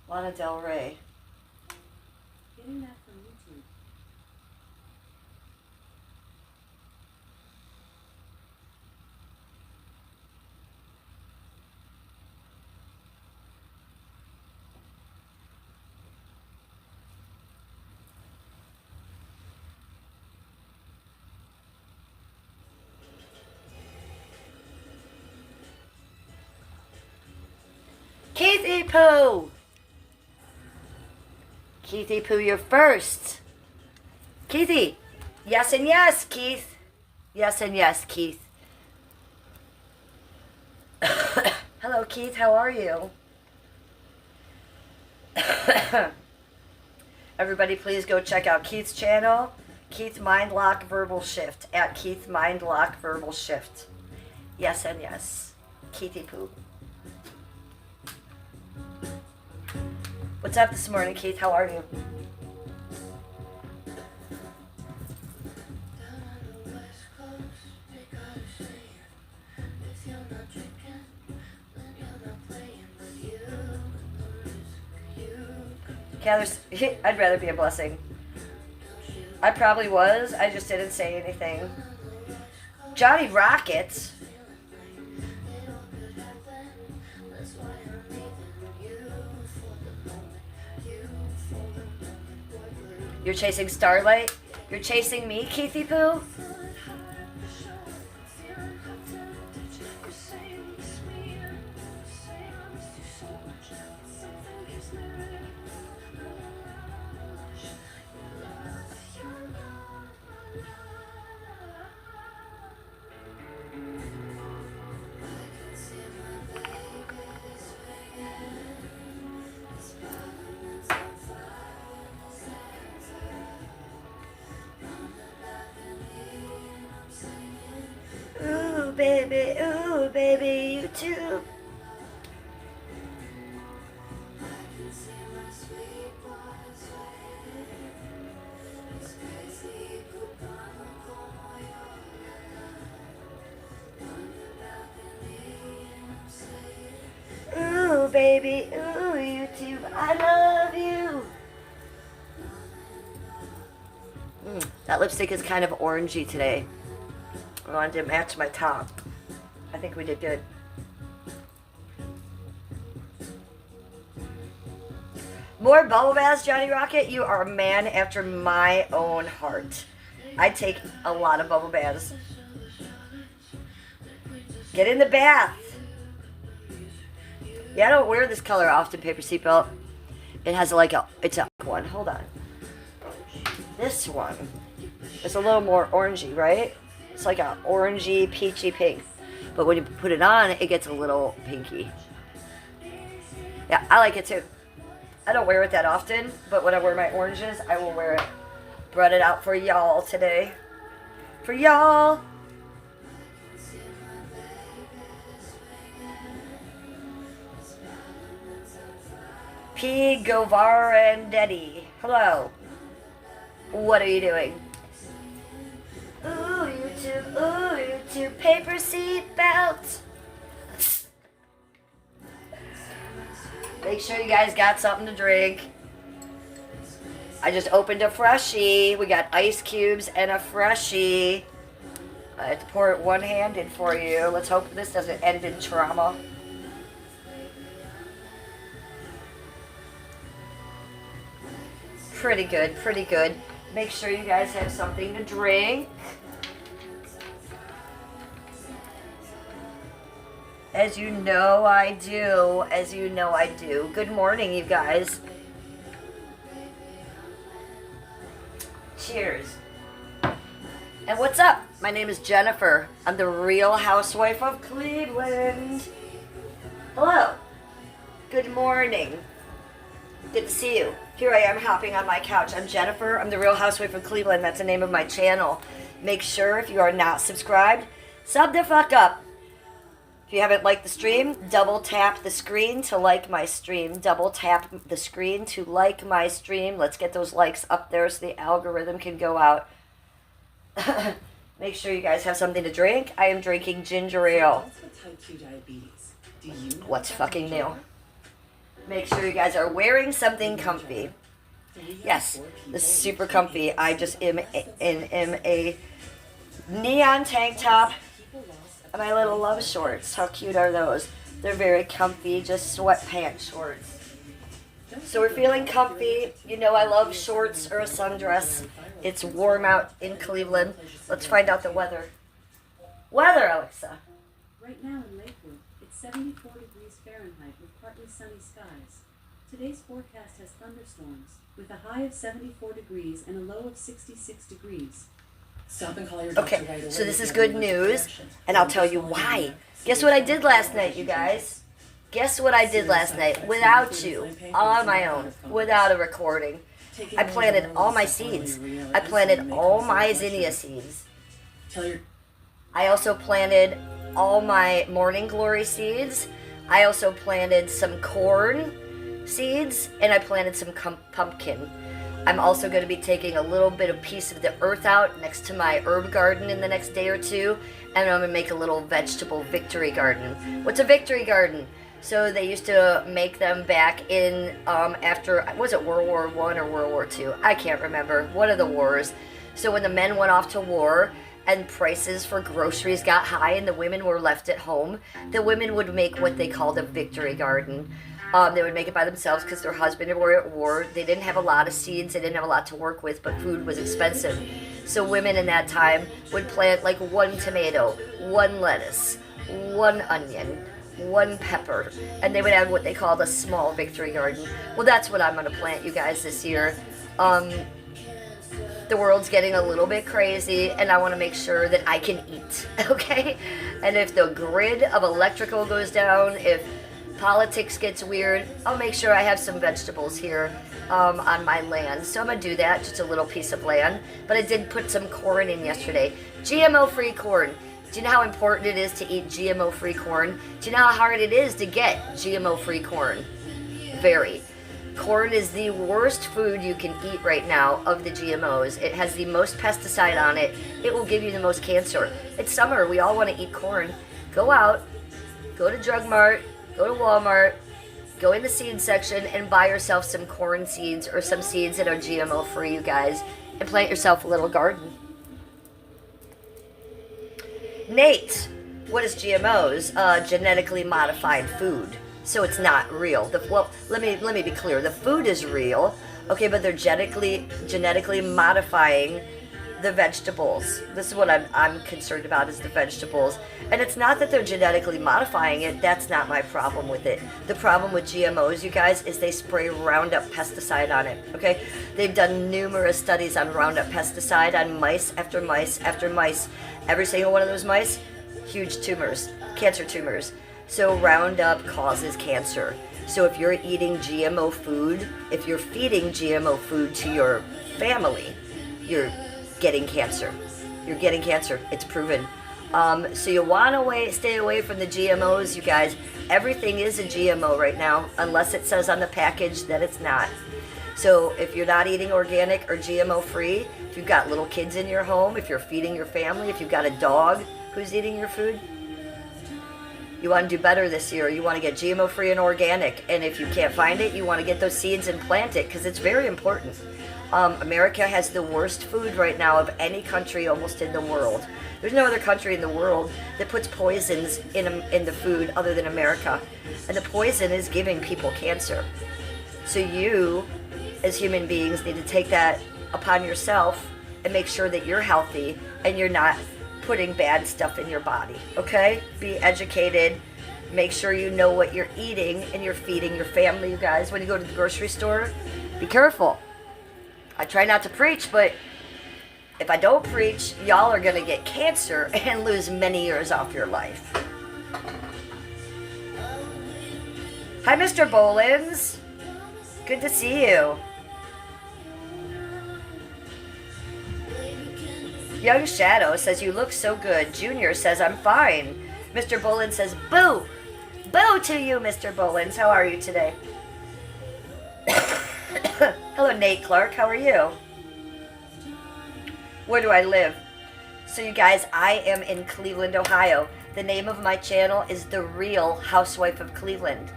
Lana Del Rey. Getting that from YouTube. Keithy Poo! Keithy Poo, you're first. Keithy, yes and yes, Keith. Yes and yes, Keith. Hello, Keith, how are you? Everybody, please go check out Keith's channel, Keith Mindlock Verbal Shift, at Keith Mindlock Verbal Shift. Yes and yes. Keithy Poo. What's up this morning, Keith? How are you? I'd rather be a blessing. I probably was. I just didn't say anything. Johnny Rockets. You're chasing Starlight? You're chasing me, Keithy Poo? Ooh, baby, you too. Ooh, baby, ooh, YouTube, I love you. That lipstick is kind of orangey today. I wanted to match my top. I think we did good. More bubble baths, Johnny Rocket? You are a man after my own heart. I take a lot of bubble baths. Get in the bath. Yeah, I don't wear this color often, paper seatbelt. It has like it's a one. Hold on. This one is a little more orangey, right? It's like an orangey, peachy pink. But when you put it on, it gets a little pinky. Yeah, I like it too. I don't wear it that often, but when I wear my oranges, I will wear it. Brought it out for y'all today. For y'all. P. Govarendetti. Hello. What are you doing? Ooh, YouTube, paper seat belt. Make sure you guys got something to drink. I just opened a freshie. We got ice cubes and a freshie. I have to pour it one-handed for you. Let's hope this doesn't end in trauma. Pretty good, pretty good. Make sure you guys have something to drink. As you know I do. As you know I do. Good morning, you guys. Cheers. And what's up? My name is Jennifer. I'm the Real Housewife of Cleveland. Hello. Good morning. Good to see you. Here I am hopping on my couch. I'm Jennifer. I'm the Real Housewife of Cleveland. That's the name of my channel. Make sure if you are not subscribed, sub the fuck up. If you haven't liked the stream, double tap the screen to like my stream. Double tap the screen to like my stream. Let's get those likes up there so the algorithm can go out. Make sure you guys have something to drink. I am drinking ginger ale. What's with type 2 diabetes? Do you? What's fucking new? Make sure you guys are wearing something comfy. Yes, this is super comfy. I just am a neon tank top and my little love shorts. How cute are those? They're very comfy, just sweatpants shorts. So we're feeling comfy. You know I love shorts or a sundress. It's warm out in Cleveland. Let's find out the weather. Weather, Alexa. Right now in Lakewood, it's 74 degrees Fahrenheit with partly sunny skies. Today's forecast has thunderstorms with a high of 74 degrees and a low of 66 degrees. Stop and call your doctor right Okay, away so this if is you good have news, any and I'll tell you why. Guess what I did last night, you guys? Guess what I did last night without you, on my own, without a recording? I planted all my seeds. I planted all my zinnia seeds. Tell your I also planted all my morning glory seeds. I also planted some corn seeds, and I planted some pumpkin. I'm also going to be taking a little bit of piece of the earth out next to my herb garden in the next day or two, and I'm going to make a little vegetable victory garden. What's a victory garden? So they used to make them back in after, was it World War I or World War II? I can't remember. One of the wars. So when the men went off to war and prices for groceries got high and the women were left at home, the women would make what they called a victory garden. They would make it by themselves because their husband were at war. They didn't have a lot of seeds. They didn't have a lot to work with, but food was expensive. So women in that time would plant like one tomato, one lettuce, one onion, one pepper, and they would have what they called a small victory garden. Well, that's what I'm going to plant, you guys, this year. The world's getting a little bit crazy, and I want to make sure that I can eat, okay? And if the grid of electrical goes down, if politics gets weird, I'll make sure I have some vegetables here on my land. So I'm going to do that, just a little piece of land. But I did put some corn in yesterday. GMO-free corn. Do you know how important it is to eat GMO-free corn? Do you know how hard it is to get GMO-free corn? Very. Corn is the worst food you can eat right now of the GMOs. It has the most pesticide on it. It will give you the most cancer. It's summer. We all want to eat corn. Go out. Go to Drug Mart. Go to Walmart. Go in the seed section and buy yourself some corn seeds or some seeds that are GMO-free, you guys. And plant yourself a little garden. Nate, what is GMOs? Genetically modified food. So it's not real. Well, let me be clear. The food is real, okay, but they're genetically modifying the vegetables. This is what I'm concerned about, is the vegetables. And it's not that they're genetically modifying it. That's not my problem with it. The problem with GMOs, you guys, is they spray Roundup pesticide on it, okay? They've done numerous studies on Roundup pesticide on mice after mice after mice. Every single one of those mice, huge tumors, cancer tumors. So Roundup causes cancer. So if you're eating GMO food, if you're feeding GMO food to your family, you're getting cancer. You're getting cancer. It's proven. So you want to stay away from the GMOs, you guys. Everything is a GMO right now, unless it says on the package that it's not. So if you're not eating organic or GMO free, if you've got little kids in your home, if you're feeding your family, if you've got a dog who's eating your food, you want to do better this year. You want to get GMO free and organic. And if you can't find it, you want to get those seeds and plant it, because it's very important. America has the worst food right now of any country almost in the world. There's no other country in the world that puts poisons in the food other than America. And the poison is giving people cancer. So you, as human beings, need to take that upon yourself and make sure that you're healthy and you're not putting bad stuff in your body, okay? Be educated. Make sure you know what you're eating and you're feeding your family, you guys. When you go to the grocery store, be careful. I try not to preach, but if I don't preach, y'all are going to get cancer and lose many years off your life. Hi, Mr. Bolins. Good to see you. Young Shadow says, you look so good. Junior says, I'm fine. Mr. Bolin says, boo. Boo to you, Mr. Bolins. How are you today? Hello, Nate Clark. How are you? Where do I live? So you guys, I am in Cleveland, Ohio. The name of my channel is The Real Housewife of Cleveland.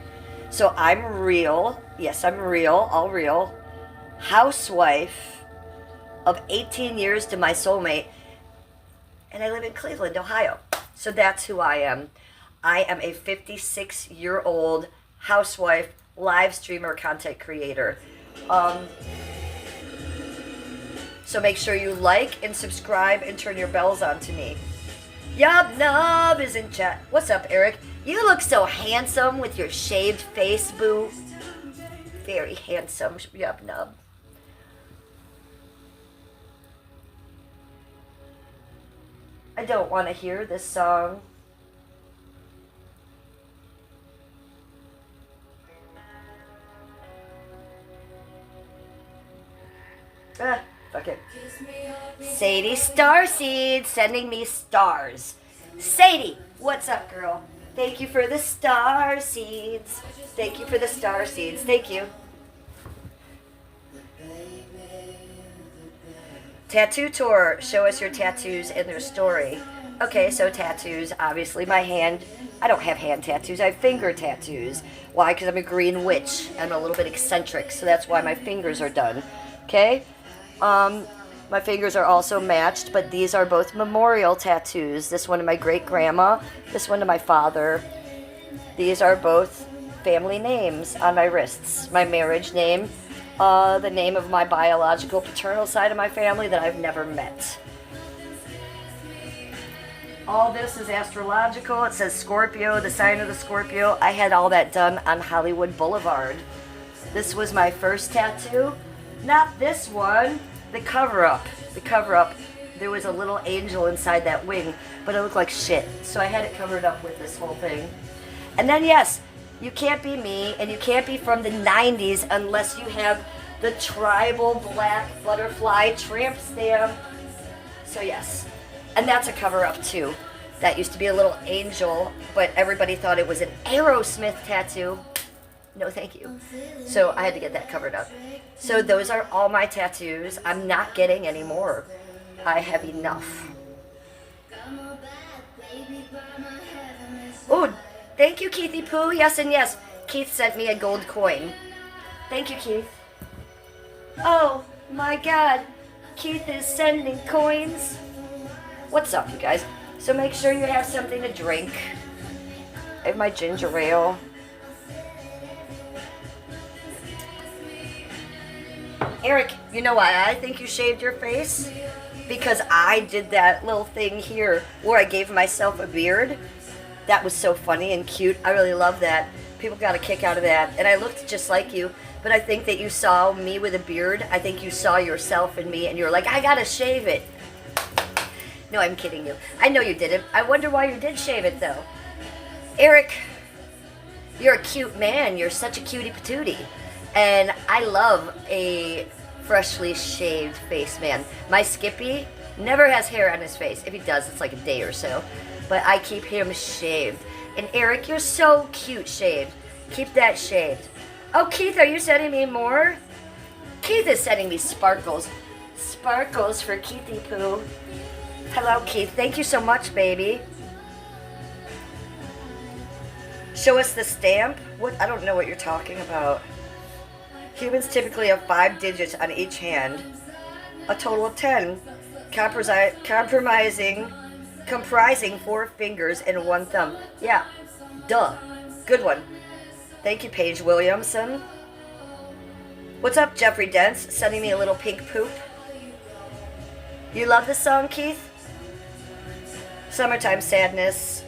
So I'm real. Yes, I'm real. All real. Housewife of 18 years to my soulmate. And I live in Cleveland, Ohio. So that's who I am. I am a 56-year-old housewife, live streamer, content creator. So make sure you like and subscribe and turn your bells on to me. Yub Nub is in chat. What's up, Eric? You look so handsome with your shaved face, boo. Very handsome, Yub Nub. I don't want to hear this song. Fuck it. Sadie Starseed sending me stars. Sadie, what's up, girl? Thank you for the star seeds. Thank you for the star seeds. Thank you. Tattoo tour. Show us your tattoos and their story. Okay, so tattoos. Obviously, my hand. I don't have hand tattoos. I have finger tattoos. Why? Because I'm a green witch. I'm a little bit eccentric, so that's why my fingers are done. Okay? My fingers are also matched, but these are both memorial tattoos. This one to my great-grandma, this one to my father. These are both family names on my wrists. My marriage name, the name of my biological paternal side of my family that I've never met. All this is astrological. It says Scorpio, the sign of the Scorpio. I had all that done on Hollywood Boulevard. This was my first tattoo. Not this one. The cover-up. The cover-up. There was a little angel inside that wing, but it looked like shit. So I had it covered up with this whole thing. And then, yes, you can't be me, and you can't be from the 90s unless you have the tribal black butterfly tramp stamp. So, yes. And that's a cover-up, too. That used to be a little angel, but everybody thought it was an Aerosmith tattoo. No, thank you. So I had to get that covered up. So those are all my tattoos. I'm not getting any more. I have enough. Oh, thank you, Keithy Pooh. Yes and yes. Keith sent me a gold coin. Thank you, Keith. Oh, my God. Keith is sending coins. What's up, you guys? So make sure you have something to drink. I have my ginger ale. Eric, you know why I think you shaved your face? Because I did that little thing here where I gave myself a beard. That was so funny and cute. I really love that. People got a kick out of that. And I looked just like you, but I think that you saw me with a beard. I think you saw yourself in me and you were like, I gotta shave it. No, I'm kidding you. I know you didn't. I wonder why you did shave it, though. Eric, you're a cute man. You're such a cutie patootie. And I love a freshly shaved face man. My Skippy never has hair on his face. If he does, it's like a day or so. But I keep him shaved. And Eric, you're so cute shaved. Keep that shaved. Oh, Keith, are you sending me more? Keith is sending me sparkles. Sparkles for Keithy Poo. Hello, Keith. Thank you so much, baby. Show us the stamp? What? I don't know what you're talking about. Humans typically have 5 digits on each hand. A total of 10. Comprising 4 fingers and 1 thumb. Yeah. Duh. Good one. Thank you, Paige Williamson. What's up, Jeffrey Dents? Sending me a little pink poop. You love this song, Keith? Summertime Sadness.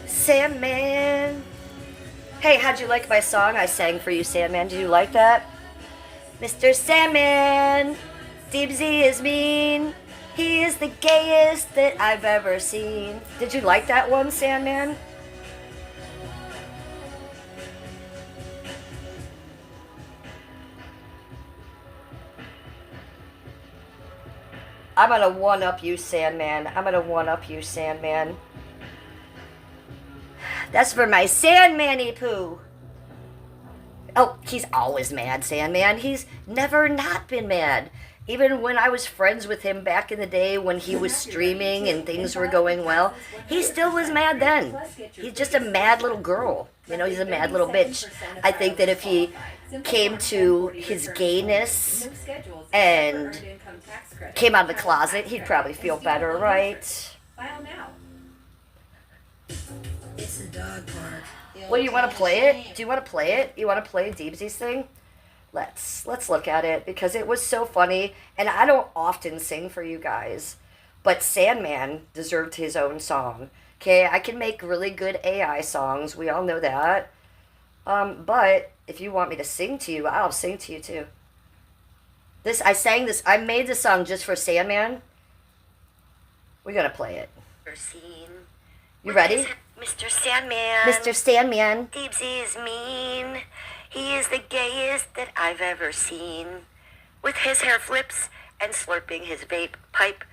Sandman. Hey, how'd you like my song I sang for you, Sandman? Did you like that? Mr. Sandman, Deepsy is mean. He is the gayest that I've ever seen. Did you like that one, Sandman? I'm gonna one-up you, Sandman. I'm gonna one-up you, Sandman. That's for my Sandman-y poo. Oh, he's always mad, Sandman. He's never not been mad. Even when I was friends with him back in the day when he was streaming and things were going well, he still was mad then. He's just a mad little girl. You know, he's a mad little bitch. I think that if he came to his gayness and came out of the closet, he'd probably feel better, right? File now. It's the dog park. Well, you want to play it? Do you want to play it? You want to play Deepsy's thing? Let's look at it because it was so funny. And I don't often sing for you guys, but Sandman deserved his own song. Okay, I can make really good AI songs. We all know that. But if you want me to sing to you, I'll sing to you too. I made this song just for Sandman. We're gonna play it. You ready? Mr. Sandman. Mr. Sandman. Deepsy is mean. He is the gayest that I've ever seen. With his hair flips and slurping his vape pipe.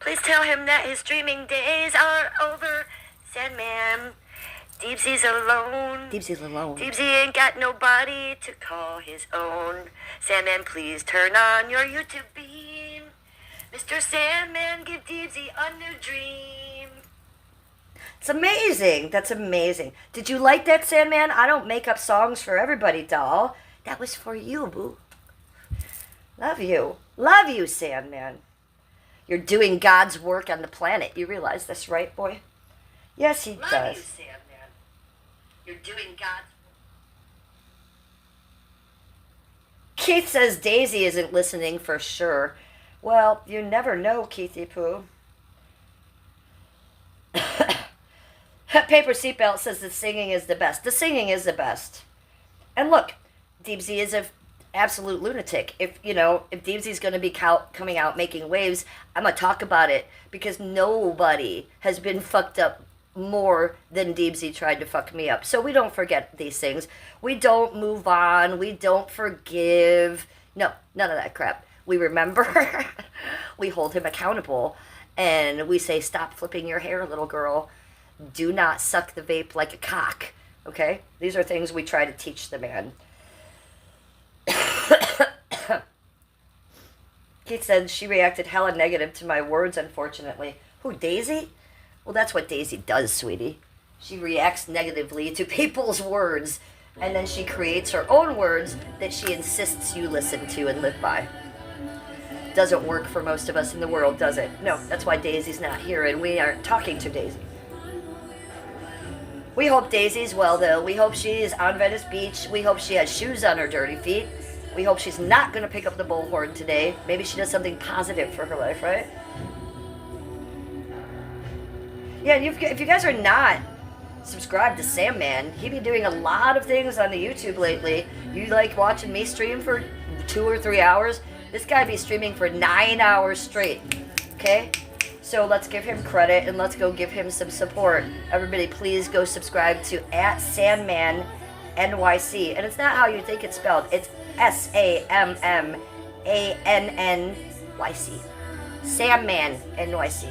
Please tell him that his dreaming days are over. Sandman. Deepsy's alone. Deepsy's alone. Deepsy ain't got nobody to call his own. Sandman, please turn on your YouTube beam. Mr. Sandman, give Deepsy a new dream. It's amazing. That's amazing. Did you like that, Sandman? I don't make up songs for everybody, doll. That was for you, boo. Love you. Love you, Sandman. You're doing God's work on the planet. You realize this, right, boy? Yes, he Love does. you, Sandman. You're doing God's work. Keith says Daisy isn't listening for sure. Well, you never know, Keithy Poo. Paper Seatbelt says the singing is the best. The singing is the best. And look, Deepsy is an absolute lunatic. If Deepsy's going to be coming out making waves, I'm going to talk about it because nobody has been fucked up more than Deepsy tried to fuck me up. So we don't forget these things. We don't move on. We don't forgive. No, none of that crap. We remember. We hold him accountable. And we say, stop flipping your hair, little girl. Do not suck the vape like a cock. Okay? These are things we try to teach the man. Kate said she reacted hella negative to my words, unfortunately. Who, Daisy? Well, that's what Daisy does, sweetie. She reacts negatively to people's words, and then she creates her own words that she insists you listen to and live by. Doesn't work for most of us in the world, does it? No, that's why Daisy's not here, and we aren't talking to Daisy. We hope Daisy's well, though. We hope she's on Venice Beach. We hope she has shoes on her dirty feet. We hope she's not going to pick up the bullhorn today. Maybe she does something positive for her life, right? Yeah, if you guys are not subscribed to Sandman, he be doing a lot of things on the YouTube lately. You like watching me stream for 2 or 3 hours? This guy be streaming for 9 hours straight, okay? So let's give him credit and let's go give him some support. Everybody, please go subscribe to @SandmanNYC. And it's not how you think it's spelled. It's SAMMANNYC. Sandman NYC.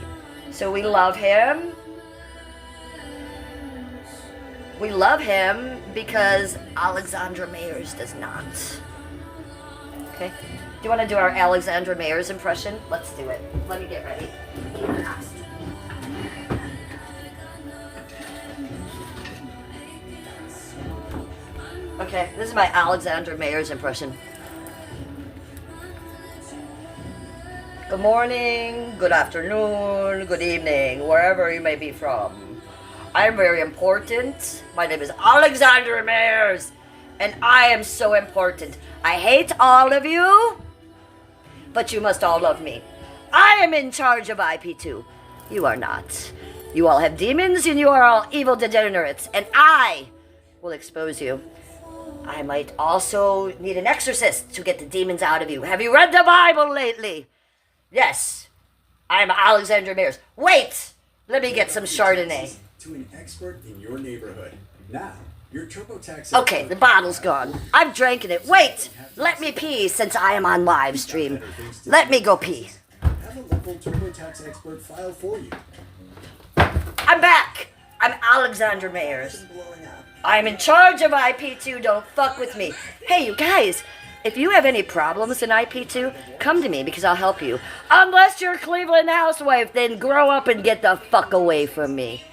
So we love him. We love him because Alexandra Mayers does not. Okay? Do you want to do our Alexandra Mayers impression? Let's do it. Let me get ready. Okay, this is my Alexandra Mayers impression. Good morning, good afternoon, good evening, wherever you may be from. I'm very important. My name is Alexandra Mayers, and I am so important. I hate all of you, but you must all love me. I am in charge of IP2. You are not. You all have demons, and you are all evil degenerates, and I will expose you. I might also need an exorcist to get the demons out of you. Have you read the Bible lately? Yes. I'm Alexandra Mayers. Wait! Let me get some Chardonnay. To an expert in your neighborhood. Now, your TurboTax. Okay, the bottle's gone. I've drank it. Wait! Let me pee since I am on live stream. Let me go pee. Have a local TurboTax expert file for you. I'm back! I'm Alexandra Mayers. I'm in charge of IP2. Don't fuck with me. Hey, you guys. if you have any problems in IP2, come to me because I'll help you. Unless you're a Cleveland housewife, then grow up and get the fuck away from me.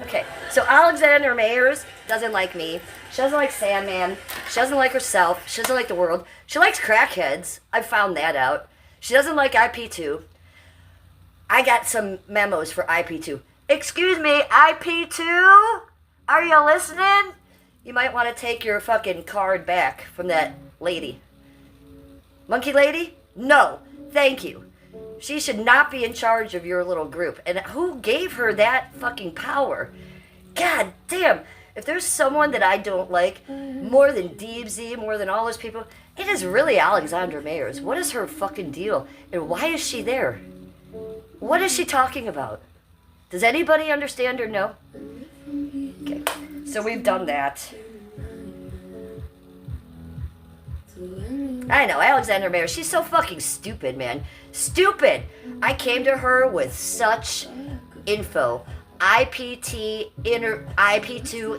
Okay, so Alexander Mayers doesn't like me. She doesn't like Sandman. She doesn't like herself. She doesn't like the world. She likes crackheads. I found that out. She doesn't like IP2. I got some memos for IP2. Excuse me, IP2? Are you listening? You might want to take your fucking card back from that lady. Monkey lady? No, thank you. She should not be in charge of your little group. And who gave her that fucking power? God damn. If there's someone that I don't like more than DeepZ, more than all those people, it is really Alexandra Mayers. What is her fucking deal? And why is she there? What is she talking about? Does anybody understand or know? Okay, so we've done that. I know, Alexandra Mayers, she's so fucking stupid, man. Stupid! I came to her with such info. IP2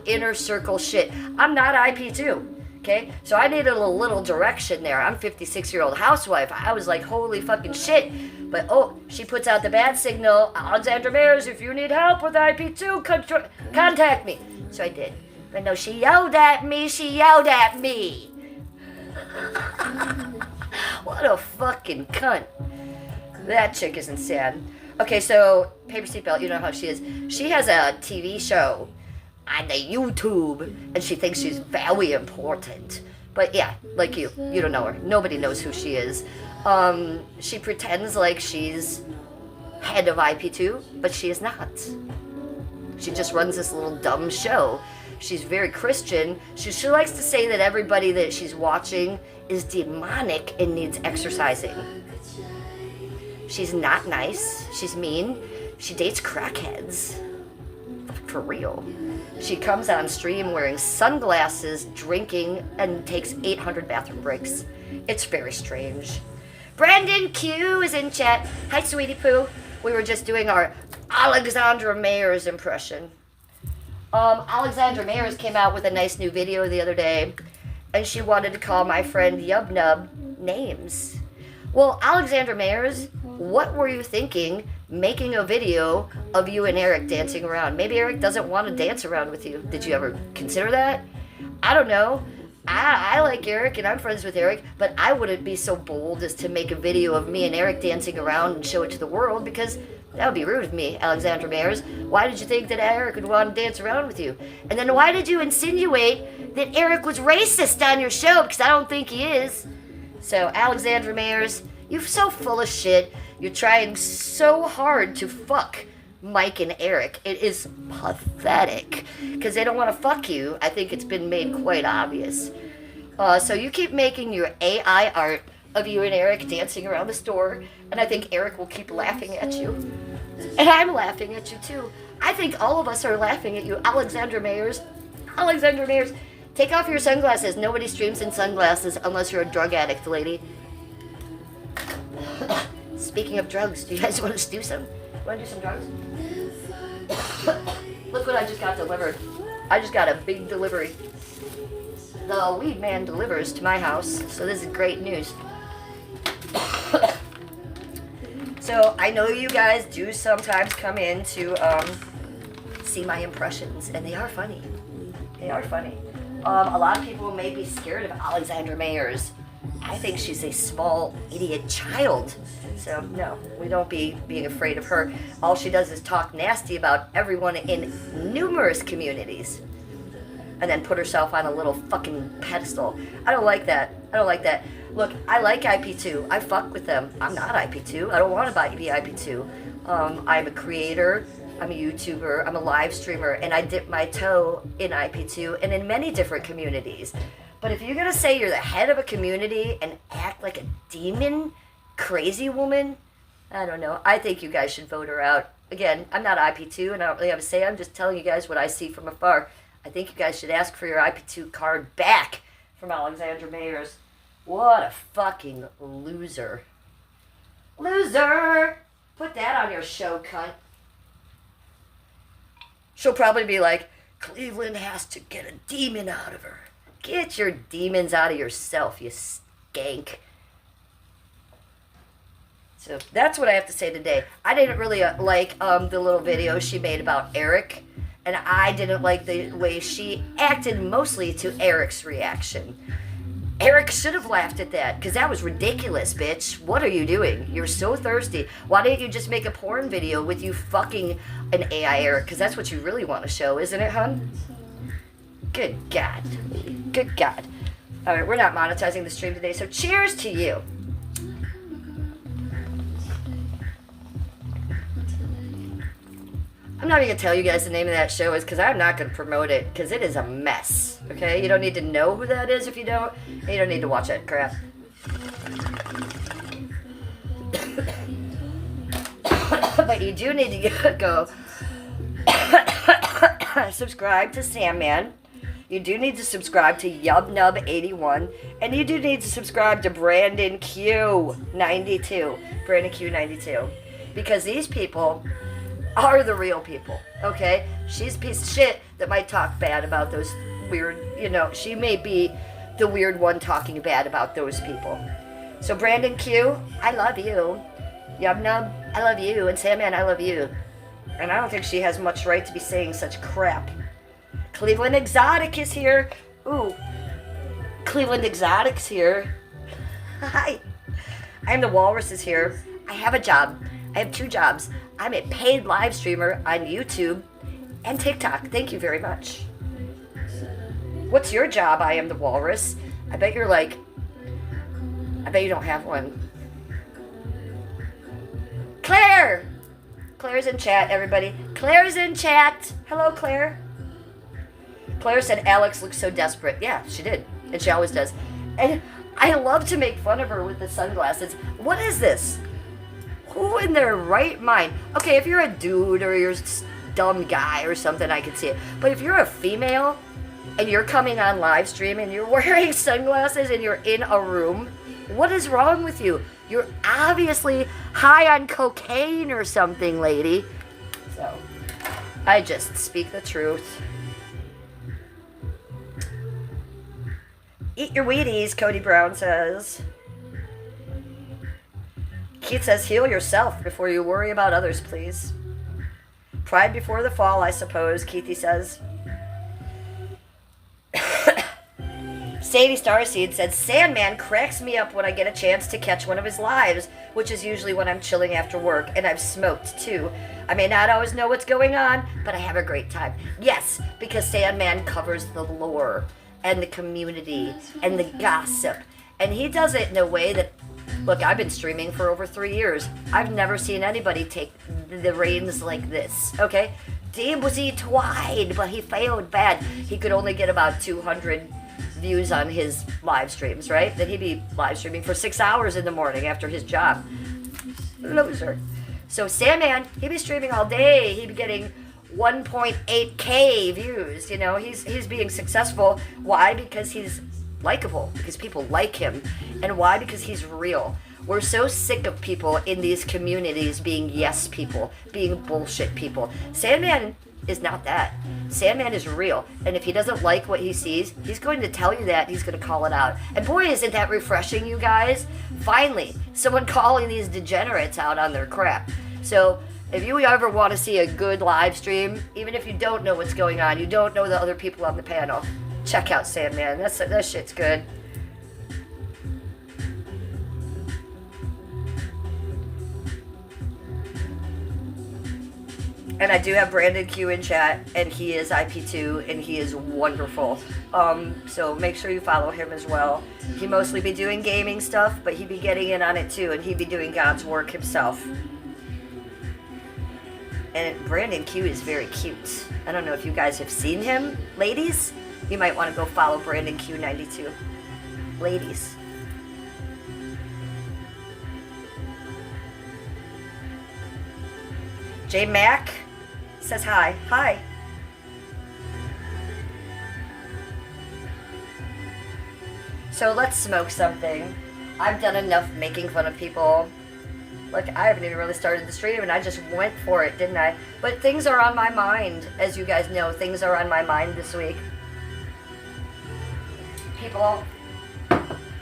inner circle shit. I'm not IP2, okay? So I needed a little direction there. I'm 56-year-old housewife. I was like, holy fucking shit. But, oh, she puts out the bad signal. Alexandra Mayers, if you need help with IP2, contact me. So I did. But no, she yelled at me. What a fucking cunt. That chick isn't sad. Okay, so paper seatbelt, you know how she is. She has a TV show on the YouTube, and she thinks she's very important. But yeah, like you don't know her. Nobody knows who she is. She pretends like she's head of IP2, but she is not. She just runs this little dumb show. She's very Christian. She likes to say that everybody that she's watching is demonic and needs exorcising. She's not nice. She's mean. She dates crackheads. For real. She comes on stream wearing sunglasses, drinking, and takes 800 bathroom breaks. It's very strange. Brandon Q is in chat. Hi, sweetie poo. We were just doing our Alexandra Mayers impression. Alexandra Mayers came out with a nice new video the other day, and she wanted to call my friend Yubnub names. Well, Alexandra Mayers, what were you thinking making a video of you and Eric dancing around? Maybe Eric doesn't want to dance around with you. Did you ever consider that? I don't know. I like Eric and I'm friends with Eric, but I wouldn't be so bold as to make a video of me and Eric dancing around and show it to the world, because that would be rude of me, Alexandra Mayers. Why did you think that Eric would want to dance around with you? And then why did you insinuate that Eric was racist on your show? Because I don't think he is. So, Alexandra Mayers, you're so full of shit. You're trying so hard to fuck Mike and Eric. It is pathetic. Because they don't want to fuck you. I think it's been made quite obvious. So you keep making your AI art of you and Eric dancing around the store, and I think Eric will keep laughing at you. And I'm laughing at you too. I think all of us are laughing at you, Alexandra Mayers. Alexandra Mayers, take off your sunglasses. Nobody streams in sunglasses unless you're a drug addict, lady. Speaking of drugs, do you guys want to do some? Want to do some drugs? Look what I just got delivered. I just got a big delivery. The weed man delivers to my house, so this is great news. So I know you guys do sometimes come in to see my impressions, and they are funny. They are funny. A lot of people may be scared of Alexandra Mayers. I think she's a small idiot child. So no, we don't be being afraid of her. All she does is talk nasty about everyone in numerous communities, and then put herself on a little fucking pedestal. I don't like that. I don't like that. Look, I like IP2. I fuck with them. I'm not IP2. I don't want to be IP2. I'm a creator. I'm a YouTuber. I'm a live streamer. And I dip my toe in IP2 and in many different communities. But if you're going to say you're the head of a community and act like a demon, crazy woman, I don't know. I think you guys should vote her out. Again, I'm not IP2 and I don't really have a say. I'm just telling you guys what I see from afar. I think you guys should ask for your IP2 card back from Alexandra Mayers. What a fucking loser. Loser! Put that on your show, cunt. She'll probably be like, Cleveland has to get a demon out of her. Get your demons out of yourself, you Gank. So that's what I have to say today. I didn't really like the little video she made about Eric, and I didn't like the way she acted mostly to Eric's reaction. Eric should have laughed at that, because that was ridiculous, bitch. What are you doing? You're so thirsty. Why didn't you just make a porn video with you fucking an AI Eric? Because that's what you really want to show, isn't it, hun? Good God. Good God. All right, we're not monetizing the stream today, so cheers to you. I'm not even going to tell you guys the name of that show is because I'm not going to promote it because it is a mess, okay? You don't need to know who that is if you don't. And you don't need to watch that crap. But you do need to go subscribe to Sandman. You do need to subscribe to YubNub81. And you do need to subscribe to Brandon Q92. Brandon Q92. Because these people are the real people, okay? She's a piece of shit that might talk bad about those weird, she may be the weird one talking bad about those people. So Brandon Q, I love you. Yubnub, I love you. And Sandman, I love you. And I don't think she has much right to be saying such crap. Cleveland Exotic is here. Ooh. Cleveland Exotic's here. Hi. I'm the Walrus is here. I have a job. I have 2 jobs. I'm a paid live streamer on YouTube and TikTok. Thank you very much. What's your job? I am the Walrus. I bet you don't have one. Claire! Claire's in chat, everybody. Claire's in chat. Hello, Claire. Claire said Alex looks so desperate. Yeah, she did. And she always does. And I love to make fun of her with the sunglasses. What is this? Who in their right mind? Okay, if you're a dude or you're a dumb guy or something, I could see it. But if you're a female and you're coming on live stream and you're wearing sunglasses and you're in a room, what is wrong with you? You're obviously high on cocaine or something, lady. So, I just speak the truth. Eat your Wheaties, Cody Brown says. Keith says, heal yourself before you worry about others, please. Pride before the fall, I suppose, Keithy says. Sadie Starseed said, Sandman cracks me up when I get a chance to catch one of his lives, which is usually when I'm chilling after work, and I've smoked too. I may not always know what's going on, but I have a great time. Yes, because Sandman covers the lore, and the community, and the gossip, and he does it in a way that, look, I've been streaming for over 3 years. I've never seen anybody take the reins like this, okay? Dave was he tried, but he failed bad. He could only get about 200 views on his live streams, right? Then he'd be live streaming for 6 hours in the morning after his job. Loser. So Sandman, he'd be streaming all day. He'd be getting 1.8k views. He's being successful. Why? Because he's likable, because people like him. And why? Because he's real. We're so sick of people in these communities being yes people, being bullshit people. Sandman is not that. Sandman is real. And if he doesn't like what he sees, he's going to tell you that. He's going to call it out. And boy, isn't that refreshing, you guys? Finally, someone calling these degenerates out on their crap. So if you ever want to see a good live stream, even if you don't know what's going on, you don't know the other people on the panel, check out Sandman. That shit's good. And I do have Brandon Q in chat, and he is IP2, and he is wonderful. So make sure you follow him as well. He mostly be doing gaming stuff, but he be getting in on it too, and he be doing God's work himself. And Brandon Q is very cute. I don't know if you guys have seen him, ladies. You might want to go follow Brandon Q92. Ladies. J Mac says hi. Hi. So let's smoke something. I've done enough making fun of people. Look, I haven't even really started the stream, and I just went for it, didn't I? But things are on my mind. As you guys know, things are on my mind this week.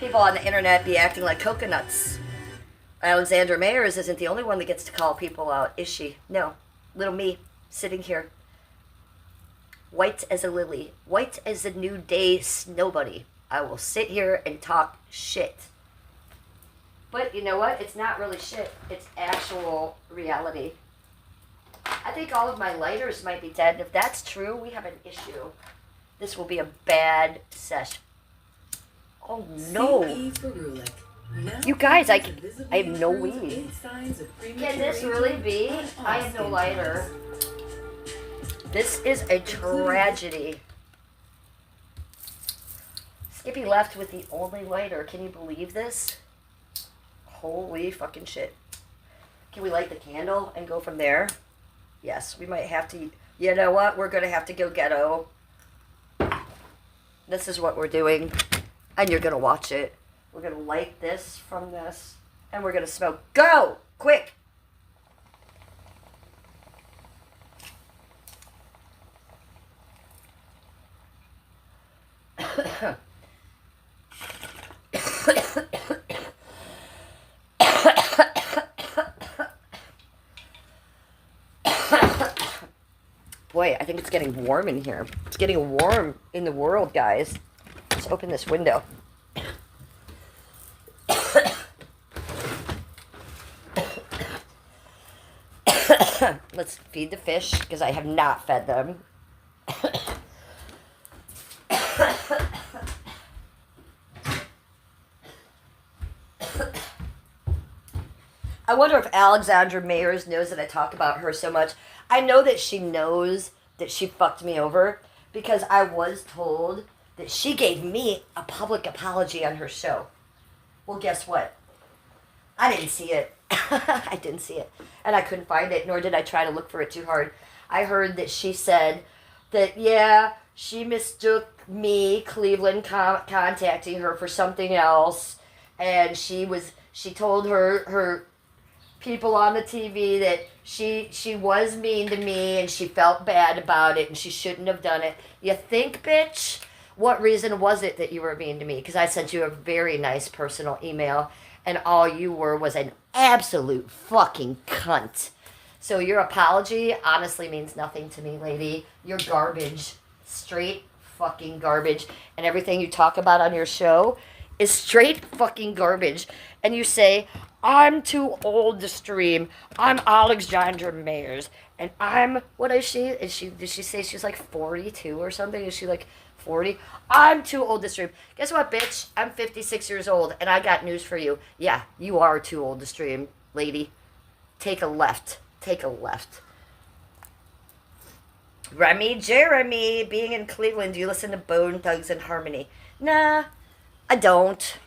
People on the internet be acting like coconuts. Alexandra Mayers isn't the only one that gets to call people out, is she? No. Little me, sitting here. White as a lily. White as a new day snowbody. I will sit here and talk shit. But you know what? It's not really shit. It's actual reality. I think all of my lighters might be dead, and if that's true, we have an issue. This will be a bad sesh. Oh no! You guys, I have no weed. Can this really be? I have no lighter. This is a tragedy. Skippy left with the only lighter. Can you believe this? Holy fucking shit. Can we light the candle and go from there? Yes, we might have to. You know what? We're going to have to go ghetto. This is what we're doing. And you're going to watch it. We're going to light this from this. And we're going to smoke. Go! Quick! Boy, I think it's getting warm in here. It's getting warm in the world, guys. Let's open this window. Let's feed the fish, because I have not fed them. I wonder if Alexandra Mayers knows that I talk about her so much. I know that she knows that she fucked me over, because I was told that she gave me a public apology on her show. Well, guess what? I didn't see it. I didn't see it. And I couldn't find it, nor did I try to look for it too hard. I heard that she said that, yeah, she mistook me, Cleveland, contacting her for something else. And she told her people on the TV that she was mean to me and she felt bad about it and she shouldn't have done it. You think, bitch? What reason was it that you were mean to me? Because I sent you a very nice personal email and all you were was an absolute fucking cunt. So your apology honestly means nothing to me, lady. You're garbage. Straight fucking garbage. And everything you talk about on your show is straight fucking garbage. And you say, I'm too old to stream. I'm Alexandra Mayers. And I'm, what is she? Did she say she's like 42 or something? Is she like 40? I'm too old to stream. Guess what, bitch? I'm 56 years old, and I got news for you. Yeah, you are too old to stream, lady. Take a left. Take a left. Jeremy, being in Cleveland, do you listen to Bone Thugs and Harmony? Nah, I don't.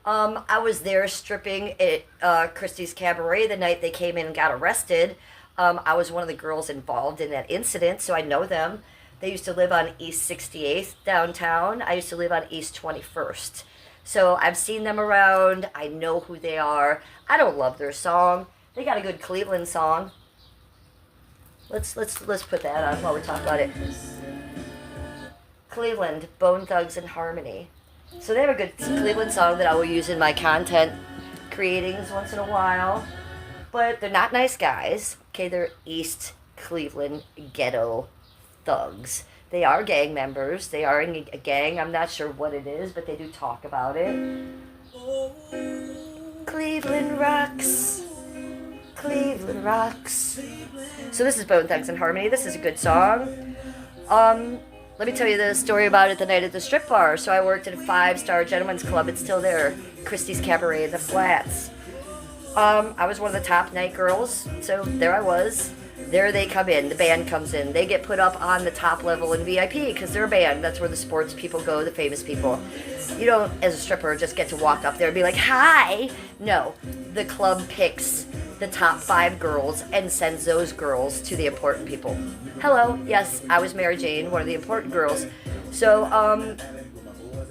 I was there stripping at Christie's Cabaret the night they came in and got arrested. I was one of the girls involved in that incident, so I know them. They used to live on East 68th downtown. I used to live on East 21st. So I've seen them around. I know who they are. I don't love their song. They got a good Cleveland song. Let's put that on while we talk about it. Cleveland, Bone Thugs and Harmony. So they have a good Cleveland song that I will use in my content creatings once in a while. But they're not nice guys. Okay, they're East Cleveland ghetto thugs. They are gang members. They are in a gang. I'm not sure what it is, but they do talk about it. Cleveland rocks. Cleveland rocks. So this is Bone Thugs and Harmony. This is a good song. Let me tell you the story about it the night at the strip bar. So I worked at a 5-star gentleman's club. It's still there. Christie's Cabaret in the Flats. I was one of the top night girls. So there I was. There they come in. The band comes in. They get put up on the top level in VIP because they're a band. That's where the sports people go, the famous people. You don't, as a stripper, just get to walk up there and be like, hi. No. The club picks the top 5 girls and sends those girls to the important people. Hello. Yes, I was Mary Jane, one of the important girls. So,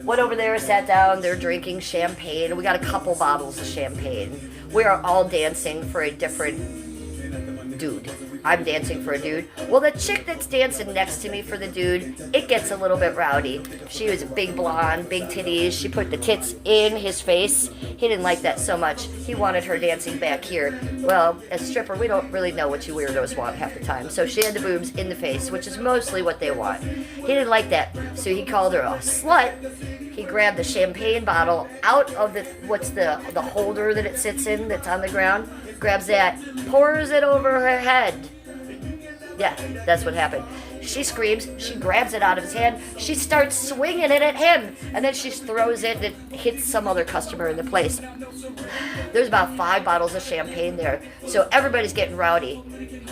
went over there, sat down. They're drinking champagne. We got a couple bottles of champagne. We are all dancing for a different dude. I'm dancing for a dude. Well, the chick that's dancing next to me for the dude, it gets a little bit rowdy. She was a big blonde, big titties. She put the tits in his face. He didn't like that so much. He wanted her dancing back here. Well, as a stripper, we don't really know what you weirdos want half the time. So she had the boobs in the face, which is mostly what they want. He didn't like that, so he called her a slut. He grabbed the champagne bottle out of the holder that it sits in that's on the ground, grabs that, pours it over her head. Yeah, that's what happened. She screams, she grabs it out of his hand, she starts swinging it at him, and then she throws it and it hits some other customer in the place. There's about 5 bottles of champagne there, so everybody's getting rowdy.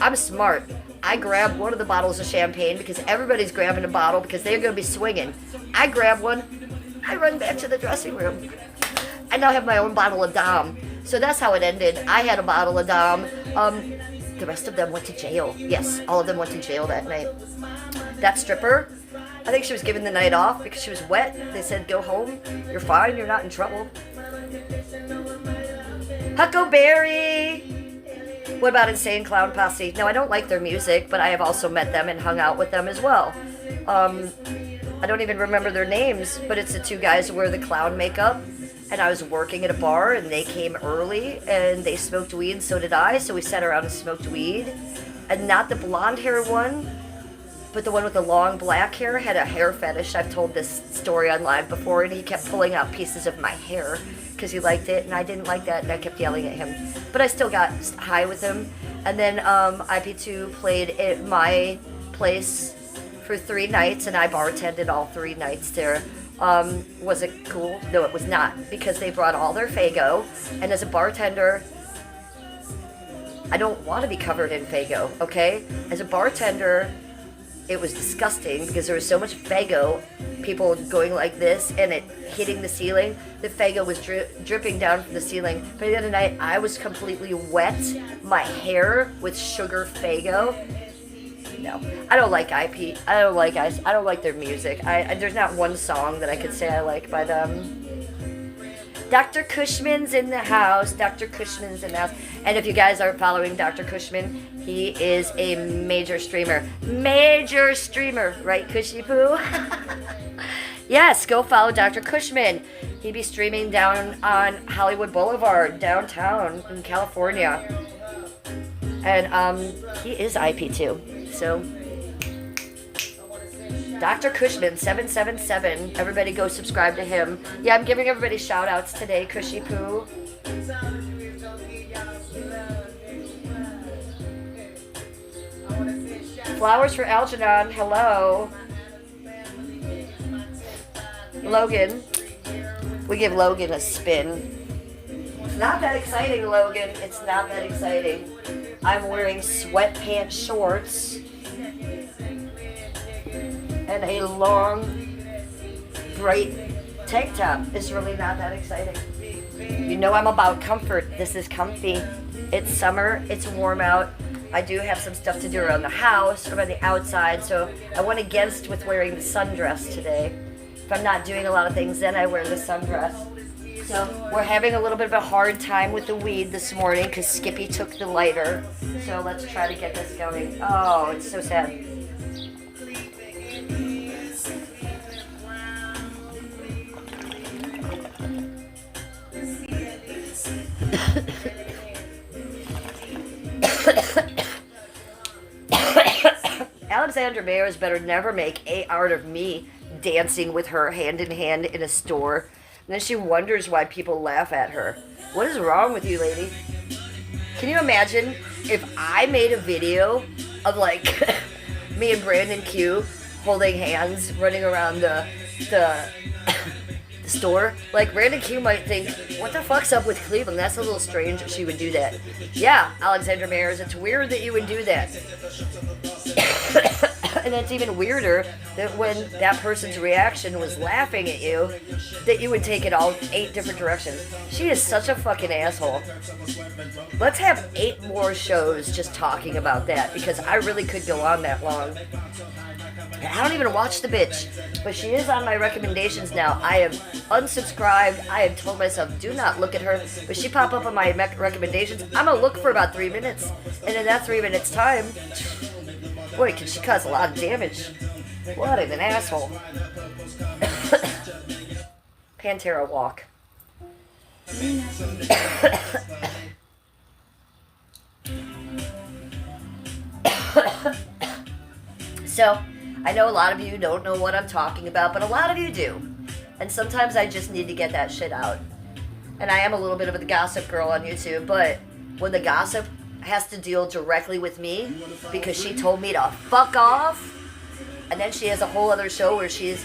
I'm smart. I grab one of the bottles of champagne because everybody's grabbing a bottle because they're going to be swinging. I grab one, I run back to the dressing room. I now have my own bottle of Dom. So that's how it ended. I had a bottle of Dom. The rest of them went to jail. Yes, all of them went to jail that night. That stripper, I think she was given the night off because she was wet. They said, go home. You're fine. You're not in trouble. Huckleberry. What about Insane Clown Posse? No, I don't like their music, but I have also met them and hung out with them as well. I don't even remember their names, but it's the 2 guys who wear the clown makeup. And I was working at a bar, and they came early, and they smoked weed, and so did I. So we sat around and smoked weed. And not the blonde hair one, but the one with the long black hair had a hair fetish. I've told this story on live before, and he kept pulling out pieces of my hair because he liked it, and I didn't like that, and I kept yelling at him. But I still got high with him. And then IP2 played at my place for 3 nights, and I bartended all 3 nights there. Was it cool? No, it was not, because they brought all their Faygo, and as a bartender, I don't want to be covered in Faygo, okay? As a bartender, it was disgusting because there was so much Faygo, people going like this, and it hitting the ceiling. The Faygo was dripping down from the ceiling. But the other night, I was completely wet, my hair with sugar Faygo. No, I don't like IP. I don't like their music. There's not one song that I could say I like by them. Dr. Cushman's in the house. Dr. Cushman's in the house. And if you guys aren't following Dr. Cushman, he is a major streamer. Major streamer, right, Cushy Poo? Yes, go follow Dr. Cushman. He'd be streaming down on Hollywood Boulevard, downtown in California. And he is IP too. So, Dr. Cushman, 777. Everybody go subscribe to him. Yeah, I'm giving everybody shout-outs today, Cushy Poo. Flowers for Algernon. Hello. Logan. We give Logan a spin. It's not that exciting, Logan. It's not that exciting. I'm wearing sweatpants shorts and a long, bright tank top. It's really not that exciting. You know I'm about comfort. This is comfy. It's summer. It's warm out. I do have some stuff to do around the house, around the outside, so I went against with wearing the sundress today. If I'm not doing a lot of things, then I wear the sundress. So we're having a little bit of a hard time with the weed this morning because Skippy took the lighter. So let's try to get this going. Oh, it's so sad. Alexandra Mayers better never make a art of me dancing with her hand in hand in a store. And then she wonders why people laugh at her. What is wrong with you, lady? Can you imagine if I made a video of like me and Brandon Q holding hands running around the store? Like Brandon Q might think, what the fuck's up with Cleveland? That's a little strange that she would do that. Yeah, Alexandra Mayers, it's weird that you would do that. And it's even weirder that when that person's reaction was laughing at you, that you would take it all 8 different directions. She is such a fucking asshole. Let's have 8 more shows just talking about that, because I really could go on that long. I don't even watch the bitch, but she is on my recommendations now. I have unsubscribed. I have told myself, do not look at her. But she pop up on my recommendations. I'm going to look for about 3 minutes. And in that 3 minutes time, boy, can she cause a lot of damage. What an asshole. Pantera walk. So, I know a lot of you don't know what I'm talking about, but a lot of you do. And sometimes I just need to get that shit out. And I am a little bit of a gossip girl on YouTube, but when the gossip has to deal directly with me because she told me to fuck off, and then she has a whole other show where she's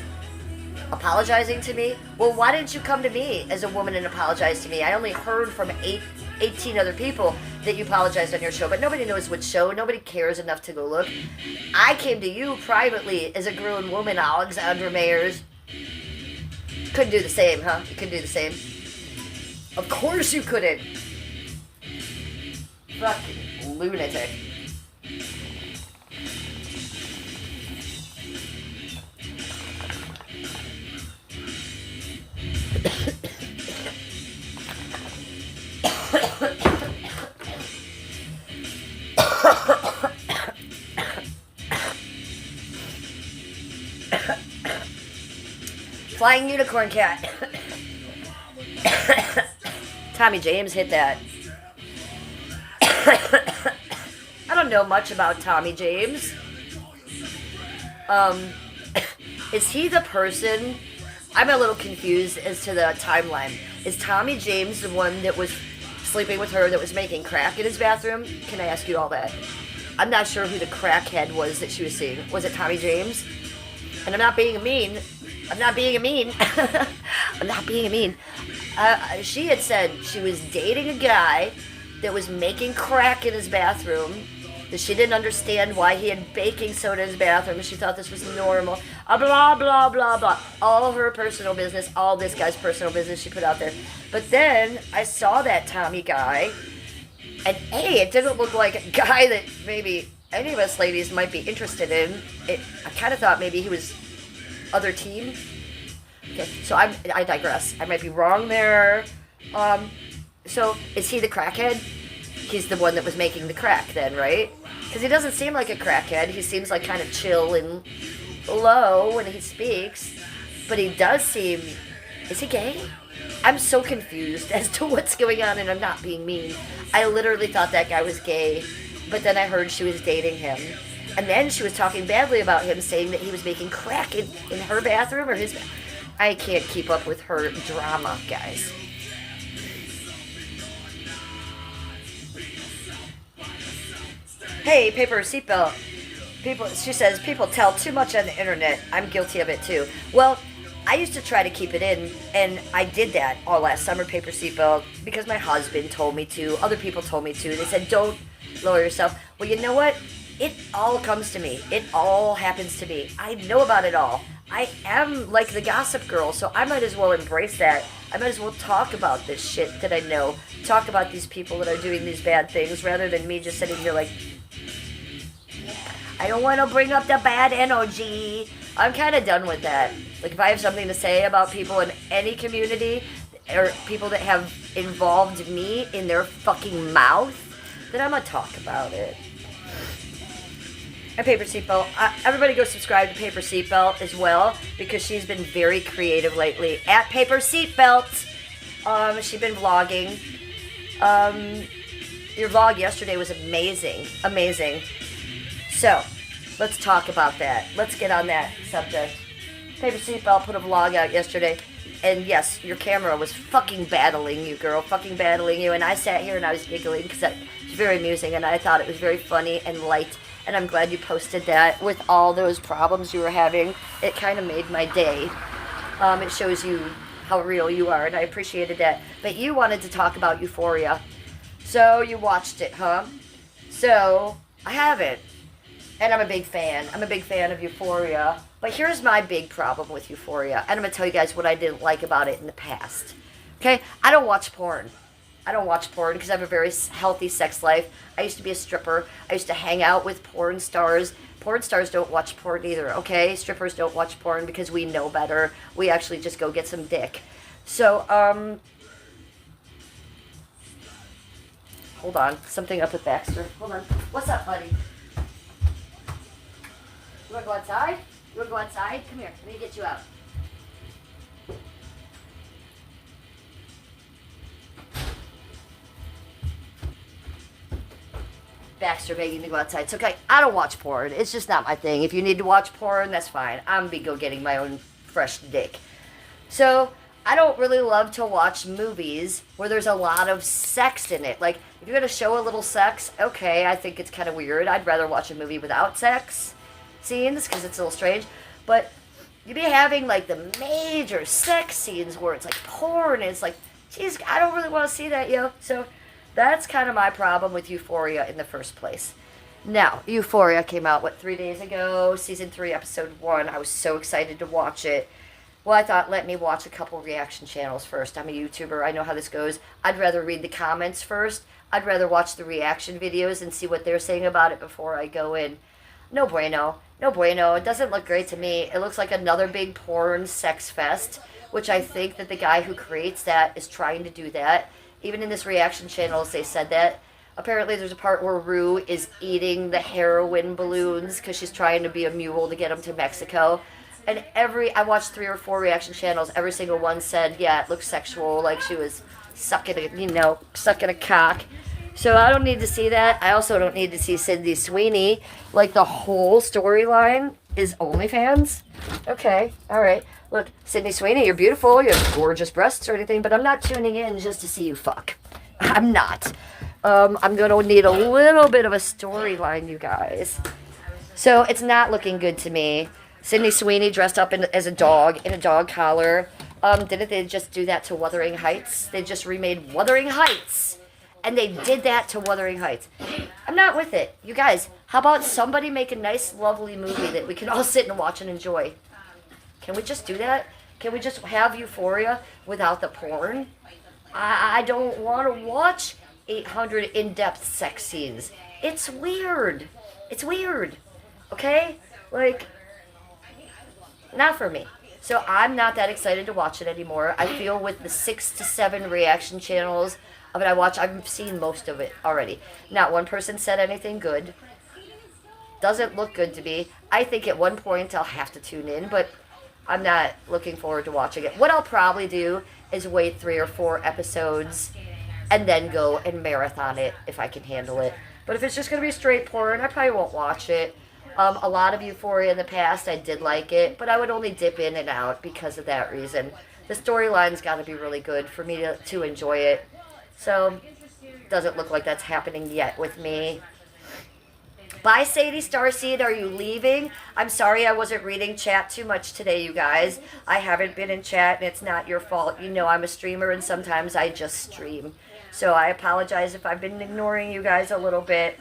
apologizing to me. Well, why didn't you come to me as a woman and apologize to me? I only heard from 18 other people that you apologized on your show, but nobody knows which show. Nobody cares enough to go look. I came to you privately as a grown woman, Alexandra Mayers. Couldn't do the same, huh? You couldn't do the same? Of course you couldn't. Fucking lunatic. Flying unicorn cat. Tommy James hit that. I don't know much about Tommy James. Is he the person? I'm a little confused as to the timeline. Is Tommy James the one that was sleeping with her, that was making crack in his bathroom? Can I ask you all that? I'm not sure who the crackhead was that she was seeing. Was it Tommy James? And I'm not being mean. I'm not being mean. I'm not being mean. She had said she was dating a guy that was making crack in his bathroom, that she didn't understand why he had baking soda in his bathroom, and she thought this was normal. Blah, blah, blah, blah. All her personal business, all this guy's personal business she put out there. But then I saw that Tommy guy, and hey, it didn't look like a guy that maybe any of us ladies might be interested in. I kind of thought maybe he was other team. Okay, so I digress. I might be wrong there. So is he the crackhead? He's the one that was making the crack then, right? Because he doesn't seem like a crackhead. He seems like kind of chill and low when he speaks. But he does seem... Is he gay? I'm so confused as to what's going on, and I'm not being mean. I literally thought that guy was gay, but then I heard she was dating him. And then she was talking badly about him, saying that he was making crack in her bathroom or his... I can't keep up with her drama, guys. Hey, paper seatbelt. She says, people tell too much on the internet. I'm guilty of it too. Well, I used to try to keep it in, and I did that all last summer, paper seatbelt, because my husband told me to. Other people told me to. They said, don't lower yourself. Well, you know what? It all comes to me. It all happens to me. I know about it all. I am like the gossip girl, so I might as well embrace that. I might as well talk about this shit that I know. Talk about these people that are doing these bad things, rather than me just sitting here like, I don't want to bring up the bad energy. I'm kind of done with that. Like, if I have something to say about people in any community, or people that have involved me in their fucking mouth, then I'm going to talk about it. And Paper Seatbelt. Everybody go subscribe to Paper Seatbelt as well, because she's been very creative lately. At Paper Seatbelt. She's been vlogging. Your vlog yesterday was amazing. Amazing. So, let's talk about that. Let's get on that subject. Paper Seatbelt put a vlog out yesterday. And yes, your camera was fucking battling you, girl. Fucking battling you. And I sat here and I was giggling because it was very amusing. And I thought it was very funny and light. And I'm glad you posted that with all those problems you were having. It kind of made my day. It shows you how real you are, and I appreciated that. But you wanted to talk about Euphoria. So you watched it, huh? So, I haven't. And I'm a big fan. I'm a big fan of Euphoria. But here's my big problem with Euphoria. And I'm going to tell you guys what I didn't like about it in the past. Okay? I don't watch porn. I don't watch porn because I have a very healthy sex life. I used to be a stripper. I used to hang out with porn stars. Porn stars don't watch porn either, okay? Strippers don't watch porn because we know better. We actually just go get some dick. So, hold on. Something up with Baxter. Hold on. What's up, buddy? You want to go outside? You want to go outside? Come here. Let me get you out. Baxter begging to go outside. It's okay. I don't watch porn. It's just not my thing. If you need to watch porn, that's fine. I'm be go getting my own fresh dick. So, I don't really love to watch movies where there's a lot of sex in it. Like, if you're going to show a little sex, okay, I think it's kind of weird. I'd rather watch a movie without sex scenes because it's a little strange. But you'd be having, like, the major sex scenes where it's, like, porn. And it's like, geez, I don't really want to see that, yo. So, that's kind of my problem with Euphoria in the first place. Now, Euphoria came out, 3 days ago? Season 3, episode 1. I was so excited to watch it. Well, I thought, let me watch a couple reaction channels first. I'm a YouTuber. I know how this goes. I'd rather read the comments first. I'd rather watch the reaction videos and see what they're saying about it before I go in. No bueno. No bueno. It doesn't look great to me. It looks like another big porn sex fest, which I think that the guy who creates that is trying to do that. Even in this reaction channels, they said that. Apparently, there's a part where Rue is eating the heroin balloons because she's trying to be a mule to get them to Mexico. And I watched 3 or 4 reaction channels. Every single one said, yeah, it looks sexual, like she was sucking a cock. So I don't need to see that. I also don't need to see Sydney Sweeney. Like, the whole storyline is OnlyFans. Okay, all right. Look, Sydney Sweeney, you're beautiful. You have gorgeous breasts or anything, but I'm not tuning in just to see you fuck. I'm not. I'm going to need a little bit of a storyline, you guys. So it's not looking good to me. Sydney Sweeney dressed up as a dog in a dog collar. Didn't they just do that to Wuthering Heights? They just remade Wuthering Heights. And they did that to Wuthering Heights. I'm not with it. You guys, how about somebody make a nice, lovely movie that we can all sit and watch and enjoy? Can we just do that? Can we just have Euphoria without the porn? I don't want to watch 800 in-depth sex scenes. It's weird. It's weird. Okay? Like, not for me. So I'm not that excited to watch it anymore. I feel with the 6 to 7 reaction channels of it I've seen most of it already. Not one person said anything good. Doesn't look good to me. I think at one point I'll have to tune in, but I'm not looking forward to watching it. What I'll probably do is wait 3 or 4 episodes and then go and marathon it if I can handle it. But if it's just going to be straight porn, I probably won't watch it. A lot of Euphoria in the past, I did like it, but I would only dip in and out because of that reason. The storyline's got to be really good for me to enjoy it. So, doesn't look like that's happening yet with me. Bye, Sadie Starseed. Are you leaving? I'm sorry I wasn't reading chat too much today, you guys. I haven't been in chat, and it's not your fault. You know I'm a streamer, and sometimes I just stream. So I apologize if I've been ignoring you guys a little bit.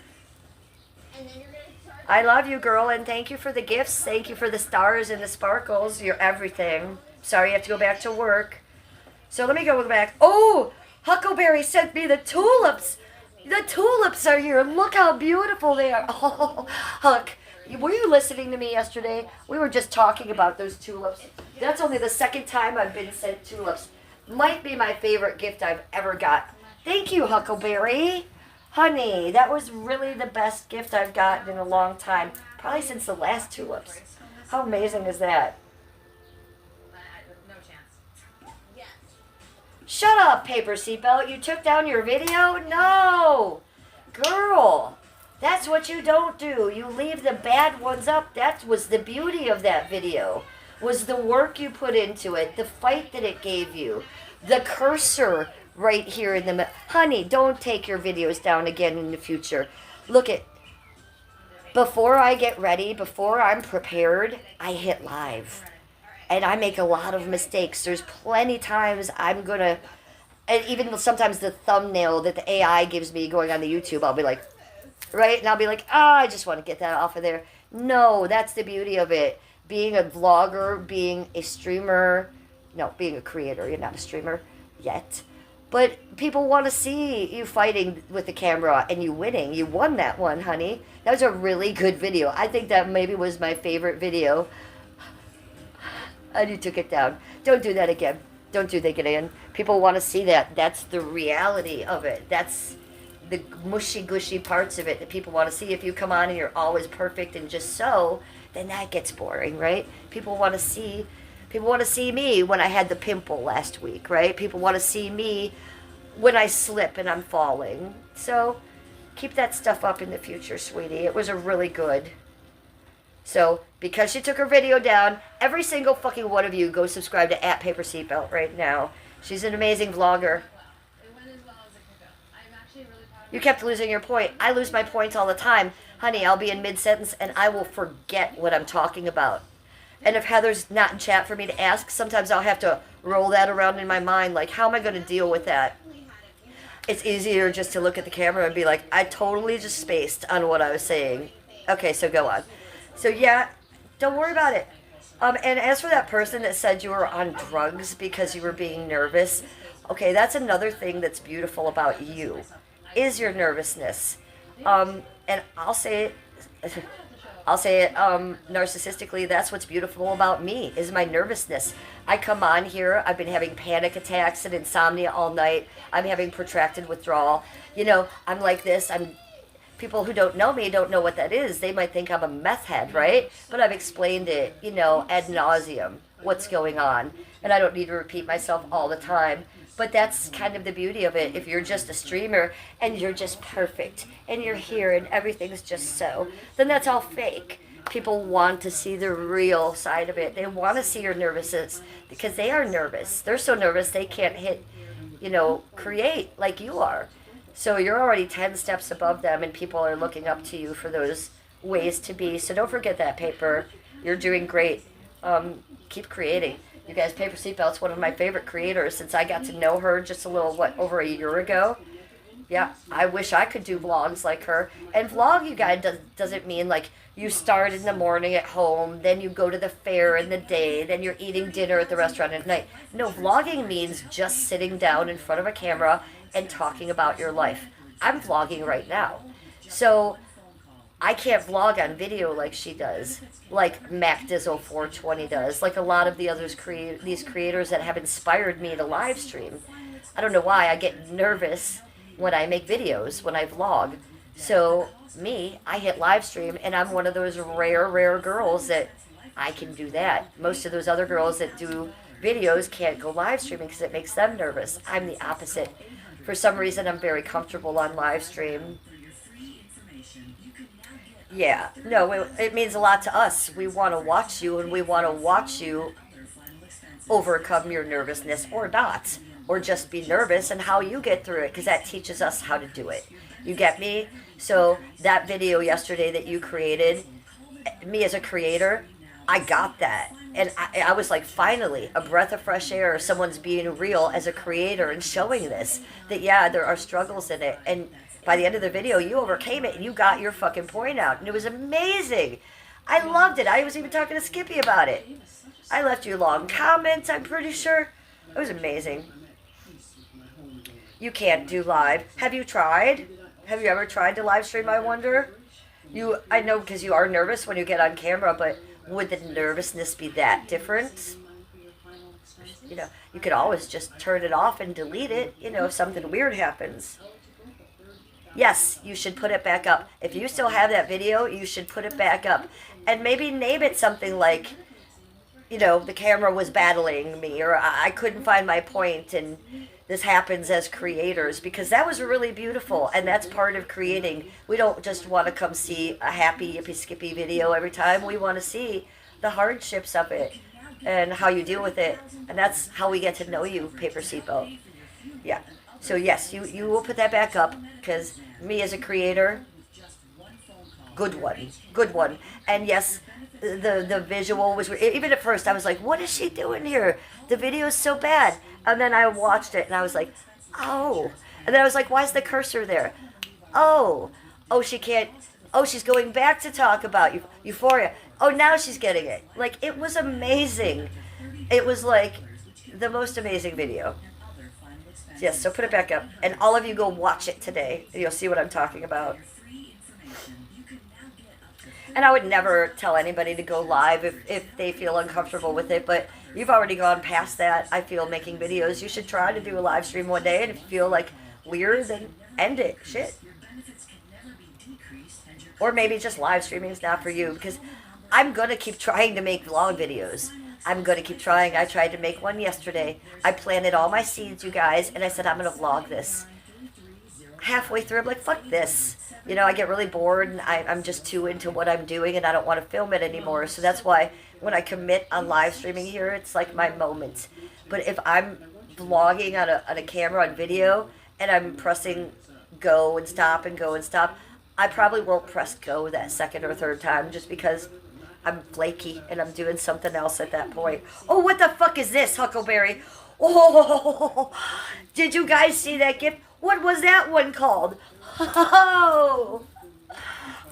I love you, girl, and thank you for the gifts. Thank you for the stars and the sparkles. You're everything. Sorry you have to go back to work. So let me go back. Oh, Huckleberry sent me the tulips. The tulips are here. Look how beautiful they are. Oh, Huck, were you listening to me yesterday? We were just talking about those tulips. That's only the second time I've been sent tulips. Might be my favorite gift I've ever got. Thank you, Huckleberry. Honey, that was really the best gift I've gotten in a long time. Probably since the last tulips. How amazing is that? Shut up, Paper Seatbelt. You took down your video? No! Girl, that's what you don't do. You leave the bad ones up. That was the beauty of that video. Was the work you put into it, the fight that it gave you, the cursor right here in the middle. Honey, don't take your videos down again in the future. Look at, before I get ready, before I'm prepared, I hit live. And I make a lot of mistakes. There's plenty times I'm going to, and even sometimes the thumbnail that the AI gives me going on the YouTube, I'll be like, right? And I'll be like, I just want to get that off of there. No, that's the beauty of it. Being a vlogger, being a streamer, no, being a creator, you're not a streamer yet. But people want to see you fighting with the camera and you winning. You won that one, honey. That was a really good video. I think that maybe was my favorite video. And you took it down. Don't do that again. Don't do that again. People want to see that. That's the reality of it. That's the mushy gushy parts of it that people want to see. If you come on and you're always perfect and just so, then that gets boring, right? People want to see me when I had the pimple last week, right? People want to see me when I slip and I'm falling. So keep that stuff up in the future, sweetie. It was a really good. So because she took her video down, every single fucking one of you go subscribe to @PaperSeatbelt right now. She's an amazing vlogger. You kept losing your point. I lose my points all the time. Honey, I'll be in mid-sentence and I will forget what I'm talking about. And if Heather's not in chat for me to ask, sometimes I'll have to roll that around in my mind. Like, how am I going to deal with that? It's easier just to look at the camera and be like, I totally just spaced on what I was saying. Okay, so go on. So yeah, don't worry about it. And as for that person that said you were on drugs because you were being nervous, okay, that's another thing that's beautiful about you, is your nervousness. And I'll say it narcissistically, that's what's beautiful about me, is my nervousness. I come on here, I've been having panic attacks and insomnia all night. I'm having protracted withdrawal. You know, I'm like this. People who don't know me don't know what that is. They might think I'm a meth head, right? But I've explained it, you know, ad nauseum, what's going on. And I don't need to repeat myself all the time. But that's kind of the beauty of it. If you're just a streamer and you're just perfect and you're here and everything's just so, then that's all fake. People want to see the real side of it. They want to see your nervousness because they are nervous. They're so nervous they can't hit, you know, create like you are. So you're already 10 steps above them and people are looking up to you for those ways to be. So don't forget that, Paper. You're doing great. Keep creating. You guys, Paper Seatbelt's one of my favorite creators since I got to know her just over a year ago. Yeah, I wish I could do vlogs like her. And vlog, you guys, doesn't mean like you start in the morning at home, then you go to the fair in the day, then you're eating dinner at the restaurant at night. No, vlogging means just sitting down in front of a camera and talking about your life. I'm vlogging right now. So I can't vlog on video like she does, like MacDizzle420 does, like a lot of the others these creators that have inspired me to live stream. I don't know why I get nervous when I make videos, when I vlog. So me, I hit live stream and I'm one of those rare girls that I can do that. Most of those other girls that do videos can't go live streaming because it makes them nervous. I'm the opposite. For some reason, I'm very comfortable on live stream. Yeah, no, it means a lot to us. We want to watch you, and we want to watch you overcome your nervousness or not, or just be nervous and how you get through it, because that teaches us how to do it. You get me? So that video yesterday that you created, me as a creator, I got that. And I was like, finally, a breath of fresh air. Someone's being real as a creator and showing this. That, yeah, there are struggles in it. And by the end of the video, you overcame it and you got your fucking point out. And it was amazing. I loved it. I was even talking to Skippy about it. I left you long comments, I'm pretty sure. It was amazing. You can't do live. Have you tried? Have you ever tried to live stream, I wonder? I know because you are nervous when you get on camera, but would the nervousness be that different? You know, you could always just turn it off and delete it, you know, if something weird happens. Yes, you should put it back up. If you still have that video, you should put it back up. And maybe name it something like, you know, the camera was battling me, or I couldn't find my point, and this happens as creators, because that was really beautiful, and that's part of creating. We don't just want to come see a happy yippee skippy video every time. We want to see the hardships of it and how you deal with it, and that's how we get to know you, Paper Seatbelt. Yeah. So yes, you will put that back up, because me as a creator, good one. And yes, the visual was, even at first I was like, what is she doing here? The video is so bad. And then I watched it and I was like, oh. And then I was like, why is the cursor there? Oh, she can't, she's going back to talk about Euphoria. Oh, now she's getting it. Like, it was amazing. It was like the most amazing video. Yes, so put it back up. And all of you go watch it today. And you'll see what I'm talking about. And I would never tell anybody to go live if they feel uncomfortable with it. But you've already gone past that. I feel making videos. You should try to do a live stream one day. And if you feel like weird, then end it. Shit. Or maybe just live streaming is not for you. Because I'm going to keep trying to make vlog videos. I'm going to keep trying. I tried to make one yesterday. I planted all my seeds, you guys, and I said I'm going to vlog this. Halfway through, I'm like, fuck this. You know, I get really bored, and I'm just too into what I'm doing, and I don't want to film it anymore. So that's why when I commit on live streaming here, it's like my moment. But if I'm vlogging on a camera, on video, and I'm pressing go and stop and go and stop, I probably won't press go that second or third time just because I'm flaky and I'm doing something else at that point. Oh, what the fuck is this, Huckleberry? Oh, did you guys see that gift? What was that one called? Oh,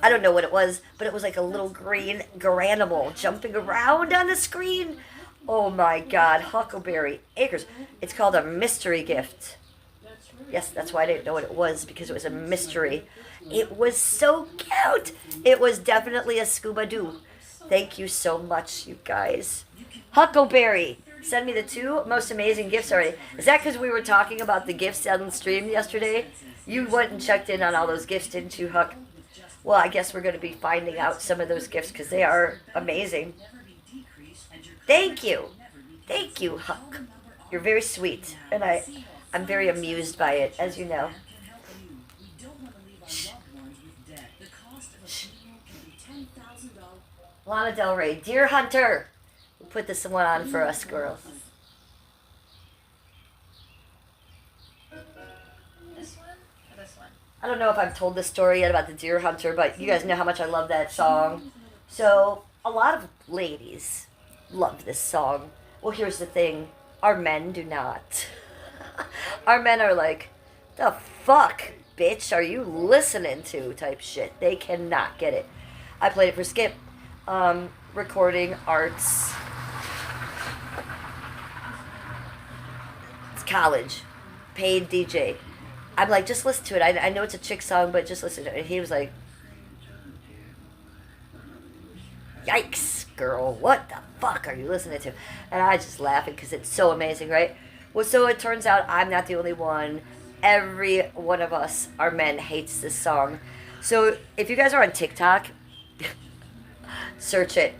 I don't know what it was, but it was like a little green garanimal jumping around on the screen. Oh my God, Huckleberry Acres. It's called a mystery gift. Yes, that's why I didn't know what it was, because it was a mystery. It was so cute. It was definitely a scuba-doo. Thank you so much, you guys. Huckleberry, send me the 2 most amazing gifts already. Is that because we were talking about the gifts on the stream yesterday? You went and checked in on all those gifts, didn't you, Huck? Well, I guess we're going to be finding out some of those gifts because they are amazing. Thank you. Thank you, Huck. You're very sweet, and I'm very amused by it, as you know. Shh. Shh. Lana Del Rey, Deer Hunter. We'll put this one on for us girls. This one or this one? I don't know if I've told this story yet about the Deer Hunter, but you guys know how much I love that song. So, a lot of ladies love this song. Well, here's the thing. Our men do not. Our men are like, the fuck, bitch, are you listening to? Type shit. They cannot get it. I played it for Skip. Recording arts. It's college. Paid DJ. I'm like, just listen to it. I know it's a chick song, but just listen to it. And he was like, yikes, girl. What the fuck are you listening to? And I just laughing because it's so amazing, right? Well, so it turns out I'm not the only one. Every one of us, our men, hates this song. So if you guys are on TikTok, search it.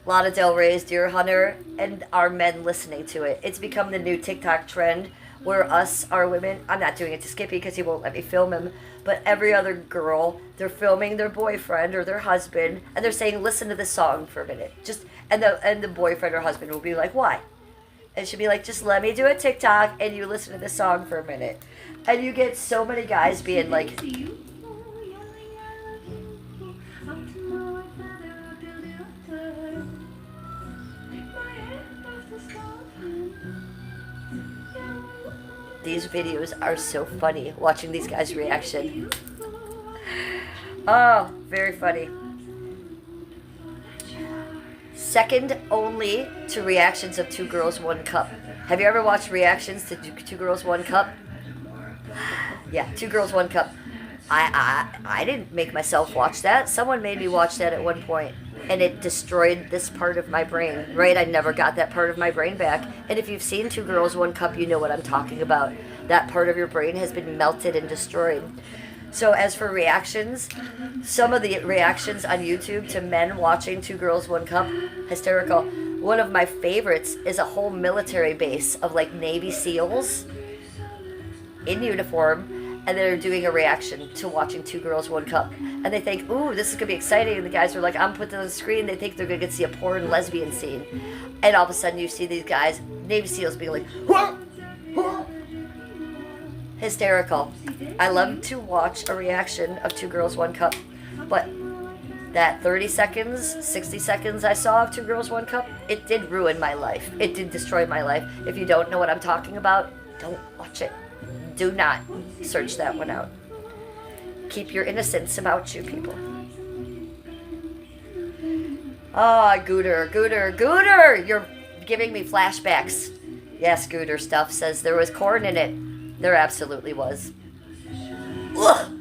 Lana Del Rey's Deer Hunter, and our men listening to it. It's become the new TikTok trend where us, our women, I'm not doing it to Skippy because he won't let me film him, but every other girl, they're filming their boyfriend or their husband, and they're saying, listen to this song for a minute. And the boyfriend or husband will be like, why? And she'll be like, just let me do a TikTok and you listen to this song for a minute. And you get so many guys being like, these videos are so funny, watching these guys' reaction. Oh, very funny. Second only to reactions of Two Girls, One Cup. Have you ever watched reactions to Two Girls, One Cup? Yeah, Two Girls, One Cup. I didn't make myself watch that. Someone made me watch that at one point, and it destroyed this part of my brain, right? I never got that part of my brain back. And if you've seen Two Girls, One Cup, you know what I'm talking about. That part of your brain has been melted and destroyed. So as for reactions, some of the reactions on YouTube to men watching Two Girls, One Cup, hysterical. One of my favorites is a whole military base of like Navy SEALs in uniform, and they're doing a reaction to watching Two Girls, One Cup. And they think, ooh, this is going to be exciting. And the guys are like, I'm putting it on the screen. They think they're going to get to see a porn lesbian scene. And all of a sudden you see these guys, Navy SEALs, being like, whoa, whoa. Hysterical. I love to watch a reaction of Two Girls, One Cup. But that 30 seconds, 60 seconds I saw of Two Girls, One Cup, it did ruin my life. It did destroy my life. If you don't know what I'm talking about, don't watch it. Do not search that one out. Keep your innocence about you, people. Ah, Gooter, Gooter, Gooter! You're giving me flashbacks. Yes, Gooter stuff says there was corn in it. There absolutely was. Ugh!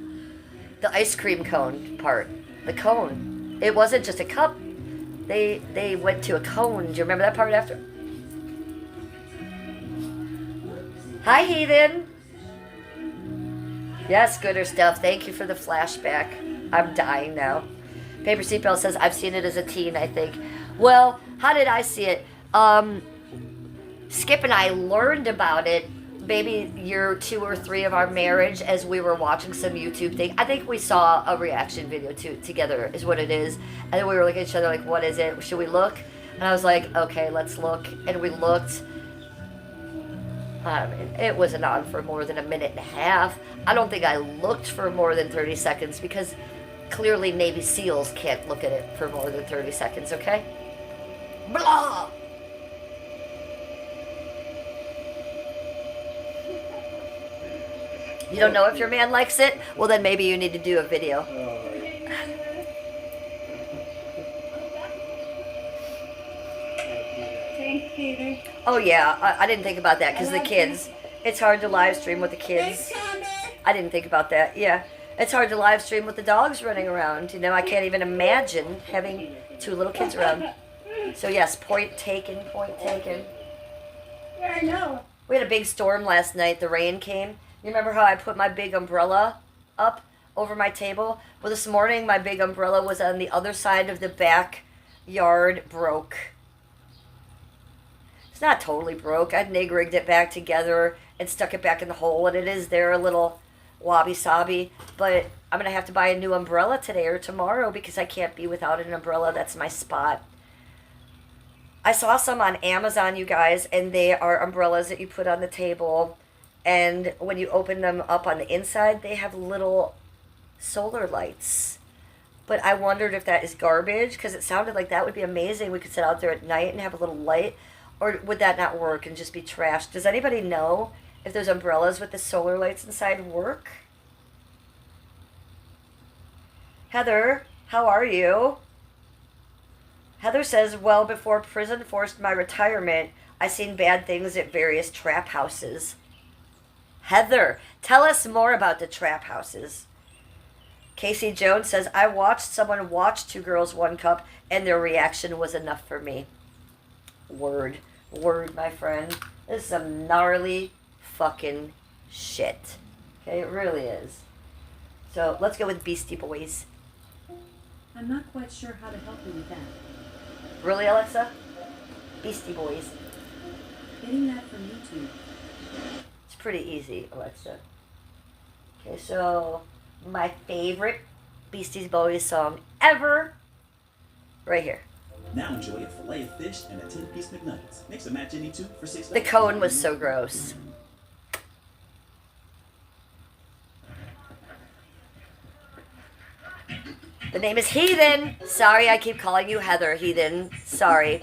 The ice cream cone part. The cone. It wasn't just a cup. They went to a cone. Do you remember that part after? Hi, Heathen. Yes, gooder stuff. Thank you for the flashback. I'm dying now. Paper Seatbelt says, I've seen it as a teen, I think. Well, how did I see it? Skip and I learned about it maybe year 2 or 3 of our marriage as we were watching some YouTube thing. I think we saw a reaction video together is what it is. And then we were looking at each other like, what is it? Should we look? And I was like, okay, let's look. And we looked. I mean, it wasn't on for more than a minute and a half. I don't think I looked for more than 30 seconds because clearly Navy SEALs can't look at it for more than 30 seconds, okay? Blah! You don't know if your man likes it? Well, then maybe you need to do a video. Thanks, Peter. Oh, yeah. I didn't think about that because the kids. It's hard to live stream with the kids. I didn't think about that. Yeah. It's hard to live stream with the dogs running around. You know, I can't even imagine having 2 little kids around. So, yes, point taken, point taken. Yeah, I know. We had a big storm last night. The rain came. You remember how I put my big umbrella up over my table? Well, this morning my big umbrella was on the other side of the backyard, broke. It's not totally broke. I nig-rigged it back together and stuck it back in the hole, and it is there a little wabi-sabi. But I'm going to have to buy a new umbrella today or tomorrow because I can't be without an umbrella. That's my spot. I saw some on Amazon, you guys, and they are umbrellas that you put on the table. And when you open them up on the inside, they have little solar lights. But I wondered if that is garbage, because it sounded like that would be amazing. We could sit out there at night and have a little light. Or would that not work and just be trash? Does anybody know if those umbrellas with the solar lights inside work? Heather, how are you? Heather says, well, before prison forced my retirement, I seen bad things at various trap houses. Heather, tell us more about the trap houses. Casey Jones says, I watched someone watch 2 Girls, 1 Cup, and their reaction was enough for me. Word, my friend. This is some gnarly fucking shit. Okay, it really is. So let's go with Beastie Boys. I'm not quite sure how to help you with that. Really, Alexa? Beastie Boys. Getting that from YouTube. It's pretty easy, Alexa. Okay, so my favorite Beastie Boys song ever, right here. Now enjoy a fillet of fish and a 10-piece McNuggets. Mix and match any 2 for $6. The cone was so gross. The name is Heathen. Sorry, I keep calling you Heather, Heathen. Sorry.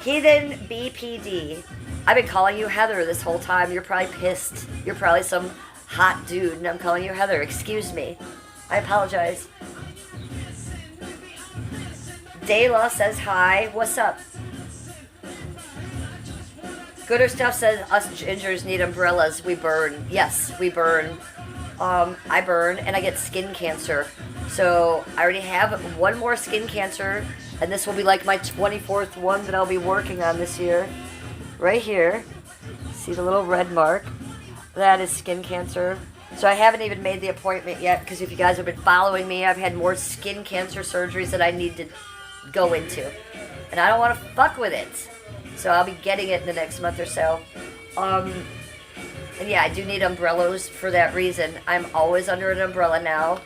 Heathen BPD. I've been calling you Heather this whole time. You're probably pissed. You're probably some hot dude, and I'm calling you Heather. Excuse me. I apologize. Dayla says hi. What's up? Gooder Stuff says us gingers need umbrellas. We burn. Yes, we burn. I burn and I get skin cancer. So I already have 1 more skin cancer, and this will be like my 24th one that I'll be working on this year. Right here. See the little red mark? That is skin cancer. So I haven't even made the appointment yet, because if you guys have been following me, I've had more skin cancer surgeries that I need to go into. And I don't want to fuck with it. So I'll be getting it in the next month or so. And yeah, I do need umbrellas for that reason. I'm always under an umbrella now.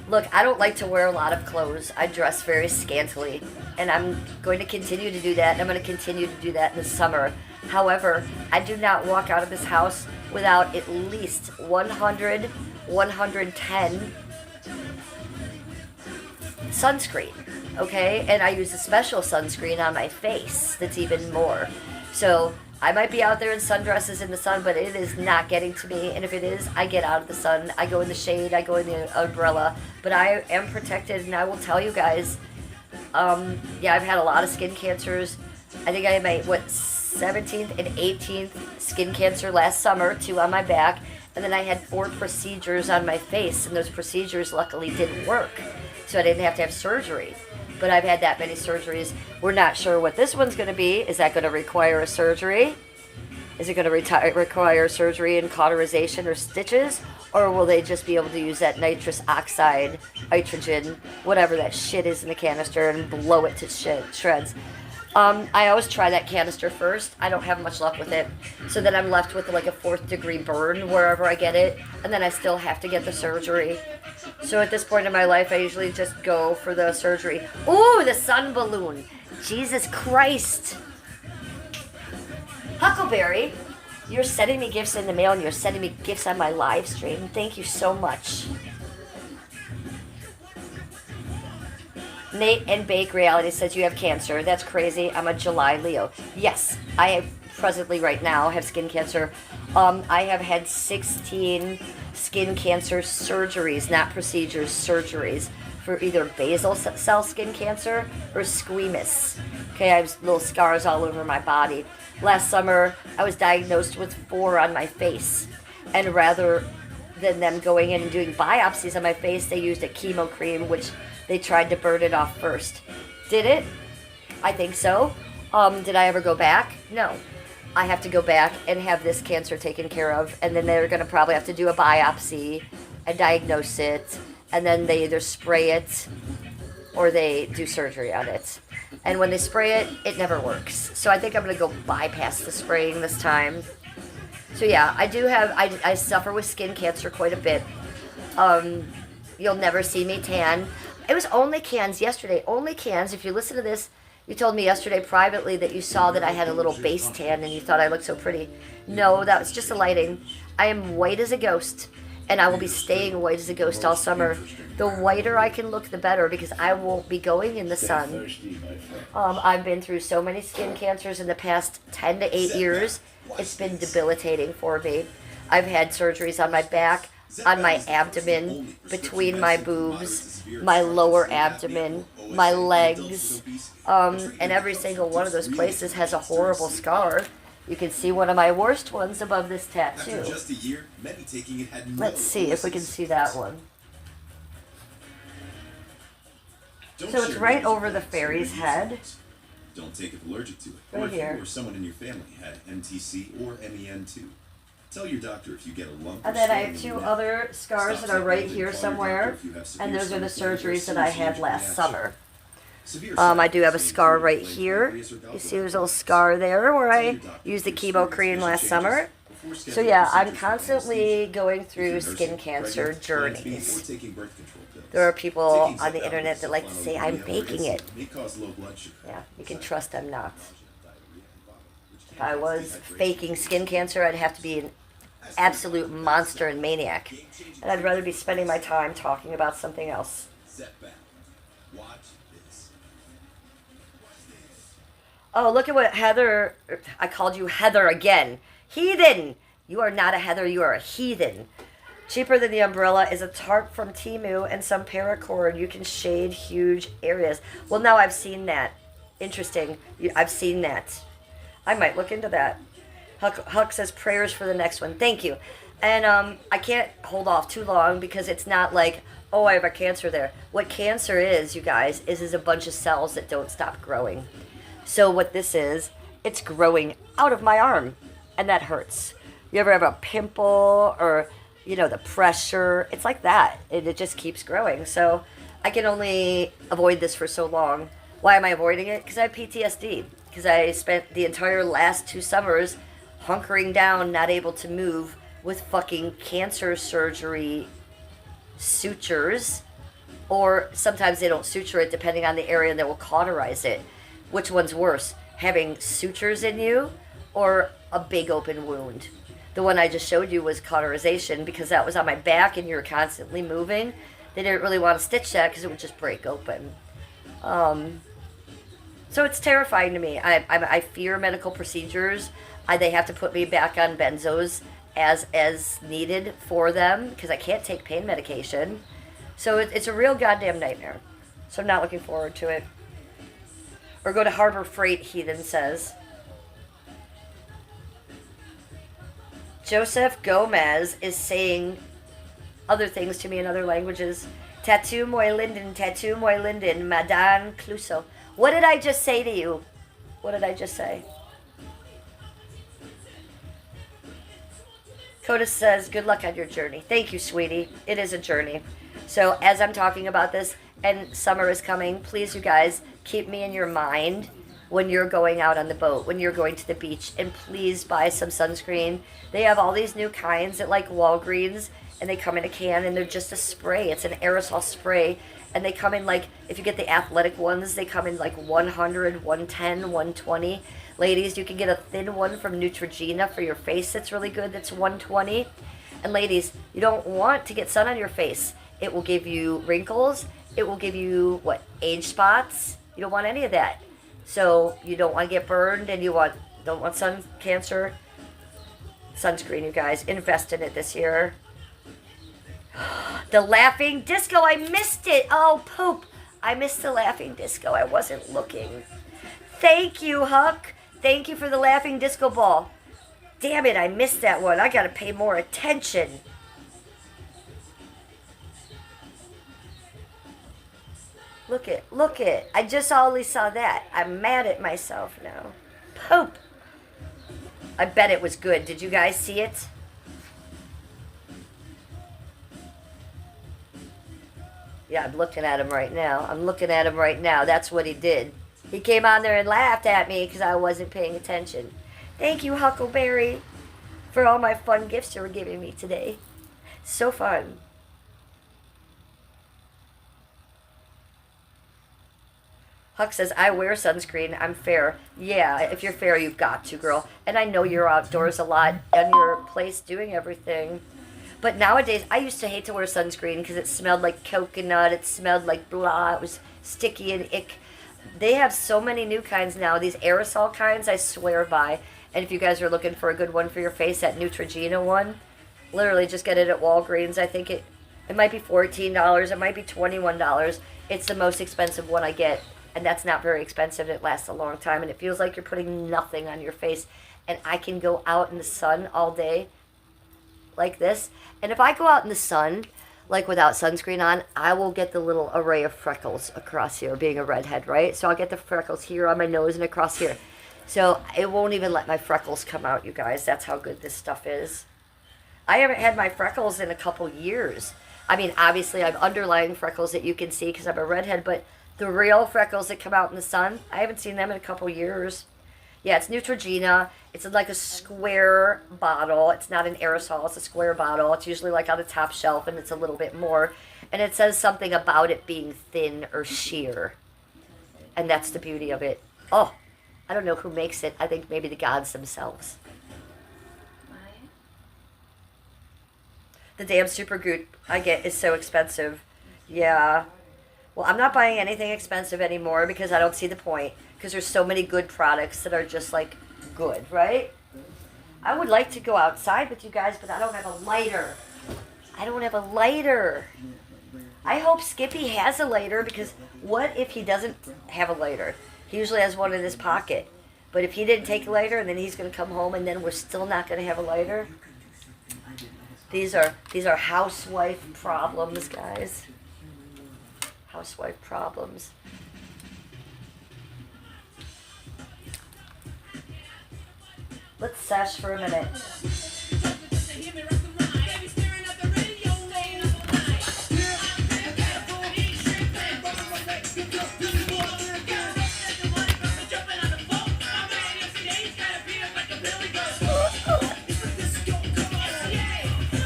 Look, I don't like to wear a lot of clothes. I dress very scantily. And I'm going to continue to do that. And I'm going to continue to do that in the summer. However, I do not walk out of this house without at least 100, 110 sunscreen. Okay? And I use a special sunscreen on my face that's even more. So I might be out there in sundresses in the sun, but it is not getting to me. And if it is, I get out of the sun. I go in the shade. I go in the umbrella. But I am protected, and I will tell you guys, yeah, I've had a lot of skin cancers. I think I had my, 17th and 18th skin cancer last summer, 2 on my back, and then I had 4 procedures on my face, and those procedures luckily didn't work, so I didn't have to have surgery. But I've had that many surgeries. We're not sure what this one's going to be. Is that going to require a surgery? Is it going to require surgery and cauterization or stitches? Or will they just be able to use that nitrous oxide, nitrogen, whatever that shit is in the canister, and blow it to shreds? I always try that canister first. I don't have much luck with it. So then I'm left with like a 4th degree burn wherever I get it. And then I still have to get the surgery. So at this point in my life, I usually just go for the surgery. Ooh, the sun balloon. Jesus Christ. Huckleberry, you're sending me gifts in the mail and you're sending me gifts on my live stream. Thank you so much. Nate and Bake Reality says you have cancer. That's crazy. I'm a July Leo. Yes, I have presently right now have skin cancer. I have had 16 skin cancer surgeries, not procedures, surgeries, for either basal cell skin cancer or squamous. Okay, I have little scars all over my body. Last summer, I was diagnosed with 4 on my face. And rather than them going in and doing biopsies on my face, they used a chemo cream, which they tried to burn it off first. Did it? I think so. Did I ever go back? No. I have to go back and have this cancer taken care of, and then they're going to probably have to do a biopsy and diagnose it, and then they either spray it or they do surgery on it. And when they spray it, it never works. So I think I'm going to go bypass the spraying this time. So yeah, I suffer with skin cancer quite a bit. You'll never see me tan. It was only cans yesterday. Only cans. If you listen to this, you told me yesterday privately that you saw that I had a little base tan and you thought I looked so pretty. No, that was just the lighting. I am white as a ghost, and I will be staying white as a ghost all summer. The whiter I can look, the better, because I won't be going in the sun. I've been through so many skin cancers in the past 10 to 8 years. It's been debilitating for me. I've had surgeries on my back, on my abdomen, between my boobs, my lower abdomen, my legs, and every single one of those places has a horrible scar. You can see one of my worst ones above this tattoo. Let's see if we can see that one. So it's right over the fairy's head. Don't take it allergic to it. Right or if here. you or someone in your family had MTC or MEN2. Tell your doctor if you get a lump. And then I have 2 other scars that are right here somewhere, and those are the surgeries that I had last summer. I do have a scar right here. You see there's a little scar there where I used the chemo cream last summer. So yeah, I'm constantly going through skin cancer journeys. There are people on the internet that like to say I'm faking it. Yeah, you can trust I'm not. If I was faking skin cancer, I'd have to be an absolute monster and maniac. And I'd rather be spending my time talking about something else. Oh, look at what Heather... I called you Heather again. Heathen! You are not a Heather, you are a heathen. Cheaper than the umbrella is a tarp from Temu and some paracord. You can shade huge areas. Well, now I've seen that. Interesting. I've seen that. I might look into that. Huck says prayers for the next one. Thank you. And I can't hold off too long because it's not like, oh, I have a cancer there. What cancer is, you guys, is a bunch of cells that don't stop growing. So what this is, it's growing out of my arm, and that hurts. You ever have a pimple or, you know, the pressure? It's like that. It just keeps growing. So I can only avoid this for so long. Why am I avoiding it? Because I have PTSD. Because I spent the entire last 2 summers hunkering down, not able to move, with fucking cancer surgery sutures. Or sometimes they don't suture it depending on the area, and they will cauterize it. Which one's worse? Having sutures in you or a big open wound? The one I just showed you was cauterization because that was on my back and you're constantly moving. They didn't really want to stitch that because it would just break open. So it's terrifying to me. I fear medical procedures. They have to put me back on benzos as needed for them because I can't take pain medication. So it's a real goddamn nightmare. So I'm not looking forward to it. Or go to Harbor Freight, Heathen says. Joseph Gomez is saying other things to me in other languages. Tattoo moi linden, Madame Clouseau. What did I just say to you? What did I just say? Coda says, good luck on your journey. Thank you, sweetie. It is a journey. So as I'm talking about this, and summer is coming, please, you guys, keep me in your mind when you're going out on the boat, when you're going to the beach, and please buy some sunscreen. They have all these new kinds at like Walgreens, and they come in a can, and they're just a spray. It's an aerosol spray, and they come in like, if you get the athletic ones, they come in like 100, 110, 120. Ladies, you can get a thin one from Neutrogena for your face that's really good, that's 120. And ladies, you don't want to get sun on your face. It will give you wrinkles. It will give you, age spots. You don't want any of that. So you don't want to get burned, and you don't want sun cancer. Sunscreen, you guys. Invest in it this year. The laughing disco. I missed it. Oh, poop. I missed the laughing disco. I wasn't looking. Thank you, Huck. Thank you for the laughing disco ball. Damn it, I missed that one. I got to pay more attention. Look it. I just only saw that. I'm mad at myself now. Poop. I bet it was good. Did you guys see it? Yeah, I'm looking at him right now. That's what he did. He came on there and laughed at me because I wasn't paying attention. Thank you, Huckleberry, for all my fun gifts you were giving me today. So fun. Huck says, I wear sunscreen. I'm fair. Yeah, if you're fair, you've got to, girl. And I know you're outdoors a lot in your place doing everything. But nowadays, I used to hate to wear sunscreen because it smelled like coconut. It smelled like blah. It was sticky and ick. They have so many new kinds now. These aerosol kinds, I swear by. And if you guys are looking for a good one for your face, that Neutrogena one, literally just get it at Walgreens. I think it might be $14. It might be $21. It's the most expensive one I get. And that's not very expensive. It lasts a long time. And it feels like you're putting nothing on your face. And I can go out in the sun all day like this. And if I go out in the sun, like without sunscreen on, I will get the little array of freckles across here, being a redhead, right? So I'll get the freckles here on my nose and across here. So it won't even let my freckles come out, you guys. That's how good this stuff is. I haven't had my freckles in a couple years. I mean, obviously I have underlying freckles that you can see because I'm a redhead, but the real freckles that come out in the sun, I haven't seen them in a couple years. Yeah, it's Neutrogena. It's like a square bottle. It's not an aerosol. It's a square bottle. It's usually like on the top shelf, and it's a little bit more. And it says something about it being thin or sheer. And that's the beauty of it. Oh, I don't know who makes it. I think maybe the gods themselves. The damn Supergoop I get is so expensive. Yeah. Well, I'm not buying anything expensive anymore because I don't see the point. Because there's so many good products that are just like good, right? I would like to go outside with you guys, but I don't have a lighter. I hope Skippy has a lighter, because what if he doesn't have a lighter? He usually has one in his pocket. But if he didn't take a lighter, and then he's going to come home, and then we're still not going to have a lighter. These are housewife problems, guys. Housewife problems. Let's sesh for a minute.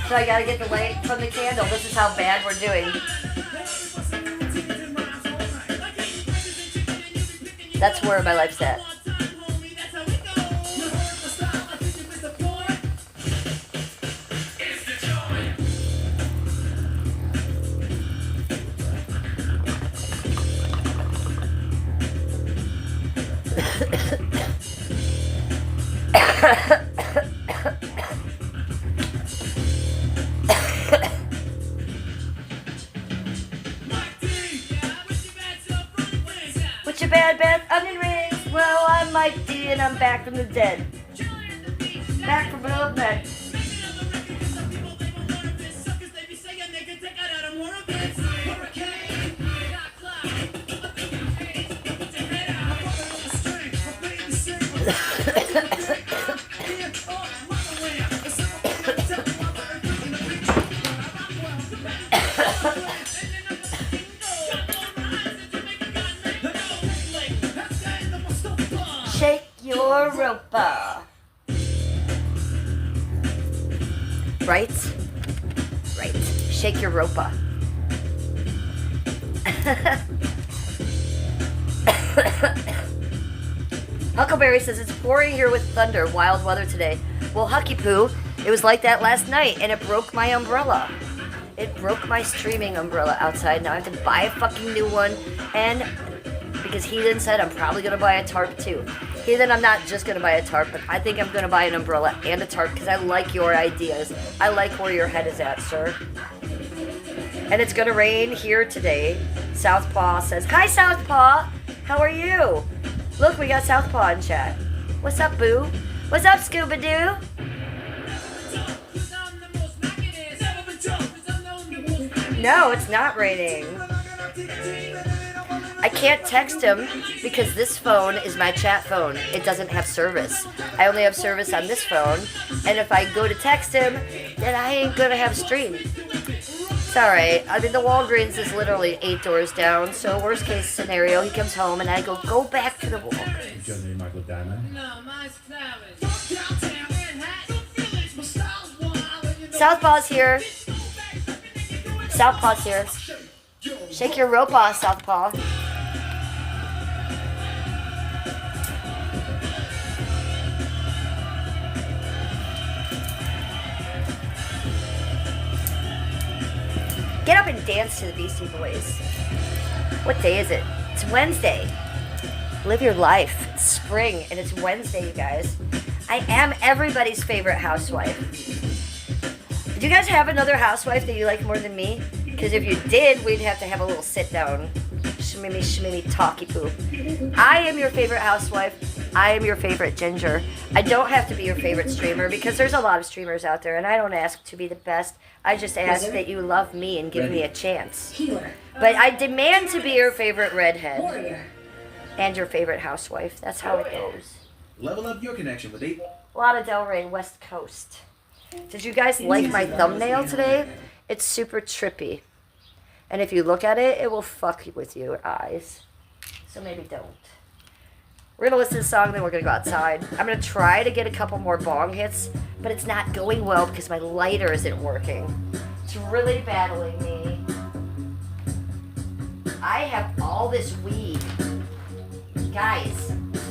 So I gotta get the light from the candle. This is how bad we're doing. That's where my life's at. What's your bad onion rings? Well, I'm Mike D and I'm back from the dead. Back from an old bed. Shake your ropa. Right? Right. Shake your ropa. Huckleberry says it's pouring here with thunder. Wild weather today. Well, Hucky Poo, it was like that last night, and it broke my umbrella. It broke my streaming umbrella outside. Now I have to buy a fucking new one, and because Heathen said I'm probably going to buy a tarp too. Heathen, I'm not just going to buy a tarp, but I think I'm going to buy an umbrella and a tarp because I like your ideas. I like where your head is at, sir. And it's going to rain here today. Southpaw says, hi, Southpaw. How are you? Look, we got Southpaw in chat. What's up, boo? What's up, Scooby-Doo? No, it's not raining. I can't text him because this phone is my chat phone. It doesn't have service. I only have service on this phone. And if I go to text him, then I ain't gonna have stream. It's alright. I mean, the Walgreens is literally 8 doors down. So worst case scenario, he comes home and I go back to the Walgreens. Your name Michael Diamond? Southpaw's here. Southpaw's here. Shake your rope off, Southpaw. Get up and dance to the Beastie Boys. What day is it? It's Wednesday. Live your life. It's spring and it's Wednesday, you guys. I am everybody's favorite housewife. Do you guys have another housewife that you like more than me? Because if you did, we'd have to have a little sit down. Shmimmy, talky poo. I am your favorite housewife. I am your favorite ginger. I don't have to be your favorite streamer because there's a lot of streamers out there and I don't ask to be the best. I just ask that you love me and give me a chance. But I demand to be your favorite redhead. And your favorite housewife. That's how it goes. Level up your connection with 8. Lana Del Rey, West Coast. Did you guys like my thumbnail today? It's super trippy. And if you look at it, it will fuck with your eyes. So maybe don't. We're going to listen to the song, then we're going to go outside. I'm going to try to get a couple more bong hits, but it's not going well because my lighter isn't working. It's really battling me. I have all this weed. Guys,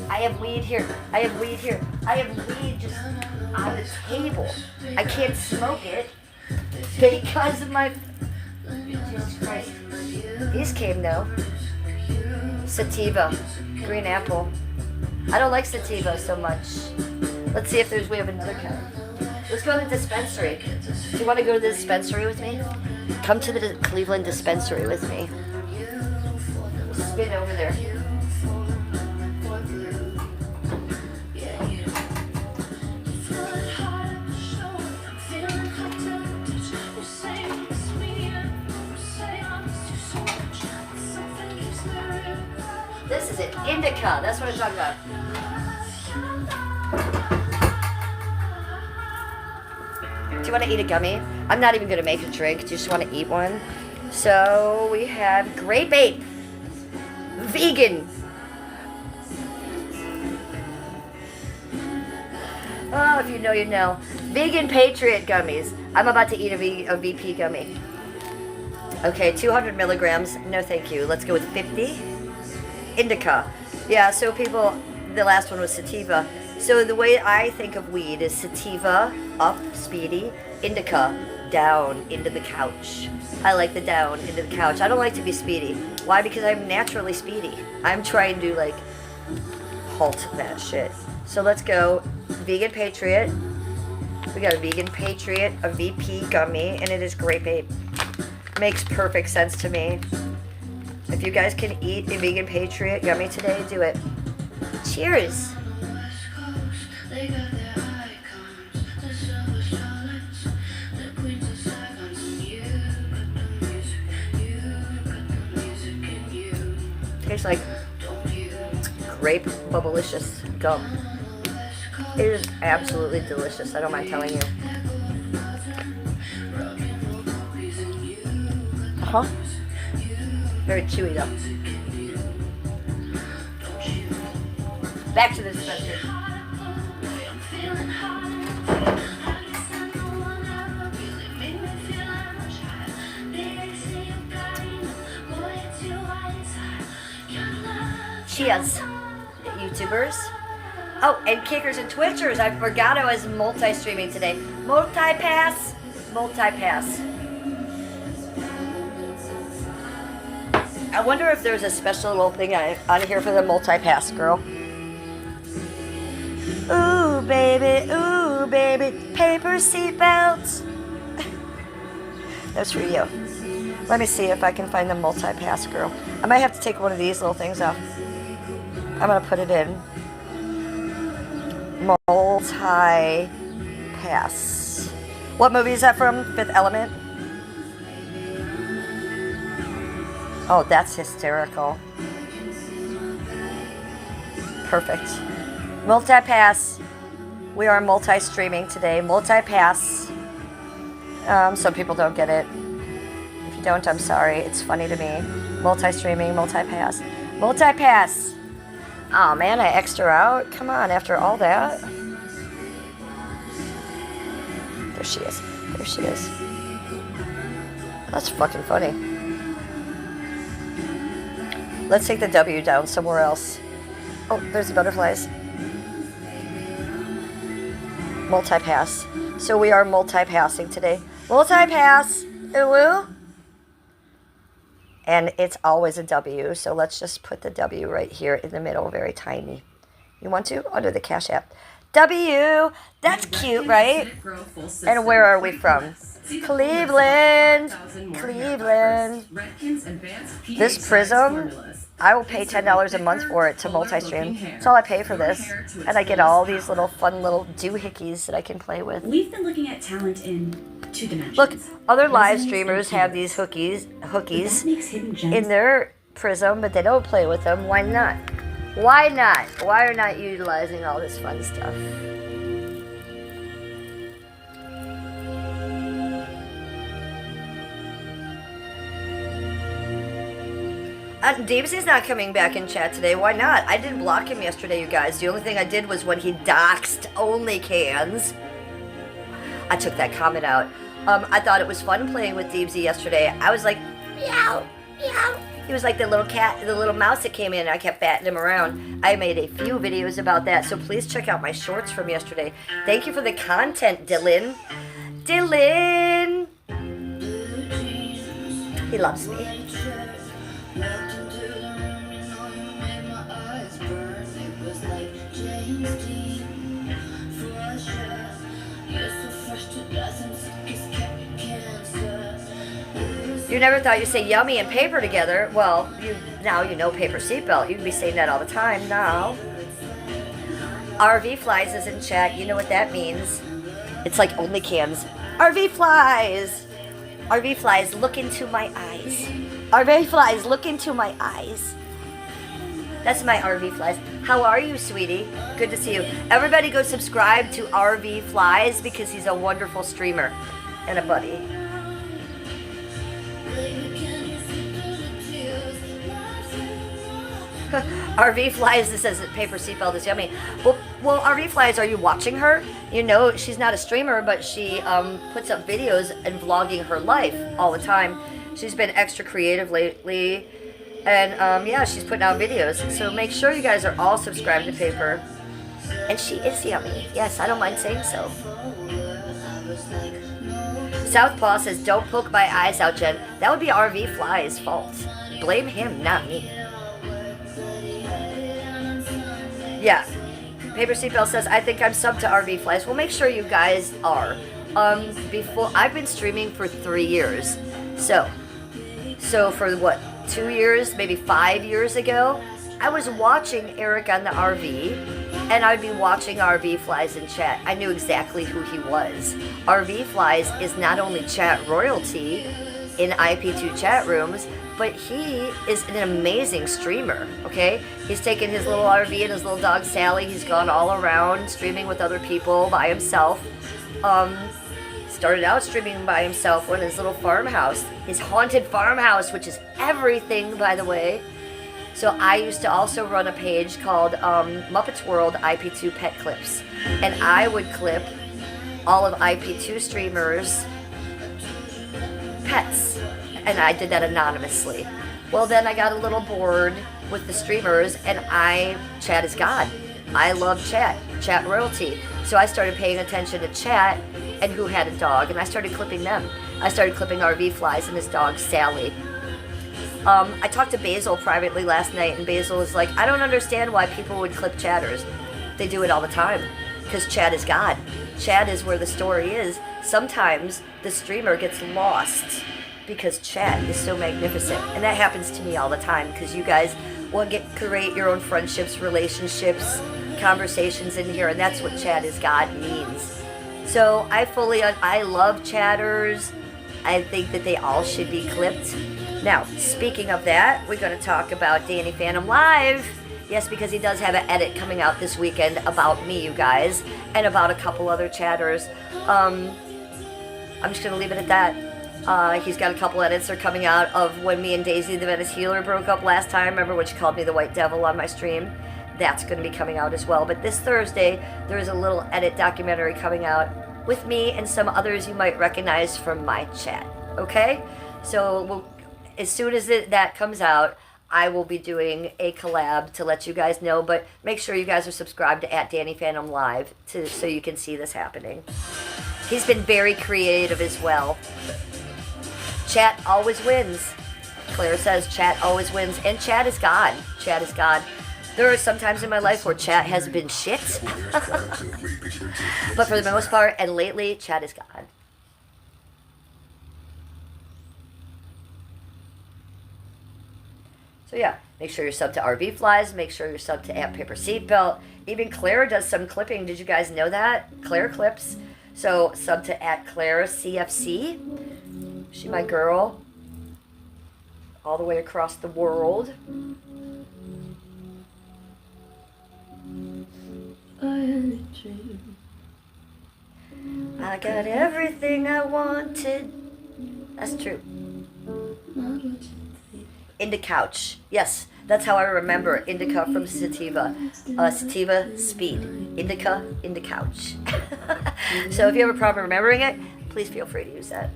I have weed here. I have weed here. I have weed just on the table. I can't smoke it because of my... Jesus Christ. These came though. Sativa. Green apple. I don't like sativa so much. Let's see if we have another kind. Let's go to the dispensary. Do you want to go to the dispensary with me? Come to the Cleveland dispensary with me. Spin over there. This is an indica. That's what I'm talking about. Do you want to eat a gummy? I'm not even going to make a drink. Do you just want to eat one? So we have Grape Ape. Vegan. Oh, if you know, you know. Vegan Patriot gummies. I'm about to eat a VP gummy. Okay, 200 milligrams. No, thank you. Let's go with 50. Indica. Yeah, so people, the last one was sativa. So the way I think of weed is sativa, up, speedy, indica, down, into the couch. I like the down, into the couch. I don't like to be speedy. Why? Because I'm naturally speedy. I'm trying to, like, halt that shit. So let's go. Vegan Patriot. We got a Vegan Patriot, a VP gummy, and it is Grape Ape. Makes perfect sense to me. If you guys can eat a Vegan Patriot gummy today, do it. Cheers. Tastes like grape bubblicious gum. It is absolutely delicious. I don't mind telling you. Very chewy though. Back to the dispensary. Cheers, YouTubers. Oh, and kickers and twitchers. I forgot I was multi-streaming today. Multi-pass. I wonder if there's a special little thing on here for the multi-pass girl. Ooh, baby, paper seatbelts. That's for you. Let me see if I can find the multi-pass girl. I might have to take one of these little things off. I'm gonna put it in. Multi-pass. What movie is that from? Fifth Element? Oh, that's hysterical. Perfect. Multi-pass. We are multi-streaming today. Multi-pass. Some people don't get it. If you don't, I'm sorry. It's funny to me. Multi-streaming, multi-pass. Multi-pass. Oh man, I X'd her out. Come on, after all that. There she is. There she is. That's fucking funny. Let's take the W down somewhere else. Oh, there's the butterflies. Multi-pass. So we are multi-passing today. Multi-pass. Ooh. And it's always a W, so let's just put the W right here in the middle, very tiny. You want to? Under the Cash App. W! That's cute, right? And where are we from? Cleveland! Cleveland! This prism, I will pay $10 a month for it to multi-stream. That's all I pay for this. And I get all these little fun little doohickeys that I can play with. We've been looking at talent in 2 dimensions. Look, other live streamers have these hookies in their prism, but they don't play with them. Why not? Why not? Why are not utilizing all this fun stuff? Davisy's not coming back in chat today. Why not? I didn't block him yesterday, you guys. The only thing I did was when he doxed only cans. I took that comment out. I thought it was fun playing with Deebsy yesterday. I was like, meow, meow. He was like the little cat, the little mouse that came in, and I kept batting him around. I made a few videos about that, so please check out my shorts from yesterday. Thank you for the content, Dylan. Dylan! He loves me. You never thought you'd say yummy and paper together. Well, now you know paper seatbelt. You can be saying that all the time now. RV Flies is in chat. You know what that means. It's like only cans. RV Flies! RV Flies, look into my eyes. RV Flies, look into my eyes. That's my RV Flies. How are you, sweetie? Good to see you. Everybody go subscribe to RV Flies because he's a wonderful streamer and a buddy. RV Flies, this says that paper seatbelt is yummy. Well, RV Flies, are you watching her? You know, she's not a streamer, but she puts up videos and vlogging her life all the time. She's been extra creative lately. And yeah, she's putting out videos. So make sure you guys are all subscribed to Paper. And she is yummy. Yes, I don't mind saying so. Southpaw says, don't poke my eyes out, Jen. That would be RV Fly's fault. Blame him, not me. Yeah. Paper Seatbelt says, I think I'm subbed to RV Flies. Well, make sure you guys are. Before I've been streaming for 3 years. So for what, 2 years, maybe 5 years ago, I was watching Eric on the RV, and I'd be watching RV Flies in chat. I knew exactly who he was. RV Flies is not only chat royalty, in IP2 chat rooms, but he is an amazing streamer, okay? He's taken his little RV and his little dog Sally. He's gone all around streaming with other people by himself. Started out streaming by himself in his little farmhouse, his haunted farmhouse, which is everything, by the way. So I used to also run a page called Muppets World IP2 Pet Clips, and I would clip all of IP2 streamers' pets, and I did that anonymously. Well, then I got a little bored with the streamers, and chat is God. I love chat royalty. So I started paying attention to chat and who had a dog, and I started clipping them. I started clipping RV Flies and his dog Sally. I talked to Basil privately last night, and Basil was like, I don't understand why people would clip chatters. They do it all the time, because chat is God. Chat is where the story is. Sometimes the streamer gets lost because chat is so magnificent, and that happens to me all the time, because you guys will create your own friendships, relationships, conversations in here, and that's what chat is God means. So I love chatters. I think that they all should be clipped. Now, speaking of that, we're going to talk about Danny Phantom Live. Yes, because he does have an edit coming out this weekend about me, you guys, and about a couple other chatters. I'm just going to leave it at that. He's got a couple edits that are coming out of when me and Daisy the Venice Healer broke up last time. Remember when she called me the White Devil on my stream? That's going to be coming out as well. But this Thursday, there is a little edit documentary coming out with me and some others you might recognize from my chat. Okay? So as soon as that comes out, I will be doing a collab to let you guys know. But make sure you guys are subscribed to @DannyPhantomLive so you can see this happening. He's been very creative as well. Chat always wins. Claire says chat always wins. And chat is God. Chat is God. There are some times in my life where chat has been shit. But for the most part, and lately, chat is God. So yeah, make sure you're subbed to RV Flies. Make sure you're subbed to Paper Seatbelt. Even Claire does some clipping. Did you guys know that? Claire clips. So sub to @Claire CFC. She my girl. All the way across the world. I got everything I wanted. That's true. Indica couch. Yes, that's how I remember indica from sativa. Sativa speed. Indica couch. So if you have a problem remembering it, please feel free to use that.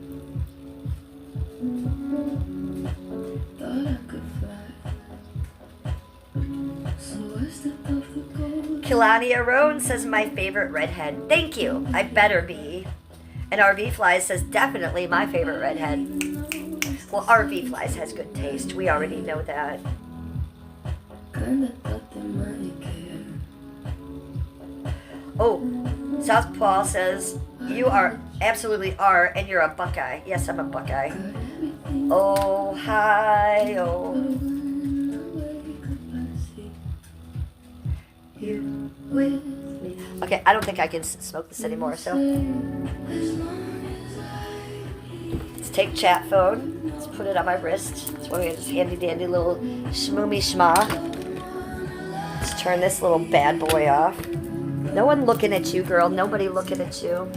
Kilania Roan says my favorite redhead. Thank you. I better be. And RV Flies says definitely my favorite redhead. Well, RV Flies has good taste. We already know that. Oh, Southpaw says you absolutely are, and you're a Buckeye. Yes, I'm a Buckeye. Ohio. You with me. Okay, I don't think I can smoke this anymore, so let's take chat phone. Let's put it on my wrist. It's one of this handy dandy little shmoomy shma. Let's turn this little bad boy off. No one looking at you, girl. Nobody looking at you.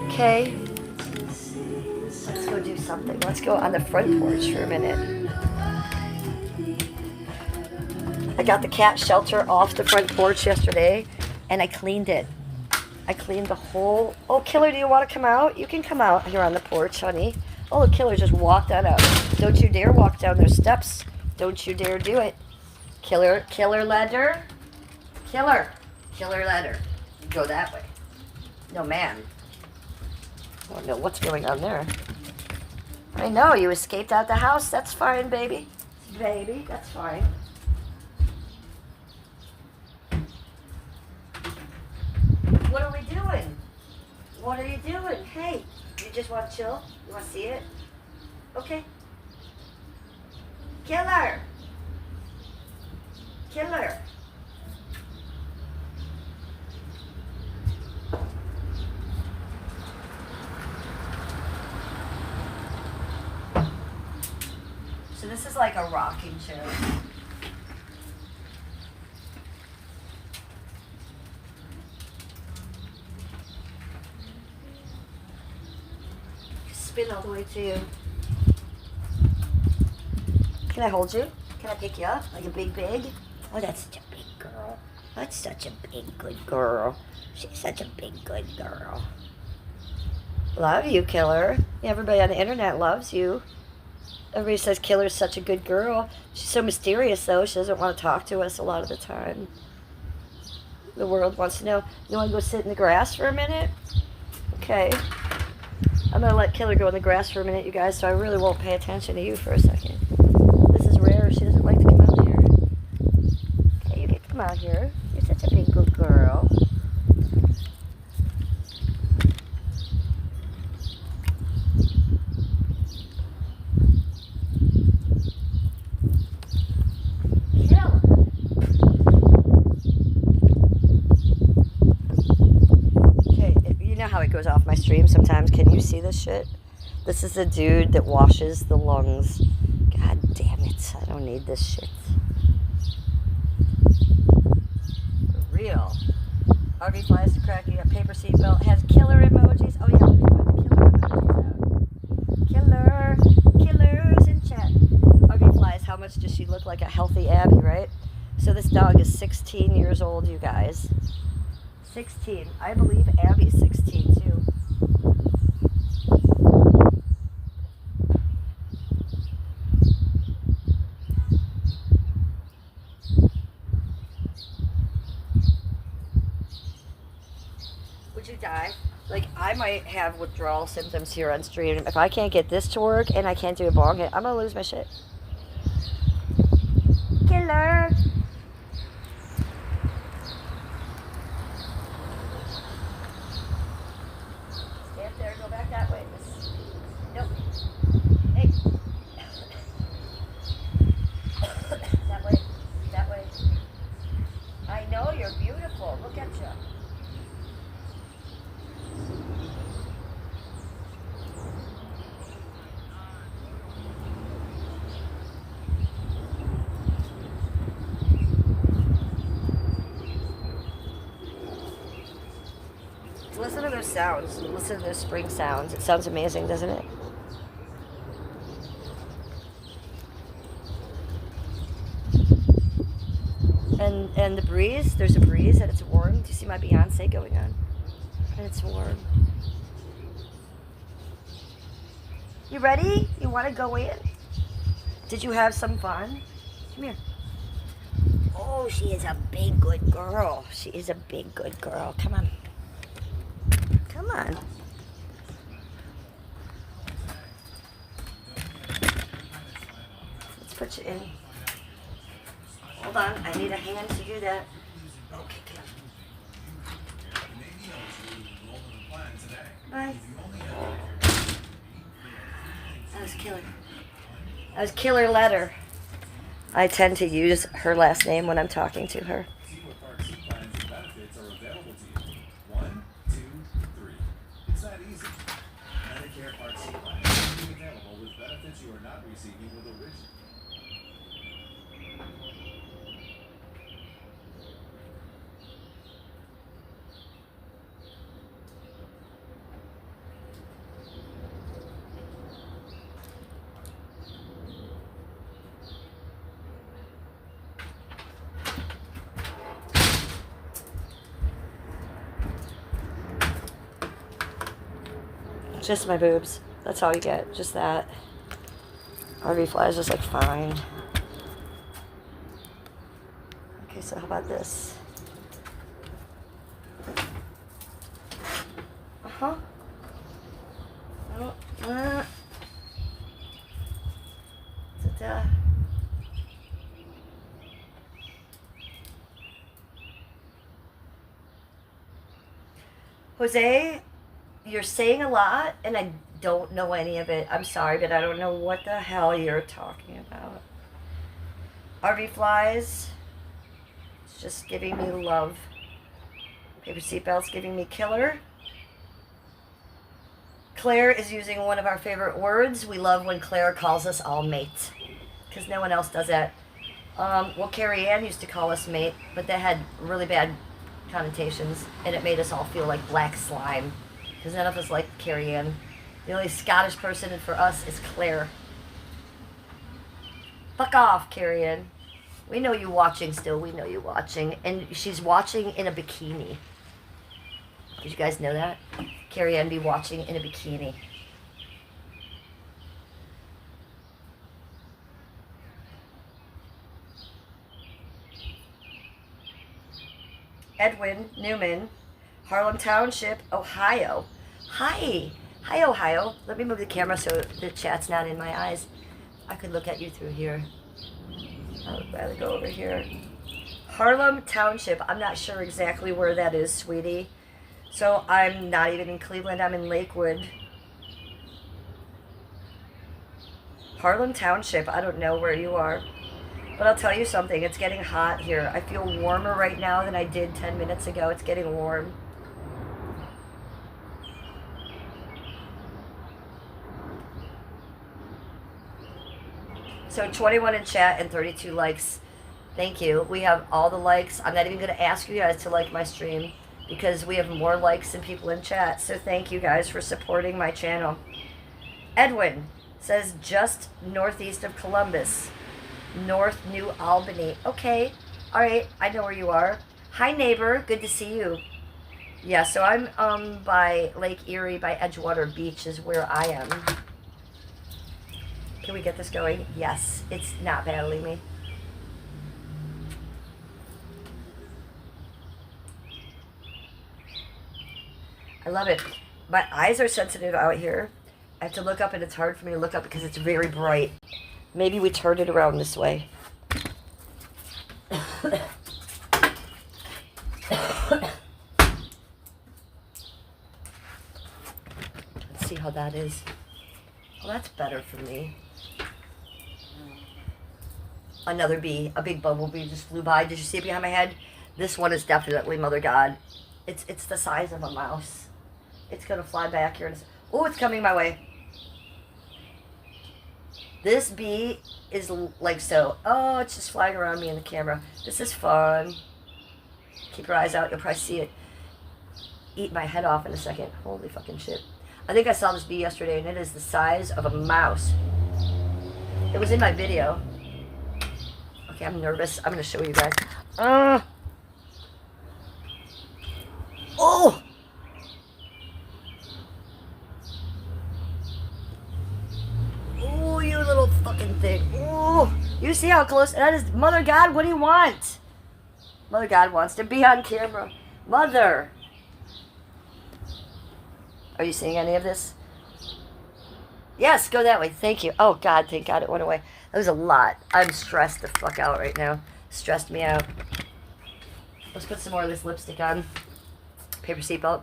Okay. Let's go do something. Let's go on the front porch for a minute. I got the cat shelter off the front porch yesterday, and I cleaned it. I cleaned the whole... Oh, Killer, do you want to come out? You can come out here on the porch, honey. Oh, the Killer just walked that out. Don't you dare walk down those steps. Don't you dare do it. Killer ladder. Killer ladder. Go that way. No, ma'am. I don't know what's going on there. I know, you escaped out the house. That's fine, baby. Baby, that's fine. What are we doing? What are you doing? Hey, you just want to chill? You want to see it? Okay. Killer! Killer! is like a rocking chair. Spin all the way to you. Can I hold you? Can I pick you up? Like a big? Oh, that's such a big girl. That's such a big, good girl. She's such a big, good girl. Love you, Killer. Everybody on the internet loves you. Everybody says Killer's such a good girl. She's so mysterious, though. She doesn't want to talk to us a lot of the time. The world wants to know. You want to go sit in the grass for a minute? Okay. I'm going to let Killer go in the grass for a minute, you guys, so I really won't pay attention to you for a second. This is rare. She doesn't like to come out here. Okay, you can come out here. You're such a big good girl. How it goes off my stream sometimes. Can you see this shit? This is the dude that washes the lungs. God damn it. I don't need this shit. For real. RV flies to cracky, a paper seatbelt, has killer emojis. Oh yeah, let me put the killer emojis out. Killers in chat. RV flies, how much does she look like a healthy Abby, right? So this dog is 16 years old, you guys. 16. I believe Abby's 16 too. Would you die? Like, I might have withdrawal symptoms here on stream. If I can't get this to work and I can't do a bong hit, I'm gonna lose my shit. Killer! That way. Nope. Hey. That way. That way. I know you're beautiful. Look at you. Listen to those sounds. Listen to those spring sounds. It sounds amazing, doesn't it? And the breeze, there's a breeze and it's warm. Do you see my Beyonce going on? And it's warm. You ready? You want to go in? Did you have some fun? Come here. Oh, she is a big good girl. She is a big good girl. Come on. Come on. Let's put you in. Hold on, I need a hand to do that. Okay, come on. Bye. That was killer. That was killer letter. I tend to use her last name when I'm talking to her. Just my boobs. That's all you get. Just that. RV flies just like fine. Okay, so how about this? Uh-huh. Ta-da. Jose, you're saying a lot, and I don't know any of it. I'm sorry, but I don't know what the hell you're talking about. RV flies. It's just giving me love. Paper seatbelts giving me killer. Claire is using one of our favorite words. We love when Claire calls us all mate. because no one else does that. Well, Carrie Ann used to call us mate, but that had really bad connotations, and it made us all feel like black slime, because none of us like Carrie Ann. The only Scottish person for us is Claire. Fuck off, Carrie Ann. We know you watching still. We know you watching. And she's watching in a bikini. Did you guys know that? Carrie Ann be watching in a bikini. Edwin Newman, Harlem Township, Ohio. Hi. Hi, Ohio. Let me move the camera so the chat's not in my eyes. I could look at you through here. I would rather go over here. Harlem Township. I'm not sure exactly where that is, sweetie. So I'm not even in Cleveland. I'm in Lakewood. Harlem Township. I don't know where you are. But I'll tell you something. It's getting hot here. I feel warmer right now than I did 10 minutes ago. It's getting warm. So 21 in chat and 32 likes. Thank you. We have all the likes. I'm not even going to ask you guys to like my stream because we have more likes than people in chat. So thank you guys for supporting my channel. Edwin says just northeast of Columbus. North New Albany. Okay. All right. I know where you are. Hi, neighbor. Good to see you. Yeah, so I'm by Lake Erie by Edgewater Beach is where I am. Can we get this going? Yes. It's not battling me. I love it. My eyes are sensitive out here. I have to look up, and it's hard for me to look up because it's very bright. Maybe we turn it around this way. Let's see how that is. Well, that's better for me. Another bee, a big bumblebee just flew by. Did you see it behind my head? This one is definitely Mother God. It's the size of a mouse. It's gonna fly back here. Oh, it's coming my way. This bee is like so. Oh, it's just flying around me in the camera. This is fun. Keep your eyes out. You'll probably see it eat my head off in a second. Holy fucking shit. I think I saw this bee yesterday, and it is the size of a mouse. It was in my video. Okay, I'm nervous. I'm going to show you guys. Oh! Oh, you little fucking thing. Oh, you see how close? That is, Mother God, what do you want? Mother God wants to be on camera. Mother. Are you seeing any of this? Yes, go that way. Thank you. Oh, God, thank God it went away. That was a lot. I'm stressed the fuck out right now. Stressed me out. Let's put some more of this lipstick on. Paper seatbelt.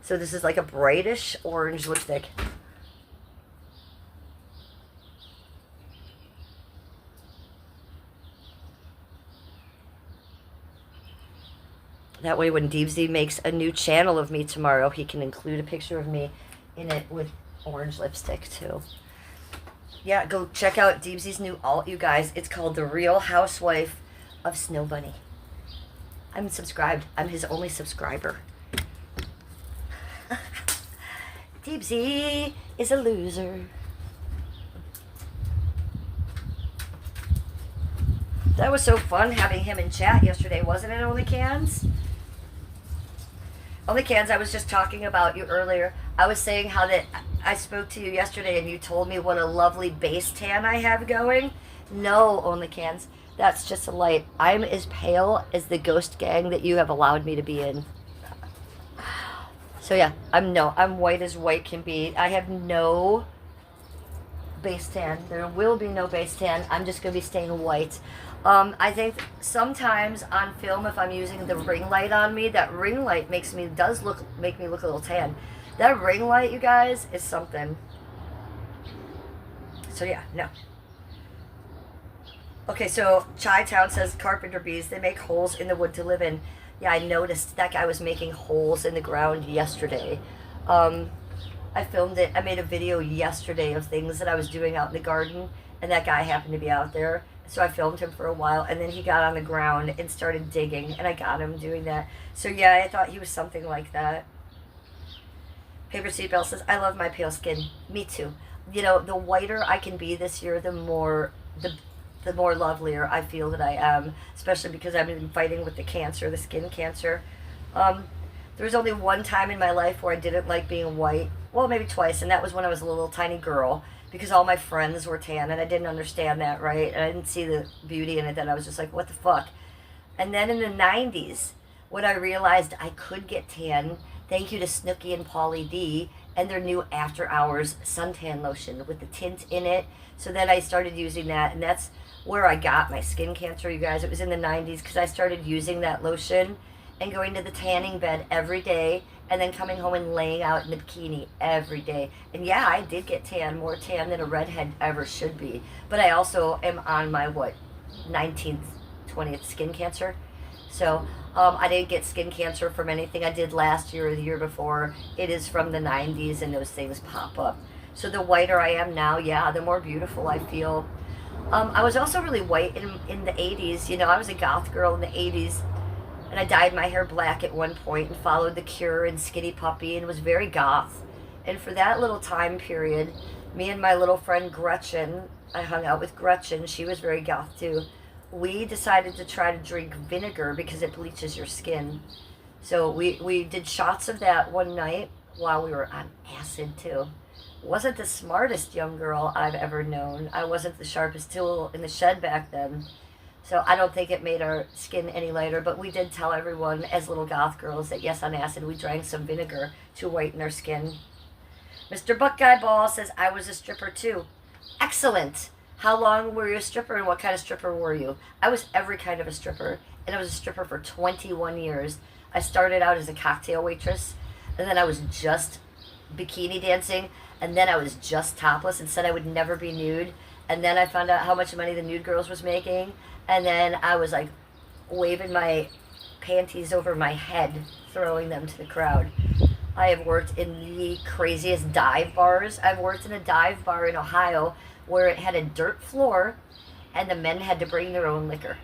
So this is like a brightish orange lipstick. That way when Deepsy makes a new channel of me tomorrow, he can include a picture of me in it with orange lipstick too. Yeah, go check out Deepsy's new alt, you guys. It's called The Real Housewife of Snow Bunny. I'm subscribed. I'm his only subscriber. Deepsy is a loser. That was so fun having him in chat yesterday, wasn't it, Only Cans? Only Cans, I was just talking about you earlier. I was saying how that I spoke to you yesterday and you told me what a lovely base tan I have going. No, Only Cans, that's just a light. I'm as pale as the ghost gang that you have allowed me to be in. So yeah, I'm white as white can be. I have no base tan. There will be no base tan. I'm just going to be staying white. I think sometimes on film, if I'm using the ring light on me, that ring light make me look a little tan. That ring light, you guys, is something. So yeah, no. Okay, so Chi Town says carpenter bees, they make holes in the wood to live in. Yeah, I noticed that guy was making holes in the ground yesterday. I filmed it. I made a video yesterday of things that I was doing out in the garden, and that guy happened to be out there. So I filmed him for a while, and then he got on the ground and started digging, and I got him doing that. So yeah, I thought he was something like that. Paper Seatbelt says, I love my pale skin. Me too. You know, the whiter I can be this year, the more lovelier I feel that I am, especially because I've been fighting with the cancer, the skin cancer. There was only one time in my life where I didn't like being white. Well, maybe twice, and that was when I was a little tiny girl, because all my friends were tan, and I didn't understand that, right? And I didn't see the beauty in it, then I was just like, what the fuck? And then in the 90s, when I realized I could get tan, thank you to Snooki and Pauly D and their new After Hours suntan lotion with the tint in it. So then I started using that, and that's where I got my skin cancer, you guys. It was in the 90s because I started using that lotion and going to the tanning bed every day, and then coming home and laying out in the bikini every day. And yeah, I did get tan, more tan than a redhead ever should be. But I also am on my, 19th, 20th skin cancer. So I didn't get skin cancer from anything I did last year or the year before. It is from the 90s, and those things pop up. So the whiter I am now, yeah, the more beautiful I feel. I was also really white in the 80s. You know, I was a goth girl in the 80s. And I dyed my hair black at one point and followed The Cure and Skinny Puppy and was very goth. And for that little time period, me and my little friend Gretchen, I hung out with Gretchen, she was very goth too. We decided to try to drink vinegar because it bleaches your skin. So we did shots of that one night while we were on acid too. Wasn't the smartest young girl I've ever known. I wasn't the sharpest tool in the shed back then. So I don't think it made our skin any lighter, but we did tell everyone as little goth girls that yes, on acid, we drank some vinegar to whiten our skin. Mr. Buckeye Ball says, I was a stripper too. Excellent. How long were you a stripper, and what kind of stripper were you? I was every kind of a stripper, and I was a stripper for 21 years. I started out as a cocktail waitress, and then I was just bikini dancing, and then I was just topless and said I would never be nude. And then I found out how much money the nude girls was making. And then I was like waving my panties over my head, throwing them to the crowd. I have worked in the craziest dive bars. I've worked in a dive bar in Ohio where it had a dirt floor and the men had to bring their own liquor.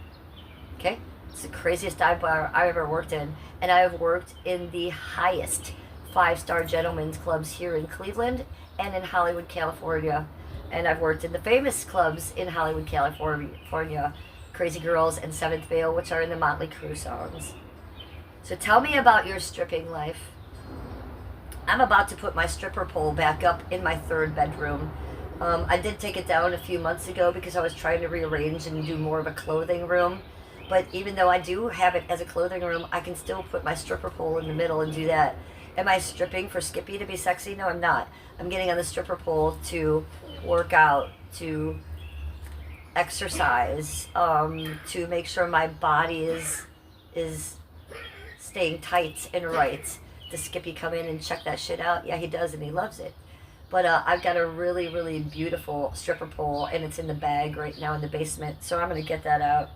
Okay? It's the craziest dive bar I ever worked in. And I have worked in the highest 5-star gentlemen's clubs here in Cleveland and in Hollywood, California. And I've worked in the famous clubs in Hollywood, California, Crazy Girls and Seventh Veil, which are in the Motley Crue songs. So tell me about your stripping life. I'm about to put my stripper pole back up in my 3rd bedroom. I did take it down a few months ago because I was trying to rearrange and do more of a clothing room. But even though I do have it as a clothing room, I can still put my stripper pole in the middle and do that. Am I stripping for Skippy to be sexy? No, I'm not. I'm getting on the stripper pole to work out, to exercise, to make sure my body is staying tight and right. Does Skippy come in and check that shit out? Yeah, he does, and he loves it. But I've got a really, really beautiful stripper pole, and it's in the bag right now in the basement, so I'm going to get that out.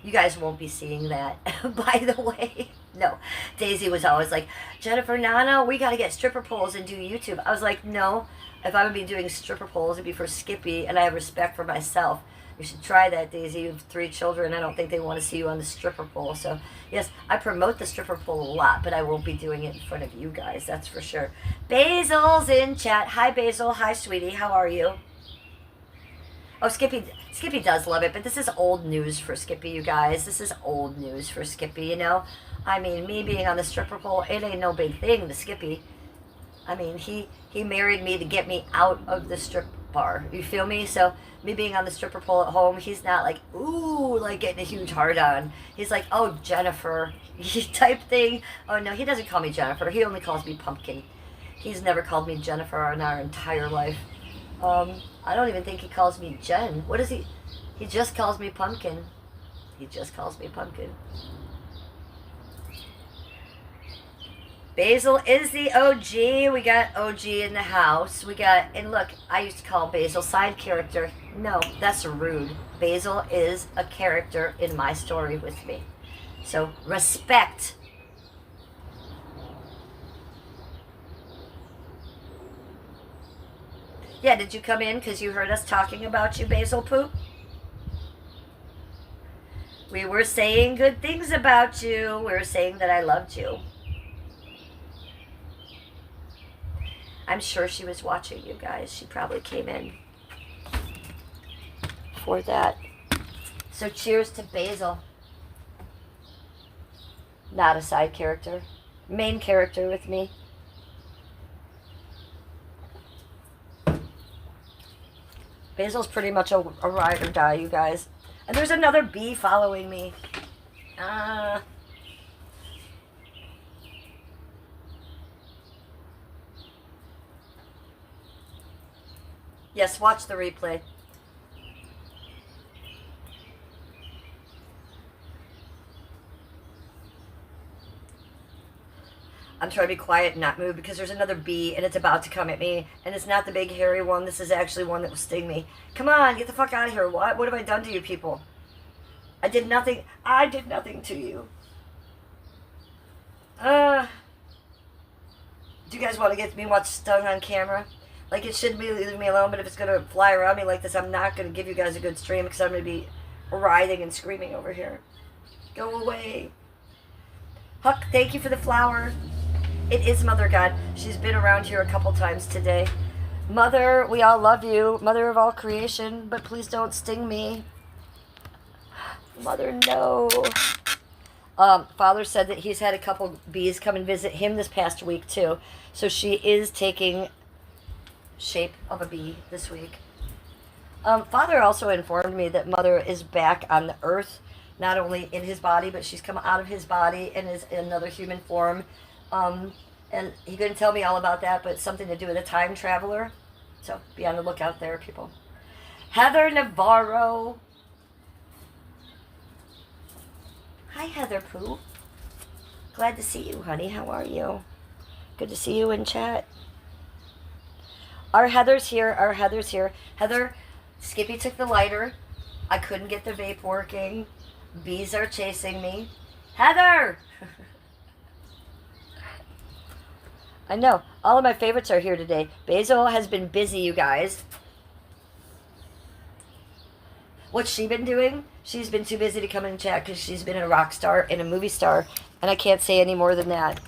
You guys won't be seeing that, by the way. No, Daisy was always like, Jennifer, Nana, we got to get stripper poles and do YouTube. I was like, no, if I'm going to be doing stripper poles, it'd be for Skippy, and I have respect for myself. You should try that, Daisy. You have 3 children. I don't think they want to see you on the stripper pole. So, yes, I promote the stripper pole a lot, but I won't be doing it in front of you guys. That's for sure. Basil's in chat. Hi, Basil. Hi, sweetie. How are you? Oh, Skippy does love it, but this is old news for Skippy, you guys. This is old news for Skippy, you know? I mean, me being on the stripper pole, it ain't no big thing to Skippy. I mean, he married me to get me out of the strip bar. You feel me? So, me being on the stripper pole at home, he's not like, ooh, like getting a huge heart on. He's like, oh, Jennifer, type thing. Oh, no, he doesn't call me Jennifer. He only calls me Pumpkin. He's never called me Jennifer in our entire life. I don't even think he calls me Jen. What is he? He just calls me Pumpkin. He just calls me Pumpkin. Basil is the OG. We got OG in the house. We got, and look, I used to call Basil side character. No, that's rude. Basil is a character in my story with me. So, respect. Yeah, did you come in because you heard us talking about you, Basil Poop? We were saying good things about you. We were saying that I loved you. I'm sure she was watching you guys. She probably came in for that. So cheers to Basil. Not a side character. Main character with me. Basil's pretty much a ride or die, you guys. And there's another bee following me. Yes, watch the replay. I'm trying to be quiet and not move because there's another bee and it's about to come at me. And it's not the big hairy one. This is actually one that will sting me. Come on, get the fuck out of here. What have I done to you people? I did nothing. I did nothing to you. Do you guys want to get me watch stung on camera? Like, it shouldn't be leaving me alone, but if it's going to fly around me like this, I'm not going to give you guys a good stream because I'm going to be writhing and screaming over here. Go away. Huck, thank you for the flower. It is Mother God. She's been around here a couple times today. Mother, we all love you. Mother of all creation, but please don't sting me. Mother, no. Father said that he's had a couple bees come and visit him this past week, too. So she is taking shape of a bee this week. Father also informed me that Mother is back on the earth, not only in his body, but she's come out of his body and is in another human form. And he couldn't tell me all about that, but it's something to do with a time traveler. So be on the lookout there, people. Heather Navarro. Hi, Heather Pooh. Glad to see you, honey. How are you? Good to see you in chat. Our Heather's here. Our Heather's here. Heather, Skippy took the lighter. I couldn't get the vape working. Bees are chasing me. Heather! I know. All of my favorites are here today. Basil has been busy, you guys. What's she been doing? She's been too busy to come and chat because she's been a rock star and a movie star. And I can't say any more than that.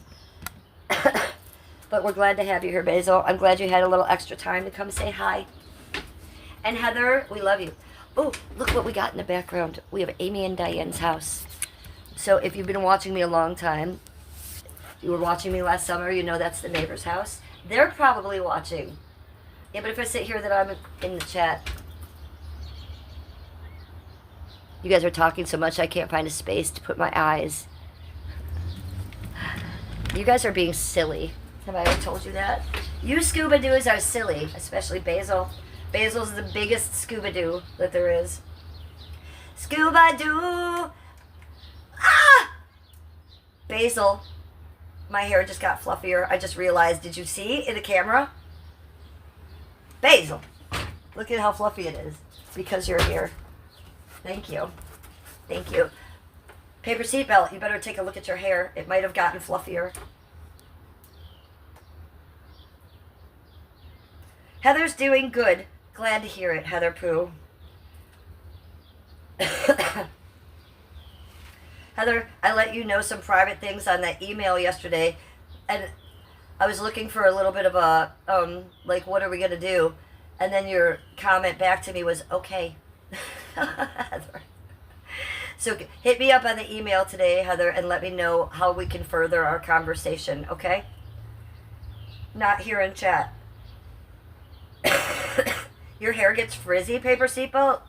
But we're glad to have you here, Basil. I'm glad you had a little extra time to come say hi. And Heather, we love you. Oh, look what we got in the background. We have Amy and Diane's house. So if you've been watching me a long time, you were watching me last summer, you know that's the neighbor's house. They're probably watching. Yeah, but if I sit here, then I'm in the chat. You guys are talking so much, I can't find a space to put my eyes. You guys are being silly. Have I ever told you that? You scuba-doos are silly, especially Basil. Basil's the biggest scuba-doo that there is. Scuba-doo! Ah! Basil. My hair just got fluffier. I just realized. Did you see in the camera? Basil. Look at how fluffy it is. Because you're here. Thank you. Thank you. Paper seatbelt. You better take a look at your hair. It might have gotten fluffier. Heather's doing good. Glad to hear it, Heather Pooh. Heather, I let you know some private things on that email yesterday, and I was looking for a little bit of a, like, what are we going to do? And then your comment back to me was, okay. Heather. So hit me up on the email today, Heather, and let me know how we can further our conversation, okay? Not here in chat. Your hair gets frizzy, Paper Seatbelt?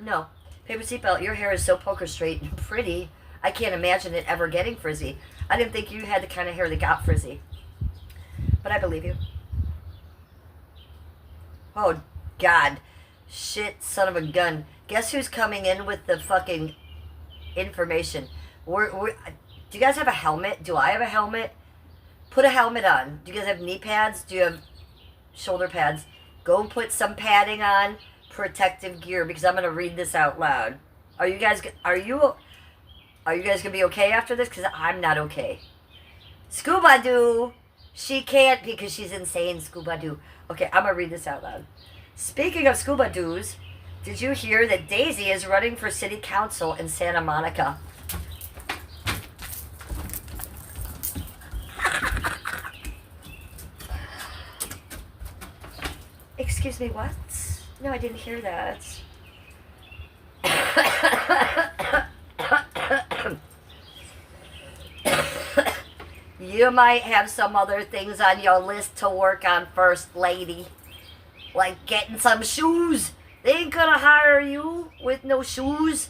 No. Paper Seatbelt, your hair is so poker straight and pretty, I can't imagine it ever getting frizzy. I didn't think you had the kind of hair that got frizzy. But I believe you. Oh, God. Shit, son of a gun. Guess who's coming in with the fucking information? Do you guys have a helmet? Do I have a helmet? Put a helmet on. Do you guys have knee pads? Do you have shoulder pads? Go and put some padding on. Protective gear, because I'm going to read this out loud. Are you guys going to be okay after this? Because I'm not okay. Scuba-doo. She can't because she's insane, Scuba Doo. Okay, I'm going to read this out loud. Speaking of Scuba Doos, did you hear that Daisy is running for city council in Santa Monica? Excuse me, what? No, I didn't hear that. You might have some other things on your list to work on, First Lady. Like getting some shoes. They ain't gonna hire you with no shoes.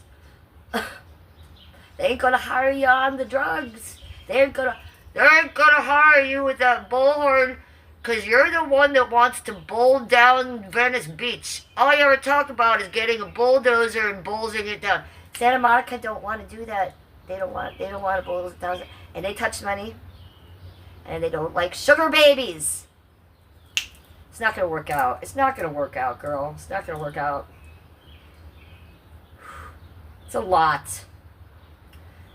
They ain't gonna hire you on the drugs. They ain't gonna hire you with that bullhorn, because you're the one that wants to bull down Venice Beach. All you ever talk about is getting a bulldozer and bulldozing it down. Santa Monica don't want to do that. They don't want to bulldoze it down. And they touch money. And they don't like sugar babies. It's not going to work out. It's not going to work out, girl. It's not going to work out. It's a lot.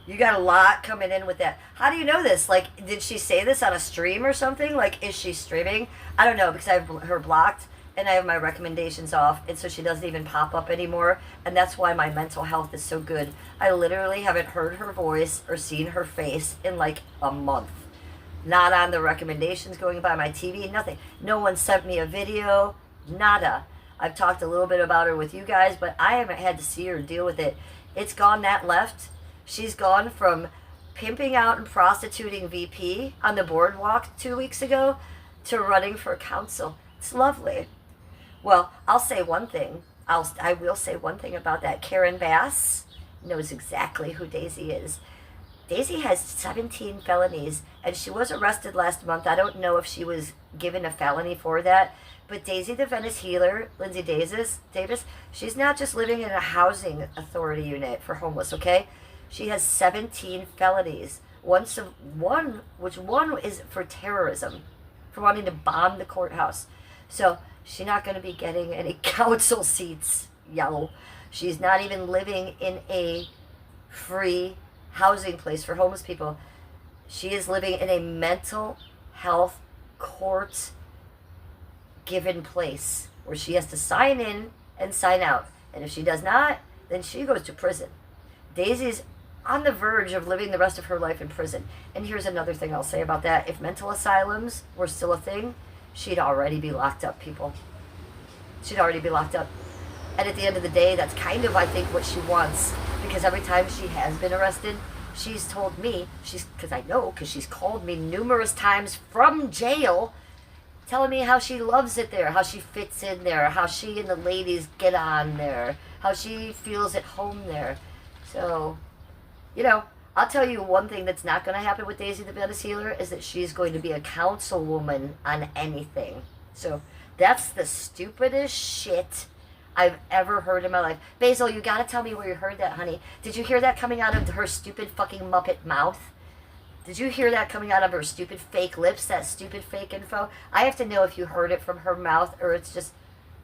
You got a lot coming in with that. How do you know this? Like, did she say this on a stream or something? Like, is she streaming? I don't know, because I have her blocked and I have my recommendations off, and so she doesn't even pop up anymore, and that's why my mental health is so good. I literally haven't heard her voice or seen her face in like a month. Not on the recommendations going by my TV, nothing. No one sent me a video, nada. I've talked a little bit about her with you guys, but I haven't had to see her deal with it. It's gone that left. She's gone from pimping out and prostituting VP on the boardwalk 2 weeks ago to running for council. It's lovely. Well, I'll say one thing. I will say one thing about that. Karen Bass knows exactly who Daisy is. Daisy has 17 felonies, and she was arrested last month. I don't know if she was given a felony for that, but Daisy the Venice Healer, Lindsay Davis, she's not just living in a housing authority unit for homeless, okay? She has 17 felonies. One is for terrorism, for wanting to bomb the courthouse. So she's not going to be getting any council seats, yo. She's not even living in a free housing place for homeless people. She is living in a mental health court given place where she has to sign in and sign out. And if she does not, then she goes to prison. Daisy's on the verge of living the rest of her life in prison. And here's another thing I'll say about that. If mental asylums were still a thing, she'd already be locked up, people. She'd already be locked up. And at the end of the day, that's kind of, I think, what she wants. Because every time she has been arrested, she's told me, because she's called me numerous times from jail, telling me how she loves it there, how she fits in there, how she and the ladies get on there, how she feels at home there. So, I'll tell you one thing that's not going to happen with Daisy the Venice Healer is that she's going to be a councilwoman on anything. So, that's the stupidest shit I've ever heard in my life. Basil, you gotta tell me where you heard that, honey. Did you hear that coming out of her stupid fucking Muppet mouth? Did you hear that coming out of her stupid fake lips, that stupid fake info? I have to know if you heard it from her mouth, or it's just,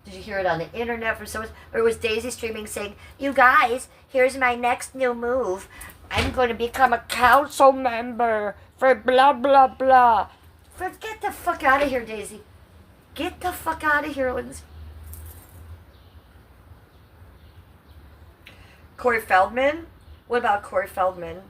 did you hear it on the internet from someone? Or was Daisy streaming saying, you guys, here's my next new move. I'm going to become a council member for blah, blah, blah. Get the fuck out of here, Daisy. Get the fuck out of here, Lindsay. Corey Feldman? What about Corey Feldman?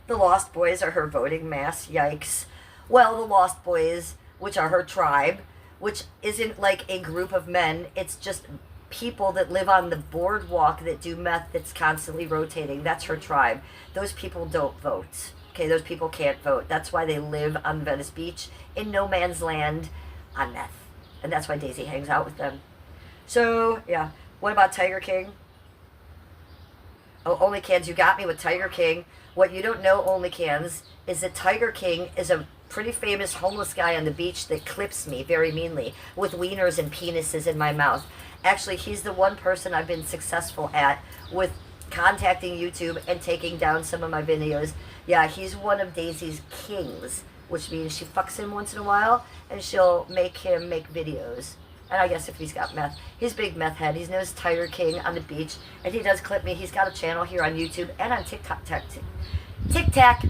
The Lost Boys are her voting mass. Yikes. Well, the Lost Boys, which are her tribe, which isn't like a group of men. It's just people that live on the boardwalk that do meth that's constantly rotating. That's her tribe. Those people don't vote. Okay, those people can't vote. That's why they live on Venice Beach in no man's land on meth. And that's why Daisy hangs out with them. So, yeah. What about Tiger King? Oh, Only Cans, you got me with Tiger King. What you don't know, Only Cans, is that Tiger King is a pretty famous homeless guy on the beach that clips me very meanly with wieners and penises in my mouth. Actually, he's the one person I've been successful at with contacting YouTube and taking down some of my videos. Yeah, he's one of Daisy's kings, which means she fucks him once in a while and she'll make him make videos. And I guess if he's got meth, he's a big meth head. He's known as Tiger King on the beach, and he does clip me. He's got a channel here on YouTube and on TikTok. TikTok.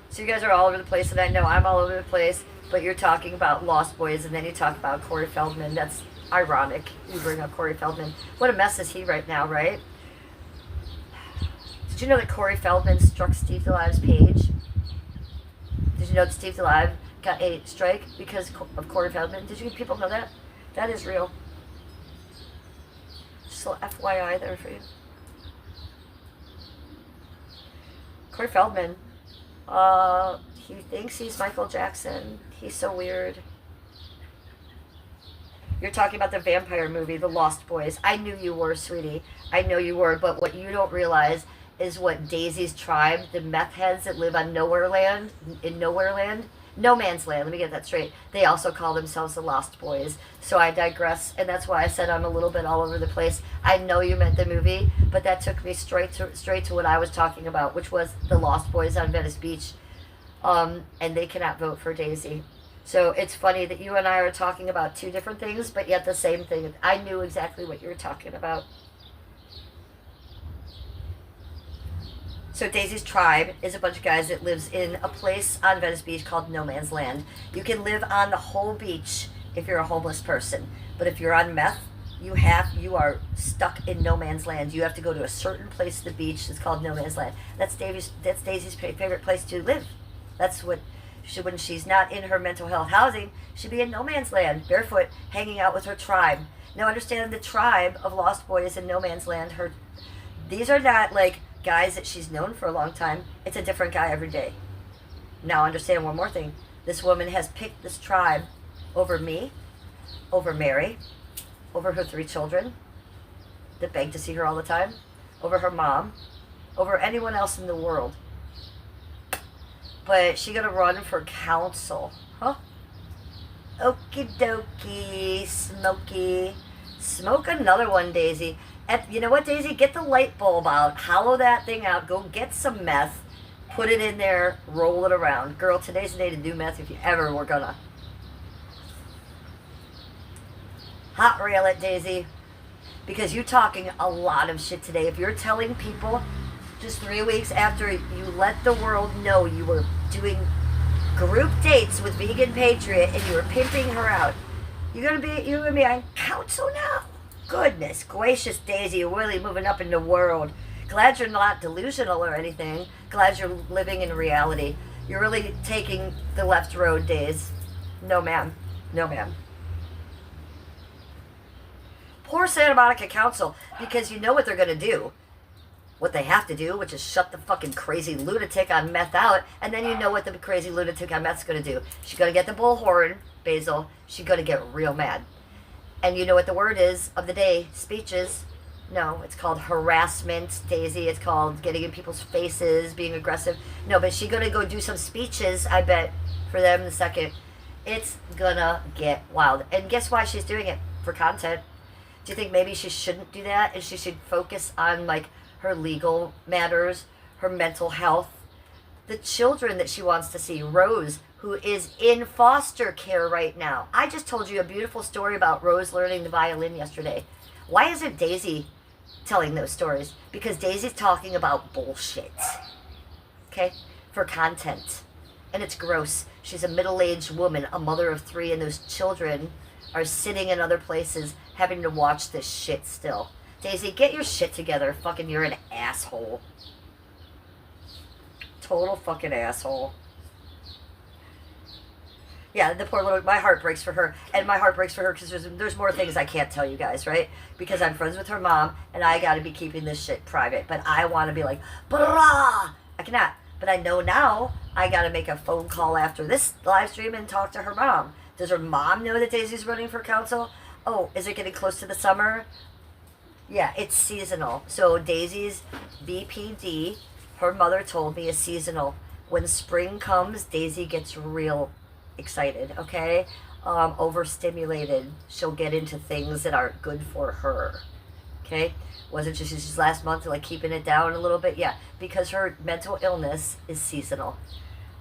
So you guys are all over the place, and I know I'm all over the place, but you're talking about Lost Boys, and then you talk about Corey Feldman. That's ironic. You bring up Corey Feldman. What a mess is he right now, right? Did you know that Corey Feldman struck Steve DeLive's page? Did you know that Steve DeLive got a strike because of Corey Feldman? Did you people know that? That is real. Just a little FYI there for you. Corey Feldman, he thinks he's Michael Jackson. He's so weird. You're talking about the vampire movie, The Lost Boys. I knew you were, sweetie. I know you were, but what you don't realize is what Daisy's tribe, the meth heads that live on Nowhere Land, No Man's Land, let me get that straight. They also call themselves the Lost Boys. So I digress, and that's why I said I'm a little bit all over the place. I know you meant the movie, but that took me straight to what I was talking about, which was the Lost Boys on Venice Beach. And they cannot vote for Daisy. So it's funny that you and I are talking about two different things, but yet the same thing. I knew exactly what you were talking about. So Daisy's tribe is a bunch of guys that lives in a place on Venice Beach called No Man's Land. You can live on the whole beach if you're a homeless person. But if you're on meth, you are stuck in No Man's Land. You have to go to a certain place at the beach. It's called No Man's Land. That's Daisy's favorite place to live. That's what when she's not in her mental health housing, she'd be in No Man's Land, barefoot, hanging out with her tribe. Now understand the tribe of Lost Boys in No Man's Land. These are not like guys that she's known for a long time. It's a different guy every day. Now understand one more thing. This woman has picked this tribe over me, over Mary, over her 3 children that beg to see her all the time, over her mom, over anyone else in the world. But she gonna run for council, huh? Okie dokie, Smokey. Smoke another one, Daisy. And you know what, Daisy? Get the light bulb out. Hollow that thing out. Go get some meth. Put it in there. Roll it around. Girl, today's the day to do meth if you ever were gonna. Hot rail it, Daisy. Because you're talking a lot of shit today. If you're telling people just 3 weeks after you let the world know you were doing group dates with Vegan Patriot and you were pimping her out, you're gonna be on council now? Goodness gracious, Daisy, you're really moving up in the world. Glad you're not delusional or anything. Glad you're living in reality. You're really taking the left road, Days. No, ma'am. No, ma'am. Poor Santa Monica Council, because you know what they're going to do. What they have to do, which is shut the fucking crazy lunatic on meth out, and then you know what the crazy lunatic on meth's going to do. She's going to get the bullhorn, Basil. She's going to get real mad. And you know what the word is of the day? Speeches. No, it's called harassment, Daisy. It's called getting in people's faces, being aggressive. No, but she's going to go do some speeches, I bet, for them in a second. It's going to get wild. And guess why she's doing it? For content. Do you think maybe she shouldn't do that and she should focus on, like, her legal matters, her mental health, the children that she wants to see? Rose, who is in foster care right now. I just told you a beautiful story about Rose learning the violin yesterday. Why isn't Daisy telling those stories? Because Daisy's talking about bullshit. Okay? For content. And it's gross. She's a middle-aged woman, a mother of 3, and those children are sitting in other places having to watch this shit still. Daisy, get your shit together. Fucking, you're an asshole. Total fucking asshole. Yeah, the poor little, my heart breaks for her. And my heart breaks for her because there's more things I can't tell you guys, right? Because I'm friends with her mom, and I gotta be keeping this shit private. But I want to be like, brah! I cannot. But I know now I gotta make a phone call after this live stream and talk to her mom. Does her mom know that Daisy's running for council? Oh, is it getting close to the summer? Yeah, it's seasonal. So Daisy's BPD, her mother told me, is seasonal. When spring comes, Daisy gets real excited, okay? Overstimulated. She'll get into things that aren't good for her, okay? Wasn't just last month, like, keeping it down a little bit? Yeah, because her mental illness is seasonal.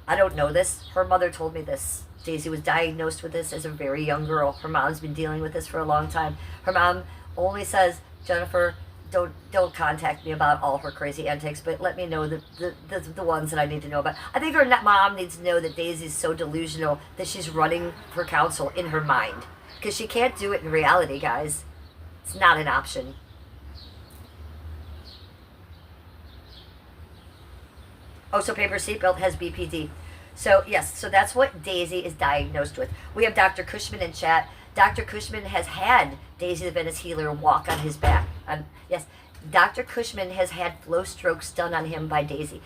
I don't know this. Her mother told me this. Daisy was diagnosed with this as a very young girl. Her mom's been dealing with this for a long time. Her mom only says, Jennifer, don't contact me about all her crazy antics, but let me know the ones that I need to know about. I think her mom needs to know that Daisy's so delusional that she's running for counsel in her mind. Because she can't do it in reality, guys. It's not an option. Oh, so Paper Seatbelt has BPD. So, yes, so that's what Daisy is diagnosed with. We have Dr. Cushman in chat. Dr. Cushman has had Daisy the Venice Healer walk on his back. Yes, Dr. Cushman has had flow strokes done on him by Daisy.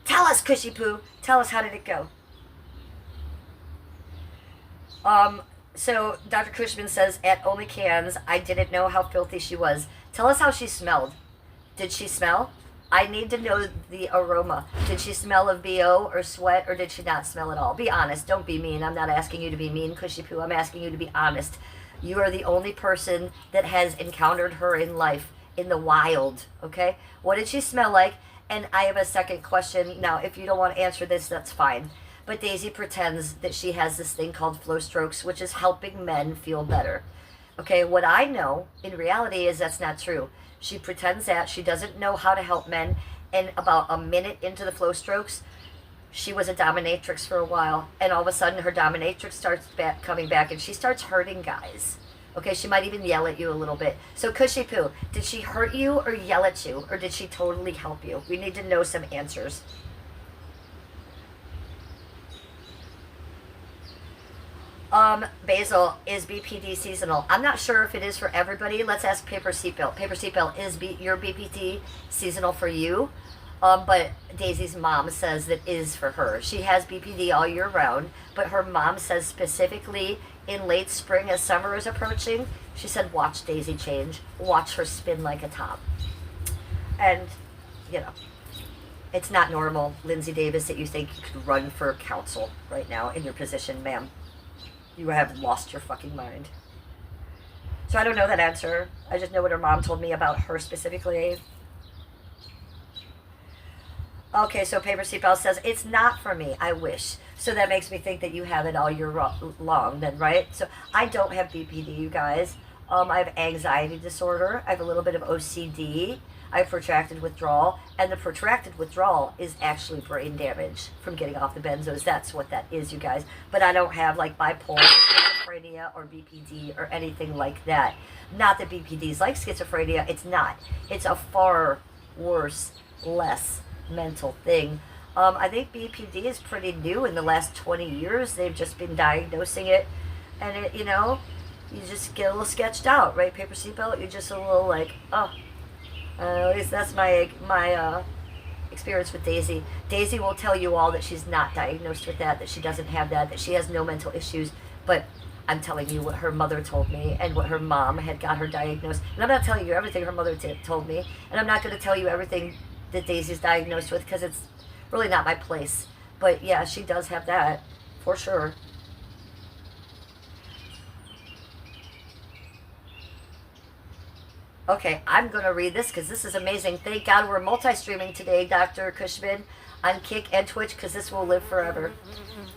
Tell us, Cushy Poo. Tell us, how did it go? So Dr. Cushman says, at Only Cans, I didn't know how filthy she was. Tell us how she smelled. Did she smell? I need to know the aroma. Did she smell of BO or sweat, or did she not smell at all? Be honest. Don't be mean. I'm not asking you to be mean, Cushy Poo. I'm asking you to be honest. You are the only person that has encountered her in life, in the wild, okay? What did she smell like? And I have a second question. Now, if you don't want to answer this, that's fine. But Daisy pretends that she has this thing called flow strokes, which is helping men feel better. Okay, what I know in reality is that's not true. She pretends that she doesn't know how to help men, and about a minute into the flow strokes, she was a dominatrix for a while, and all of a sudden her dominatrix starts coming back, and she starts hurting guys. Okay, she might even yell at you a little bit. So Cushy Poo, did she hurt you or yell at you, or did she totally help you? We need to know some answers. Basil, is BPD seasonal? I'm not sure if it is for everybody. Let's ask Paper Seatbelt. Paper Seatbelt, is your BPD seasonal for you? But Daisy's mom says that is for her. She has BPD all year round, but her mom says specifically in late spring as summer is approaching, she said, watch Daisy change. Watch her spin like a top. And, you know, it's not normal, Lindsay Davis, that you think you could run for council right now in your position, ma'am. You have lost your fucking mind. So I don't know that answer. I just know what her mom told me about her specifically. Okay, so Paper Seatbelt says, it's not for me, I wish. So that makes me think that you have it all year long then, right? So I don't have BPD, you guys. I have anxiety disorder. I have a little bit of OCD. I have protracted withdrawal. And the protracted withdrawal is actually brain damage from getting off the benzos. That's what that is, you guys. But I don't have like bipolar, schizophrenia, or BPD, or anything like that. Not that BPD is like schizophrenia. It's not. It's a far worse, less mental thing. I think BPD is pretty new in the last 20 years. They've just been diagnosing it. And, it, you know, you just get a little sketched out, right? Paper Seatbelt, you're just a little like, oh. At least that's my experience with Daisy. Daisy will tell you all that she's not diagnosed with that she doesn't have that she has no mental issues. But I'm telling you what her mother told me and what her mom had got her diagnosed. And I'm not telling you everything her mother told me. And I'm not going to tell you everything that Daisy's diagnosed with because it's really not my place. But yeah, she does have that, for sure. Okay, I'm going to read this because this is amazing. Thank God we're multi-streaming today, Dr. Cushman, on Kick and Twitch, because this will live forever.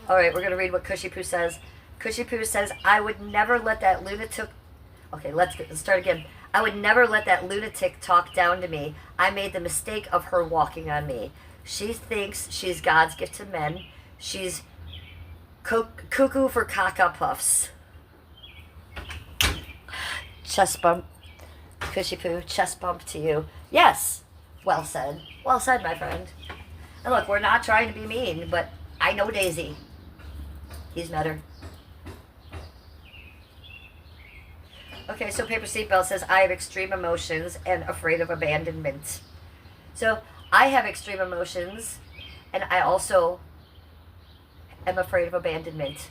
All right, we're going to read what Cushy Poo says. Cushy Poo says, I would never let that lunatic... Okay, let's start again. I would never let that lunatic talk down to me. I made the mistake of her walking on me. She thinks she's God's gift to men. She's cuckoo for caca puffs. Chest bump. Cushy Poo, chest bump to you. Yes. Well said. Well said, my friend. And look, we're not trying to be mean, but I know Daisy. He's met her. Okay, so Paper Seatbelt says, I have extreme emotions and afraid of abandonment. So I have extreme emotions, and I also am afraid of abandonment.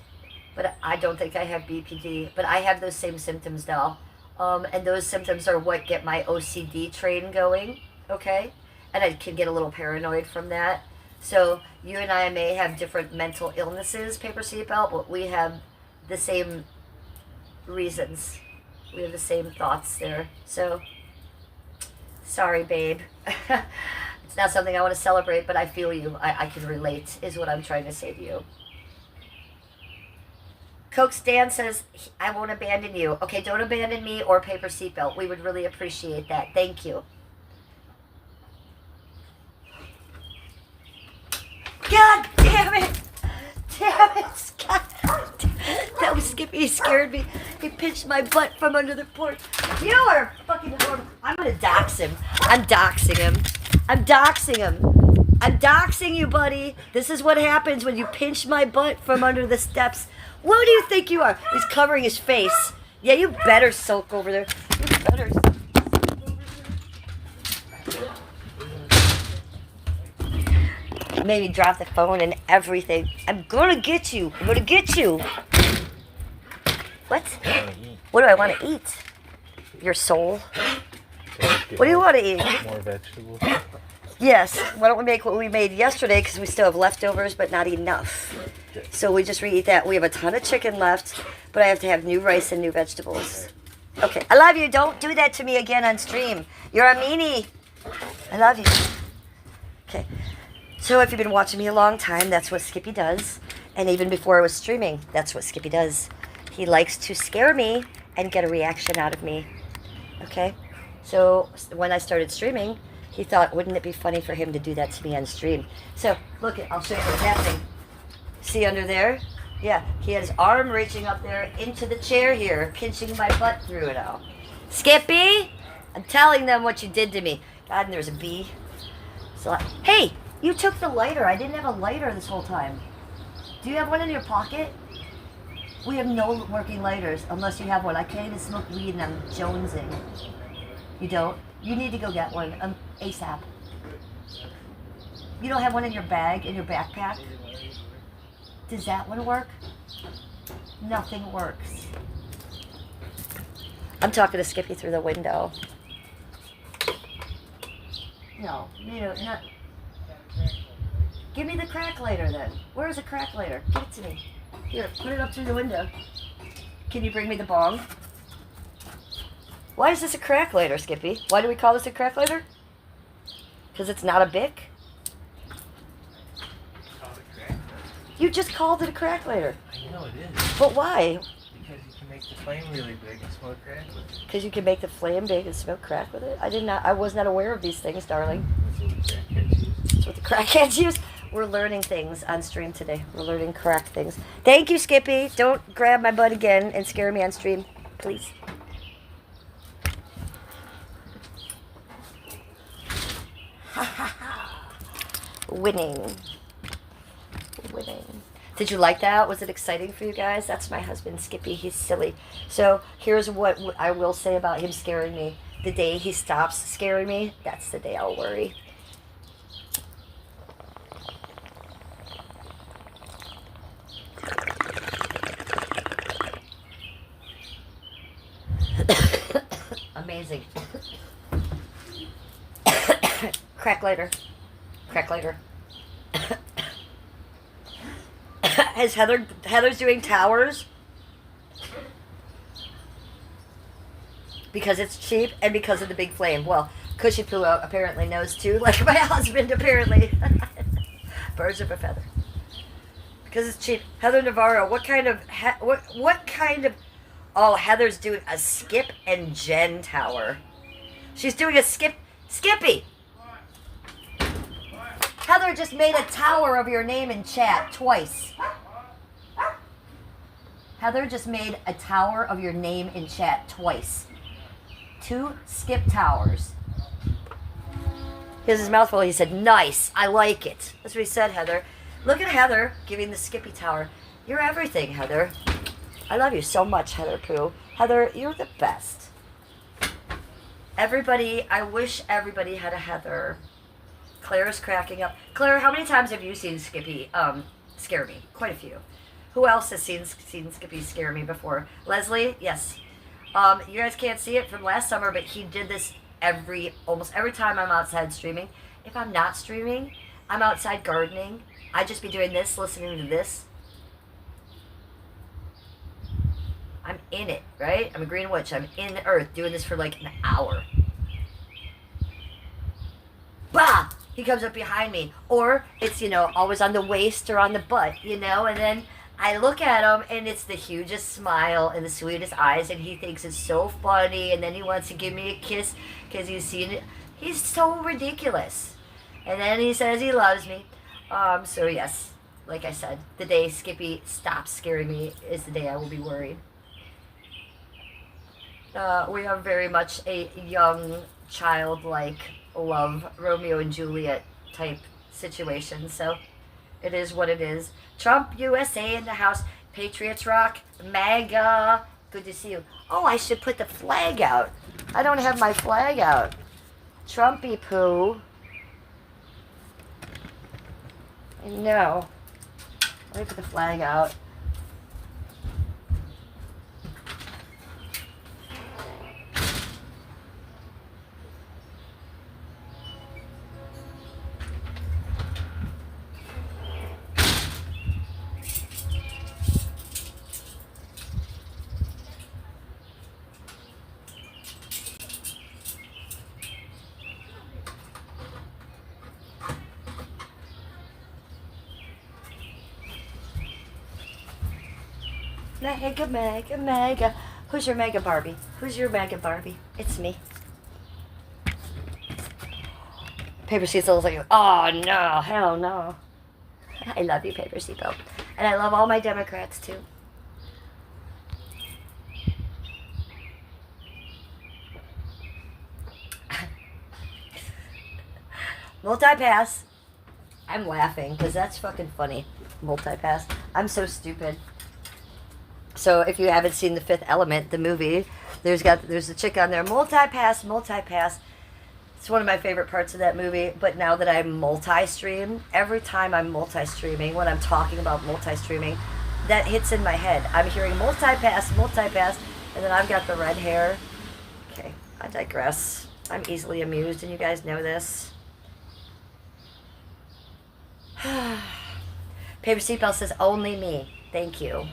But I don't think I have BPD. But I have those same symptoms now. And those symptoms are what get my OCD train going, okay? And I can get a little paranoid from that. So you and I may have different mental illnesses, Paper Seatbelt, but we have the same reasons. We have the same thoughts there. So, sorry, babe. It's not something I want to celebrate, but I feel you. I can relate, is what I'm trying to say to you. Coke Stan says, I won't abandon you. Okay, don't abandon me or paper seatbelt. We would really appreciate that. Thank you. God damn it! Damn it, Scott! That was Skippy. He scared me. He pinched my butt from under the porch. You are fucking horrible. I'm gonna dox him. I'm doxing him. I'm doxing him. I'm doxing you, buddy. This is what happens when you pinch my butt from under the steps. What do you think you are? He's covering his face. Yeah, you better sulk over there. You better. Made me drop the phone and everything. I'm gonna get you. I'm gonna get you. What? What do I want to eat? Your soul? What do you want to eat? More vegetables. Yes. Why don't we make what we made yesterday, because we still have leftovers, but not enough. So we just reheat that. We have a ton of chicken left, but I have to have new rice and new vegetables. Okay. I love you. Don't do that to me again on stream. You're a meanie. I love you. Okay. So if you've been watching me a long time, that's what Skippy does. And even before I was streaming, that's what Skippy does. He likes to scare me and get a reaction out of me. Okay? So when I started streaming, he thought, wouldn't it be funny for him to do that to me on stream? So, look, I'll show you what's happening. See under there? Yeah, he had his arm reaching up there into the chair here, pinching my butt through it all. Skippy, I'm telling them what you did to me. God, and there's a bee. So, hey, you took the lighter. I didn't have a lighter this whole time. Do you have one in your pocket? We have no working lighters unless you have one. I can't even smoke weed and I'm jonesing. You don't? You need to go get one ASAP. You don't have one in your bag, in your backpack? Does that one work? Nothing works. I'm talking to Skippy through the window. No, not. Give me the crack lighter then. Where's the crack lighter? Give it to me. Here, put it up through the window. Can you bring me the bong? Why is this a crack lighter, Skippy? Why do we call this a crack lighter? Because it's not a Bic? You just called it a crack lighter. I know it is. But why? Because you can make the flame really big and smoke crack with it. Because you can make the flame big and smoke crack with it? I was not aware of these things, darling. That's what the crackheads use. We're learning things on stream today. We're learning crack things. Thank you, Skippy. Don't grab my butt again and scare me on stream, please. Winning. Did you like that? Was it exciting for you guys? That's my husband, Skippy. He's silly. So here's what I will say about him scaring me. The day he stops scaring me, that's the day I'll worry. Amazing. Crack lighter. Crack lighter. Is Heather's doing towers? Because it's cheap and because of the big flame. Well, Cushy Poo apparently knows too, like my husband apparently. Birds of a feather. Because it's cheap. Heather Navarro, what kind of oh, Heather's doing a Skip and Jen tower. She's doing a Skippy. Heather just made a tower of your name in chat twice. Heather just made a tower of your name in chat twice. 2 Skip towers. He has his mouth full. He said, nice. I like it. That's what he said, Heather. Look at Heather giving the Skippy tower. You're everything, Heather. I love you so much, Heather Pooh. Heather, you're the best. Everybody, I wish everybody had a Heather. Claire's cracking up. Claire, how many times have you seen Skippy scare me? Quite a few. Who else has seen Skippy scare me before? Leslie? Yes. You guys can't see it from last summer, but he did this almost every time I'm outside streaming. If I'm not streaming, I'm outside gardening. I'd just be doing this, listening to this. I'm in it, right? I'm a green witch. I'm in the earth doing this for like an hour. Bah! he comes up behind me. Or it's, always on the waist or on the butt, and then I look at him and it's the hugest smile and the sweetest eyes, and he thinks it's so funny, and then he wants to give me a kiss because he's seen it. He's so ridiculous. And then he says he loves me. So yes, like I said, the day Skippy stops scaring me is the day I will be worried. We are very much a young, childlike love, Romeo and Juliet type situation. So it is what it is. Trump USA in the house. Patriots rock. MAGA. Good to see you. Oh, I should put the flag out. I don't have my flag out. Trumpy poo. I know. Let me put the flag out. Mega, mega, mega. Who's your mega Barbie? Who's your mega Barbie? It's me. Paper Cecil like, oh no, hell no. I love you, Paper Cecil. And I love all my Democrats too. Multi-pass. I'm laughing because that's fucking funny. Multi-pass. I'm so stupid. So if you haven't seen The Fifth Element, the movie, there's a chick on there, multi-pass. It's one of my favorite parts of that movie. But now that I multi-stream, every time I'm multi-streaming, when I'm talking about multi-streaming, that hits in my head. I'm hearing multi-pass, and then I've got the red hair. Okay, I digress. I'm easily amused, and you guys know this. Paper Seatbelt says, only me. Thank you.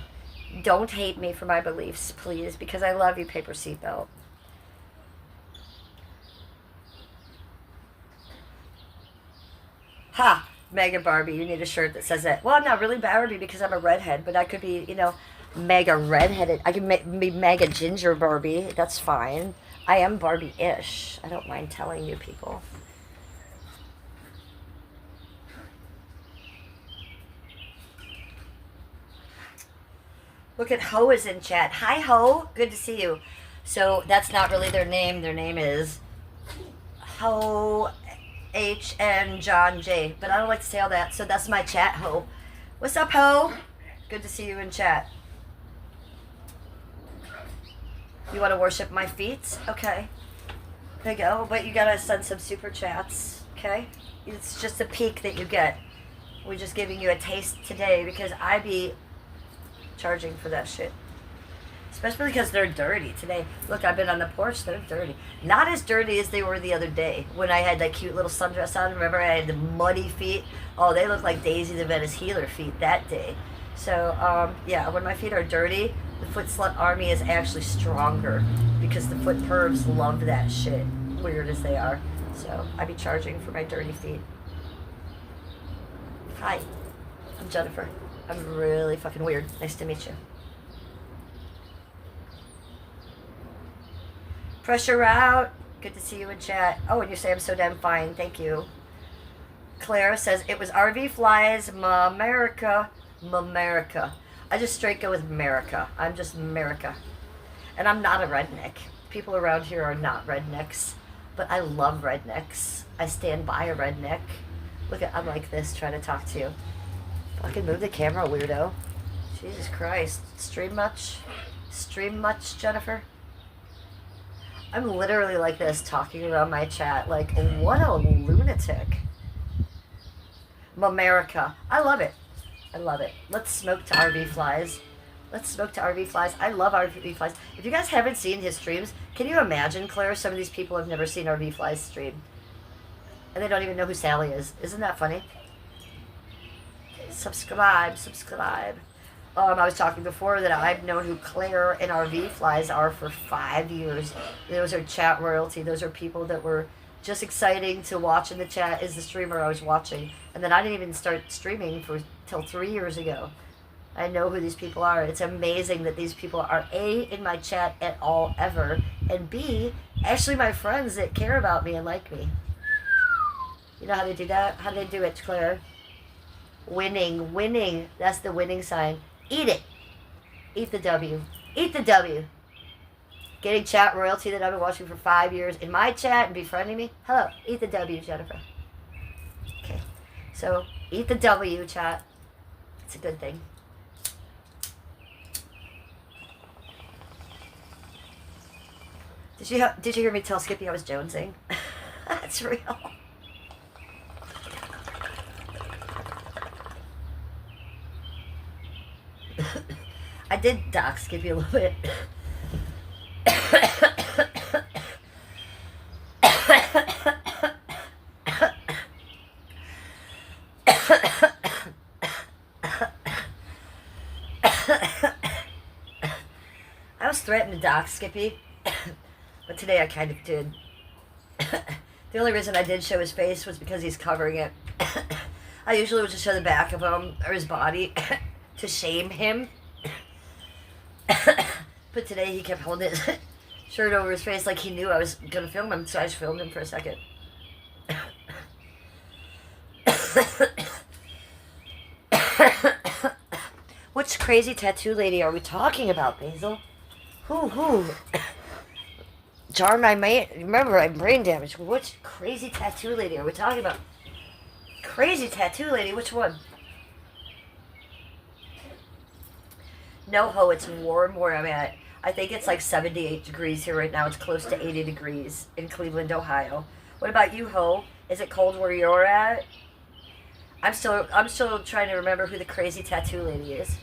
Don't hate me for my beliefs, please, because I love you, Paper Seatbelt. Ha! Mega Barbie, you need a shirt that says that. Well, I'm not really Barbie because I'm a redhead, but I could be, mega redheaded. I could be mega ginger Barbie. That's fine. I am Barbie-ish. I don't mind telling you people. Look at Ho is in chat. Hi, Ho. Good to see you. So that's not really their name. Their name is Ho H and John J. But I don't like to say all that, so that's my chat, Ho. What's up, Ho? Good to see you in chat. You want to worship my feet? Okay. There you go. But you gotta send some super chats, okay? It's just a peek that you get. We're just giving you a taste today because I be charging for that shit. Especially because they're dirty today. Look, I've been on the porch. They're dirty. Not as dirty as they were the other day when I had that cute little sundress on. Remember, I had the muddy feet. Oh, they look like Daisy the Venice Healer feet that day. So, yeah, when my feet are dirty, the foot slut army is actually stronger because the foot pervs love that shit, weird as they are. So, I be charging for my dirty feet. Hi, I'm Jennifer. I'm really fucking weird. Nice to meet you. Pressure out. Good to see you in chat. Oh, and you say I'm so damn fine. Thank you. Claire says, it was RV Flies, America. I just straight go with America. I'm just America. And I'm not a redneck. People around here are not rednecks. But I love rednecks. I stand by a redneck. Look at, I'm like this, trying to talk to you. Fucking move the camera, weirdo. Jesus Christ. Stream much? Stream much, Jennifer? I'm literally like this, talking around my chat. Like, what a lunatic. America. I love it. I love it. Let's smoke to RV Flies. Let's smoke to RV Flies. I love RV Flies. If you guys haven't seen his streams, can you imagine, Claire, some of these people have never seen RV Flies stream? And they don't even know who Sally is. Isn't that funny? Subscribe. I was talking before that I've known who Claire and RV Flies are for 5 years. Those are chat royalty. Those are people that were just exciting to watch in the chat is the streamer I was watching. And then I didn't even start streaming till 3 years ago. I know who these people are. It's amazing that these people are A, in my chat at all ever, and B, actually my friends that care about me and like me. You know how they do that? How do they do it, Claire? Winning, winning. That's the winning sign. Eat it. Eat the W. Eat the W. Getting chat royalty that I've been watching for 5 years in my chat and befriending me. Hello. Eat the W, Jennifer. Okay. So, eat the W, chat. It's a good thing. Did you hear me tell Skippy I was jonesing? That's real. I did dox Skippy a little bit. I was threatened to dox Skippy, but today I kind of did. The only reason I did show his face was because he's covering it. I usually would just show the back of him or his body to shame him. But today he kept holding his shirt over his face like he knew I was going to film him, so I just filmed him for a second. Which crazy tattoo lady are we talking about, Basil? Who? Jar my man. Remember, I'm brain damaged. Which crazy tattoo lady are we talking about? Crazy tattoo lady, which one? No ho, it's warm where I'm at. I think it's like 78 degrees here right now. It's close to 80 degrees in Cleveland, Ohio. What about you, ho? Is it cold where you're at? I'm still trying to remember who the crazy tattoo lady is.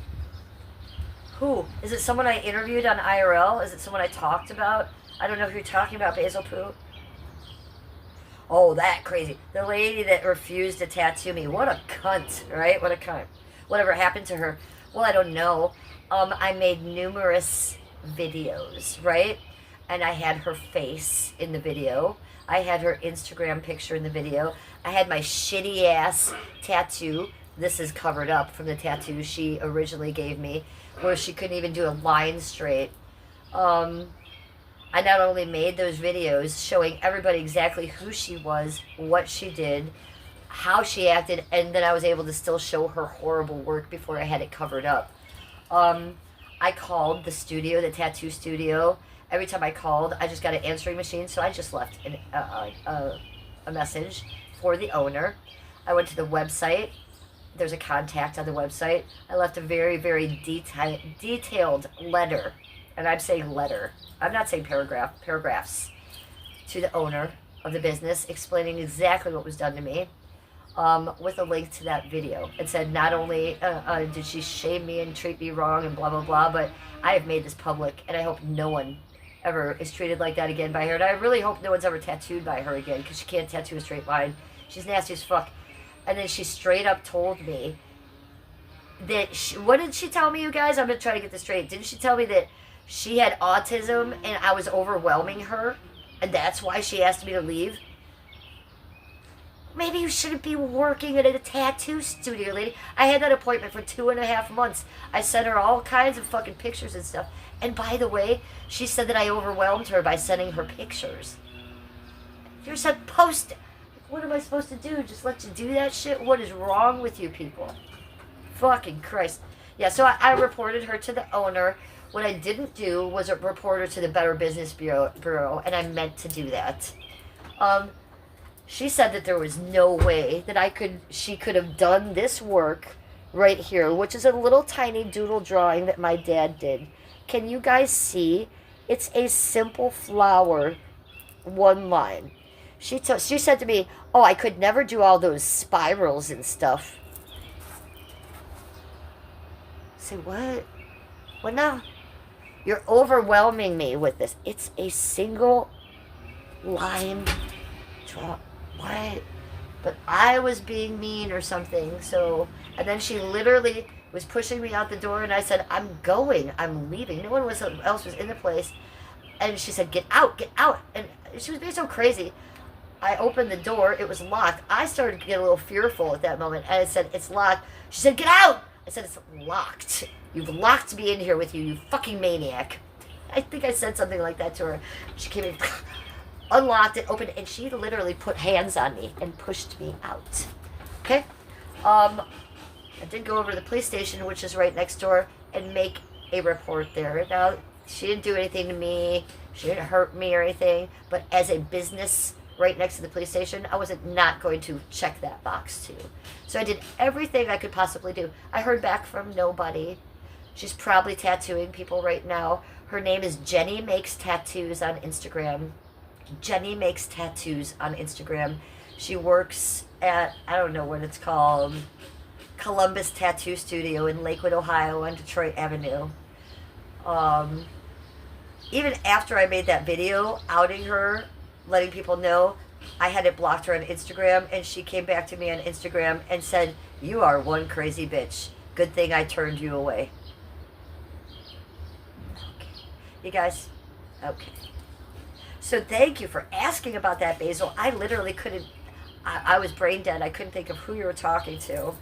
Who? Is it someone I interviewed on IRL? Is it someone I talked about? I don't know who you're talking about, Basil Poo. Oh, that crazy. The lady that refused to tattoo me. What a cunt, right? What a cunt. Whatever happened to her? Well, I don't know. I made numerous videos, right? And I had her face in the video. I had her Instagram picture in the video. I had my shitty ass tattoo. This is covered up from the tattoo she originally gave me, where she couldn't even do a line straight. I not only made those videos showing everybody exactly who she was, what she did, how she acted, and then I was able to still show her horrible work before I had it covered up. I called the studio, the tattoo studio. Every time I called, I just got an answering machine, so I just left a message for the owner. I went to the website. There's a contact on the website. I left a very, very detailed letter, and I'm saying letter. I'm not saying paragraphs, to the owner of the business, explaining exactly what was done to me, with a link to that video. It said not only did she shame me and treat me wrong and blah, blah, blah, but I have made this public, and I hope no one ever is treated like that again by her. And I really hope no one's ever tattooed by her again, because she can't tattoo a straight line. She's nasty as fuck. And then she straight up told me that what did she tell me, you guys? I'm going to try to get this straight. Didn't she tell me that she had autism and I was overwhelming her, and that's why she asked me to leave? Maybe you shouldn't be working at a tattoo studio, lady. I had that appointment for 2.5 months. I sent her all kinds of fucking pictures and stuff. And by the way, she said that I overwhelmed her by sending her pictures. You're supposed to... What am I supposed to do? Just let you do that shit? What is wrong with you people? Fucking Christ. Yeah, so I reported her to the owner. What I didn't do was report her to the Better Business Bureau, and I meant to do that. She said that there was no way that she could have done this work right here, which is a little tiny doodle drawing that my dad did. Can you guys see? It's a simple flower, one line. She said to me, oh, I could never do all those spirals and stuff. Say, what? What now? You're overwhelming me with this. It's a single line draw. What? But I was being mean or something, so... And then she literally was pushing me out the door, and I said, I'm going. I'm leaving. No one else was in the place. And she said, get out, get out. And she was being so crazy. I opened the door. It was locked. I started to get a little fearful at that moment. And I said, it's locked. She said, get out. I said, it's locked. You've locked me in here with you, you fucking maniac. I think I said something like that to her. She came in, unlocked it, opened it, and she literally put hands on me and pushed me out. Okay? I did go over to the police station, which is right next door, and make a report there. Now, she didn't do anything to me. She didn't hurt me or anything. But as a business right next to the police station, I wasn't not going to check that box too. So I did everything I could possibly do. I heard back from nobody. She's probably tattooing people right now. Her name is Jenny Makes Tattoos on Instagram. Jenny Makes Tattoos on Instagram. She works at, I don't know what it's called, Columbus Tattoo Studio in Lakewood, Ohio on Detroit Avenue. Even after I made that video outing her, letting people know, I had it blocked her on Instagram, and she came back to me on Instagram and said, you are one crazy bitch. Good thing I turned you away. Okay. You guys, okay. So thank you for asking about that, Basil. I literally couldn't, I was brain dead. I couldn't think of who you were talking to.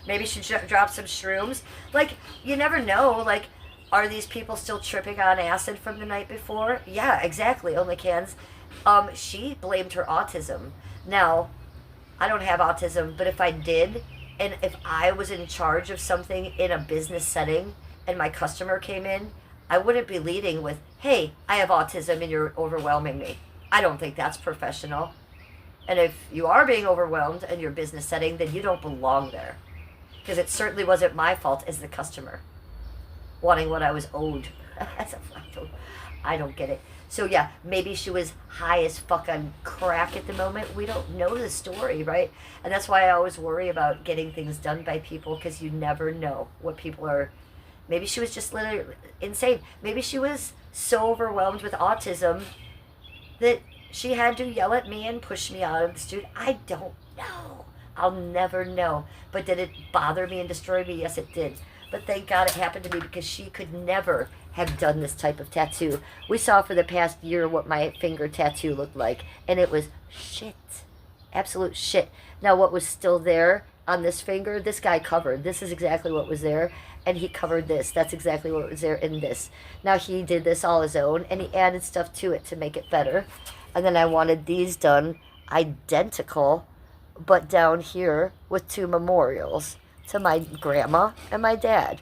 Maybe she dropped some shrooms. Like, you never know, like, are these people still tripping on acid from the night before? Yeah, exactly, only cans. She blamed her autism. Now, I don't have autism, but if I did, and if I was in charge of something in a business setting, and my customer came in, I wouldn't be leading with, hey, I have autism and you're overwhelming me. I don't think that's professional. And if you are being overwhelmed in your business setting, then you don't belong there. Because it certainly wasn't my fault as the customer wanting what I was owed. I don't get it. So yeah, maybe she was high as fuck on crack at the moment. We don't know the story, right? And that's why I always worry about getting things done by people, because you never know what people are. Maybe she was just literally insane. Maybe she was so overwhelmed with autism that she had to yell at me and push me out of the studio. I don't know. I'll never know. But did it bother me and destroy me? Yes, it did. But thank God it happened to me, because she could never have done this type of tattoo. We saw for the past year what my finger tattoo looked like, and it was shit. Absolute shit. Now, what was still there on this finger, this guy covered. This is exactly what was there, and he covered this. That's exactly what was there in this. Now, he did this all his own, and he added stuff to it to make it better. And then I wanted these done identical, but down here with two memorials to my grandma and my dad.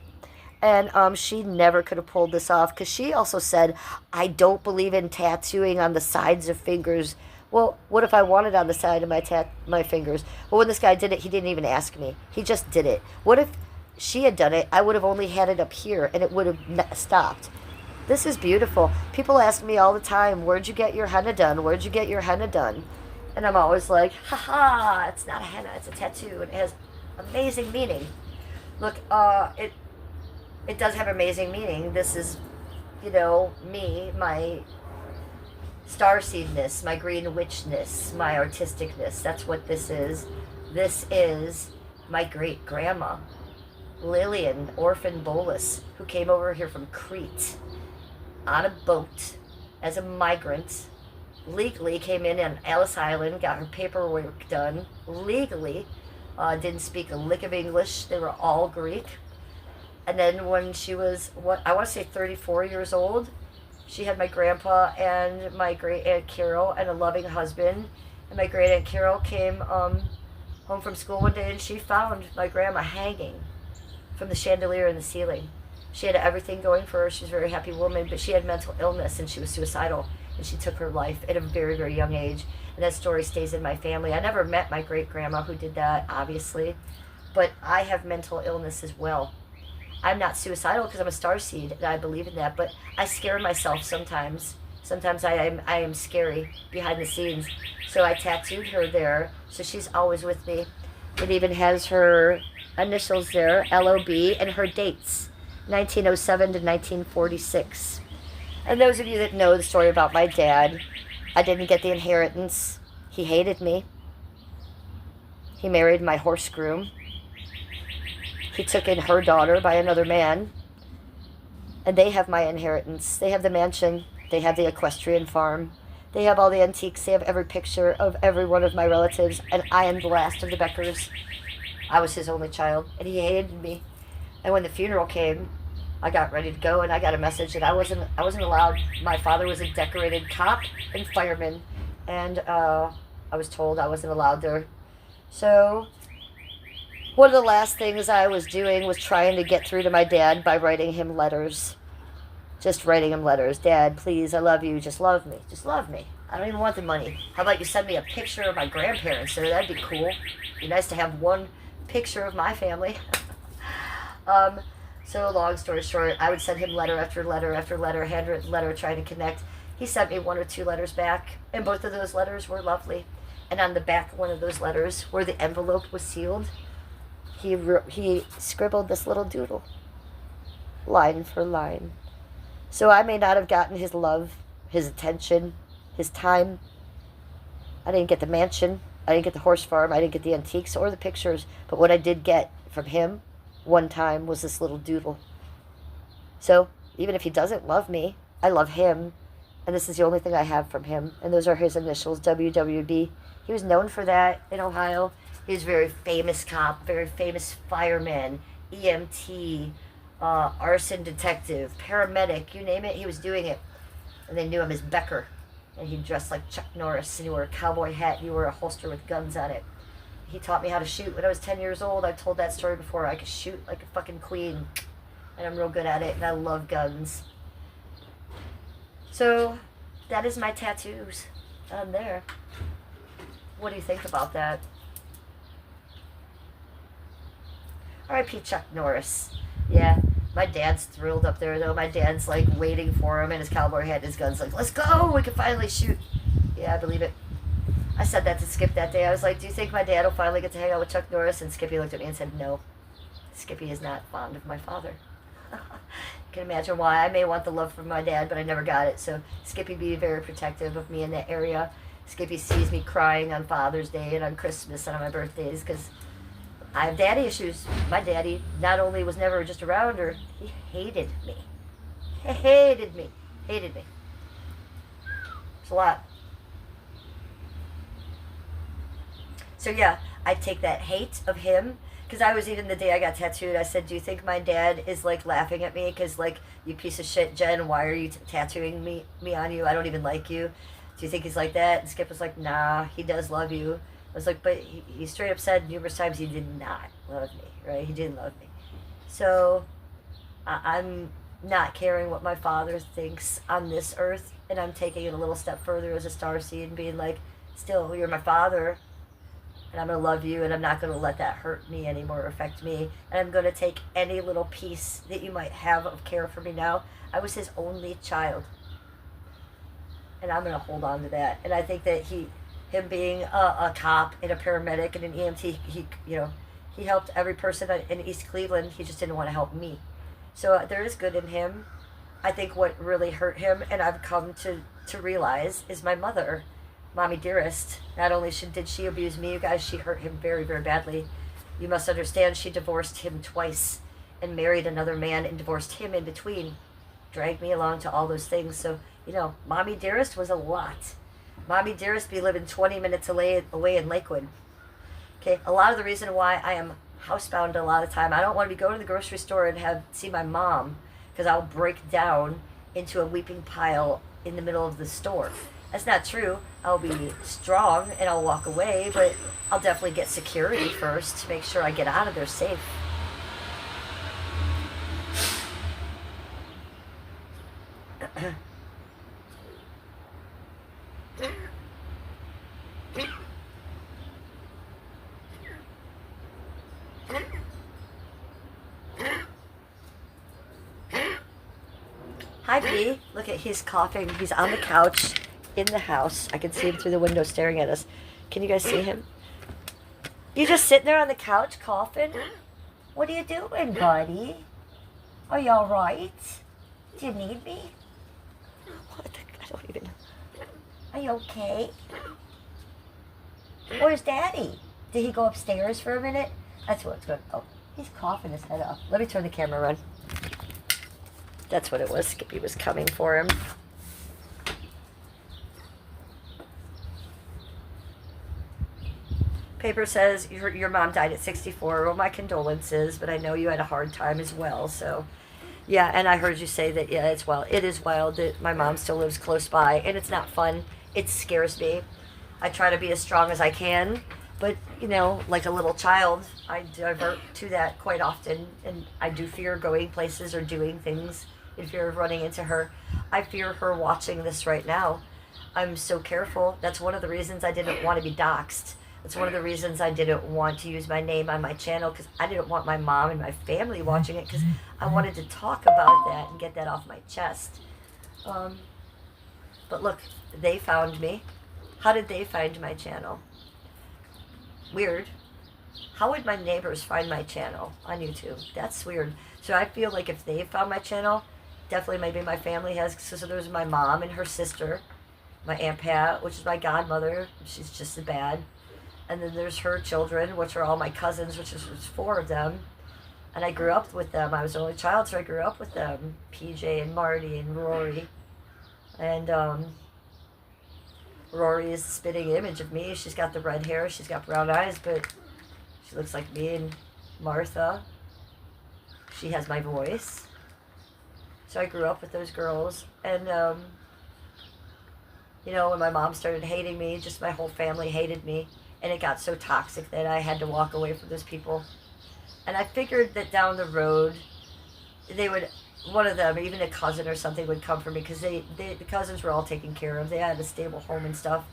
And she never could have pulled this off, because she also said, I don't believe in tattooing on the sides of fingers. Well, what if I wanted on the side of my fingers? Well, when this guy did it, he didn't even ask me. He just did it. What if she had done it? I would have only had it up here, and it would have stopped. This is beautiful. People ask me all the time, where'd you get your henna done? Where'd you get your henna done? And I'm always like, haha, it's not a henna, it's a tattoo, and it has amazing meaning. Look, it does have amazing meaning. This is, you know, me, my starseedness, my green witchness, my artisticness. That's what this is. This is my great grandma, Lillian Orphan Bolus, who came over here from Crete on a boat as a migrant. Legally came in on Ellis Island, got her paperwork done legally. Didn't speak a lick of English. They were all Greek. And then when she was, I want to say 34 years old, she had my grandpa and my great aunt Carol and a loving husband. And my great aunt Carol came home from school one day, and she found my grandma hanging from the chandelier in the ceiling. She had everything going for her. She was a very happy woman, but she had mental illness, and she was suicidal. And she took her life at a very, very young age. And that story stays in my family. I never met my great-grandma who did that, obviously. But I have mental illness as well. I'm not suicidal because I'm a starseed, and I believe in that. But I scare myself sometimes. Sometimes I am scary behind the scenes. So I tattooed her there. So she's always with me. It even has her initials there, LOB, and her dates, 1907 to 1946. And those of you that know the story about my dad, I didn't get the inheritance. He hated me. He married my horse groom. He took in her daughter by another man. And they have my inheritance. They have the mansion. They have the equestrian farm. They have all the antiques. They have every picture of every one of my relatives, and I am the last of the Beckers. I was his only child, and he hated me. And when the funeral came, I got ready to go, and I got a message that I wasn't allowed. My father was a decorated cop and fireman, and I was told I wasn't allowed there. So one of the last things I was doing was trying to get through to my dad by writing him letters. Just writing him letters. Dad, please, I love you. Just love me. Just love me. I don't even want the money. How about you send me a picture of my grandparents? So that'd be cool. It'd be nice to have one picture of my family. So long story short, I would send him letter after letter after letter, handwritten letter, trying to connect. He sent me 1 or 2 letters back, and both of those letters were lovely. And on the back of one of those letters, where the envelope was sealed, he scribbled this little doodle, line for line. So I may not have gotten his love, his attention, his time. I didn't get the mansion. I didn't get the horse farm. I didn't get the antiques or the pictures. But what I did get from him one time was this little doodle. So even if he doesn't love me, I love him. And this is the only thing I have from him. And those are his initials, WWB. He was known for that in Ohio. He was a very famous cop, very famous fireman, EMT, arson detective, paramedic, you name it, he was doing it. And they knew him as Becker. And he dressed like Chuck Norris, and he wore a cowboy hat, and he wore a holster with guns on it. He taught me how to shoot when I was 10 years old. I've told that story before. I could shoot like a fucking queen. And I'm real good at it, and I love guns. So, that is my tattoos on there. What do you think about that? R.I.P. Chuck Norris. Yeah, my dad's thrilled up there, though. My dad's, like, waiting for him, and his cowboy hat and his gun's like, let's go! We can finally shoot. Yeah, I believe it. I said that to Skip that day. I was like, do you think my dad will finally get to hang out with Chuck Norris? And Skippy looked at me and said, no. Skippy is not fond of my father. You can imagine why. I may want the love from my dad, but I never got it. So Skippy be very protective of me in that area. Skippy sees me crying on Father's Day and on Christmas and on my birthdays because I have daddy issues. My daddy not only was never just around her, he hated me. He hated me. Hated me. It's a lot. So yeah, I take that hate of him, because I was even the day I got tattooed, I said, do you think my dad is like laughing at me? Because like, you piece of shit, Jen, why are you tattooing me on you? I don't even like you. Do you think he's like that? And Skip was like, nah, he does love you. I was like, but he straight up said numerous times he did not love me, right? He didn't love me. So I'm not caring what my father thinks on this earth, and I'm taking it a little step further as a starseed and being like, still, you're my father, and I'm going to love you, and I'm not going to let that hurt me anymore or affect me, and I'm going to take any little piece that you might have of care for me now. I was his only child, and I'm going to hold on to that. And I think that him being a cop and a paramedic and an EMT, he helped every person in East Cleveland. He just didn't want to help me. So there is good in him. I think what really hurt him, and I've come to realize, is my mother, Mommy Dearest. Not only did she abuse me, you guys, she hurt him very, very badly. You must understand, she divorced him twice and married another man and divorced him in between. Dragged me along to all those things. So, Mommy Dearest was a lot. Mommy Dearest be living 20 minutes away in Lakewood. Okay, a lot of the reason why I am housebound a lot of the time, I don't want to be going to the grocery store and see my mom, because I'll break down into a weeping pile in the middle of the store. That's not true. I'll be strong and I'll walk away, but I'll definitely get security first to make sure I get out of there safe. Hi, B. Look at, he's coughing. He's on the couch in the house. I can see him through the window staring at us. Can you guys see him? You just sitting there on the couch coughing? What are you doing, buddy? Are you all right? Do you need me? I don't even know. Are you okay? Where's Daddy? Did he go upstairs for a minute? That's what's good. Oh, he's coughing his head off. Let me turn the camera on. That's what it was. Skippy was coming for him. paper says your mom died at 64. Well, my condolences, but I know you had a hard time as well. So, yeah, and I heard you say that, yeah, it's wild. It is wild that my mom still lives close by, and it's not fun. It scares me. I try to be as strong as I can, but, like a little child, I divert to that quite often, and I do fear going places or doing things in fear of running into her. I fear her watching this right now. I'm so careful. That's one of the reasons I didn't want to be doxxed. That's one of the reasons I didn't want to use my name on my channel, because I didn't want my mom and my family watching it, because I wanted to talk about that and get that off my chest. But look, they found me. How did they find my channel? Weird. How would my neighbors find my channel on YouTube? That's weird. So I feel like if they found my channel, definitely maybe my family has. So there's my mom and her sister, my Aunt Pat, which is my godmother. She's just as bad. And then there's her children, which are all my cousins, which is 4 of them. And I grew up with them. I was the only child, so I grew up with them. PJ and Marty and Rory. And Rory is the spitting image of me. She's got the red hair. She's got brown eyes, but she looks like me. And Martha, she has my voice. So I grew up with those girls. And, when my mom started hating me, just my whole family hated me. And it got so toxic that I had to walk away from those people. And I figured that down the road, one of them, even a cousin or something, would come for me, because the cousins were all taken care of. They had a stable home and stuff,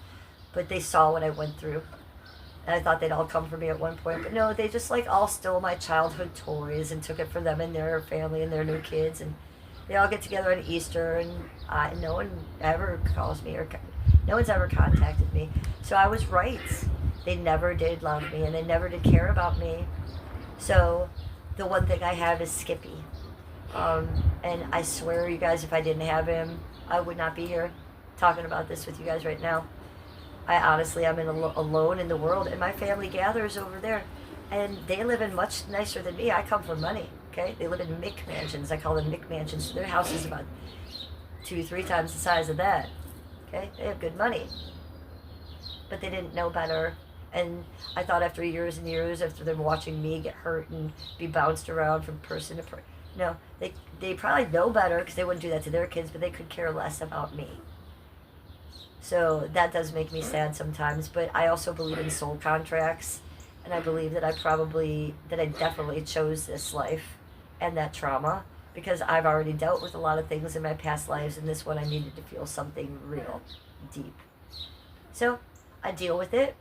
but they saw what I went through. And I thought they'd all come for me at one point, but no, they just all stole my childhood toys and took it for them and their family and their new kids. And they all get together on Easter, and no one ever calls me, or no one's ever contacted me. So I was right. They never did love me, and they never did care about me. So the one thing I have is Skippy. And I swear, you guys, if I didn't have him, I would not be here talking about this with you guys right now. I honestly, I'm alone in the world, and my family gathers over there, and they live in much nicer than me. I come from money, okay? They live in Mick mansions. I call them Mick mansions. So their house is about 2-3 times the size of that, okay? They have good money, but they didn't know better. And I thought after years and years, after them watching me get hurt and be bounced around from person to person, no, they probably know better, because they wouldn't do that to their kids, but they could care less about me. So that does make me sad sometimes, but I also believe in soul contracts, and I believe that I definitely chose this life and that trauma, because I've already dealt with a lot of things in my past lives, and this one I needed to feel something real deep. So I deal with it.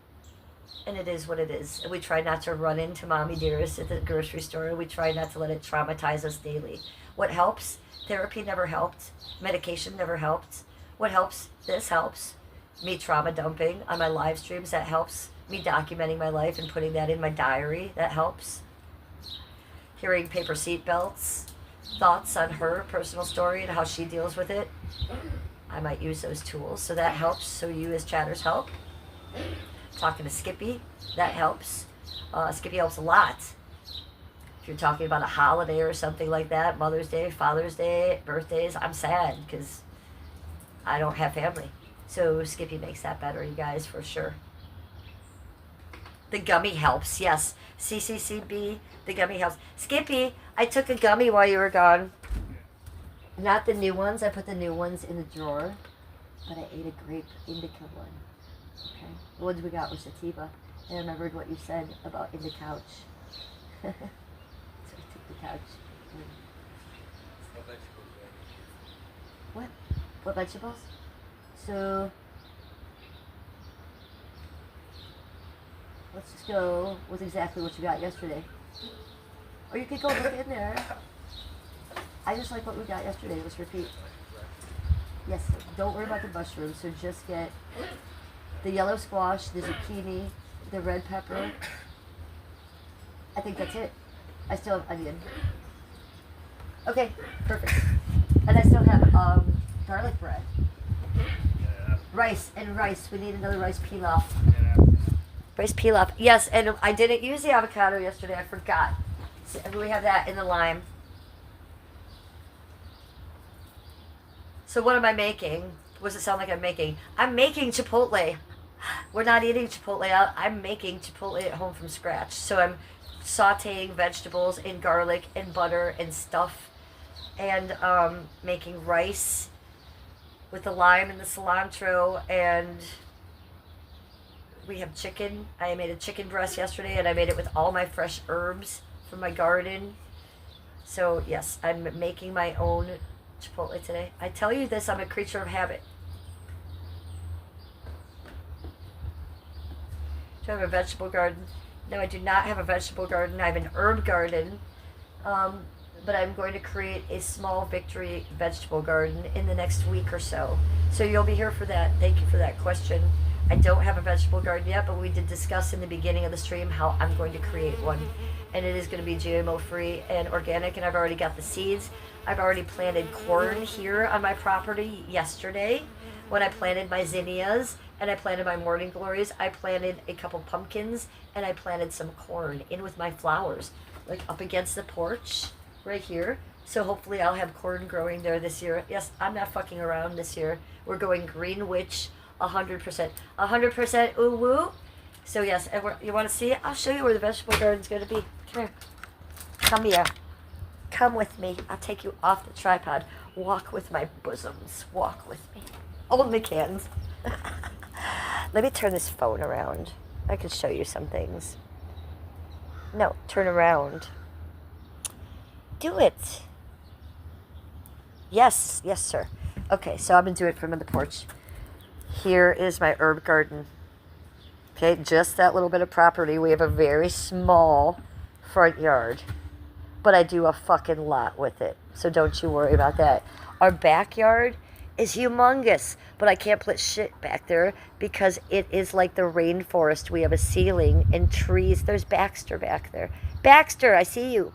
And it is what it is. And we try not to run into mommy dearest at the grocery store. We try not to let it traumatize us daily. What helps? Therapy never helped. Medication never helped. What helps? This helps. Me trauma dumping on my live streams, that helps. Me documenting my life and putting that in my diary, that helps. Hearing Paper Seatbelts, thoughts on her personal story and how she deals with it. I might use those tools. So that helps. So you as chatters help. Talking to Skippy, that helps. Skippy helps a lot. If you're talking about a holiday or something like that, Mother's Day, Father's Day, birthdays, I'm sad because I don't have family. So Skippy makes that better, you guys, for sure. The gummy helps, yes. CCCB, the gummy helps. Skippy, I took a gummy while you were gone. Not the new ones. I put the new ones in the drawer. But I ate a grape indica one. Okay. The ones we got were sativa. And I remembered what you said about in the couch. So I took the couch. What vegetables? So let's just go with exactly what you got yesterday. Or you could go look in there. I just like what we got yesterday. Let's repeat. Yes, don't worry about the mushrooms. So just get the yellow squash, the zucchini, the red pepper. I think that's it. I still have onion. Okay, perfect. And I still have garlic bread. Rice and rice. We need another rice pilaf. Rice pilaf. Yes, and I didn't use the avocado yesterday. I forgot. So we have that in the lime. So what am I making? What does it sound like I'm making? I'm making Chipotle. We're not eating Chipotle out. I'm making Chipotle at home from scratch. So I'm sauteing vegetables and garlic and butter and stuff, and making rice with the lime and the cilantro, and we have chicken. I made a chicken breast yesterday, and I made it with all my fresh herbs from my garden. So yes, I'm making my own Chipotle today. I tell you this, I'm a creature of habit. Do I have a vegetable garden? No, I do not have a vegetable garden. I have an herb garden. But I'm going to create a small victory vegetable garden in the next week or so. So you'll be here for that. Thank you for that question. I don't have a vegetable garden yet, but we did discuss in the beginning of the stream how I'm going to create one. And it is going to be GMO free and organic, and I've already got the seeds. I've already planted corn here on my property yesterday when I planted my zinnias and I planted my morning glories. I planted a couple pumpkins and I planted some corn in with my flowers, like up against the porch right here. So hopefully I'll have corn growing there this year. Yes, I'm not fucking around this year. We're going Green Witch 100%. 100% ooh woo. So yes, and you want to see it? I'll show you where the vegetable garden's going to be. Come here. Come here. Come with me. I'll take you off the tripod. Walk with my bosoms. Walk with me. Hold my cans. Let me turn this phone around. I can show you some things. No, turn around. Do it. Yes, yes, sir. Okay, so I'm going to do it from the porch. Here is my herb garden. Okay, just that little bit of property. We have a very small front yard, but I do a fucking lot with it. So don't you worry about that. Our backyard is humongous, but I can't put shit back there because it is like the rainforest. We have a ceiling and trees. There's Baxter back there. Baxter, I see you.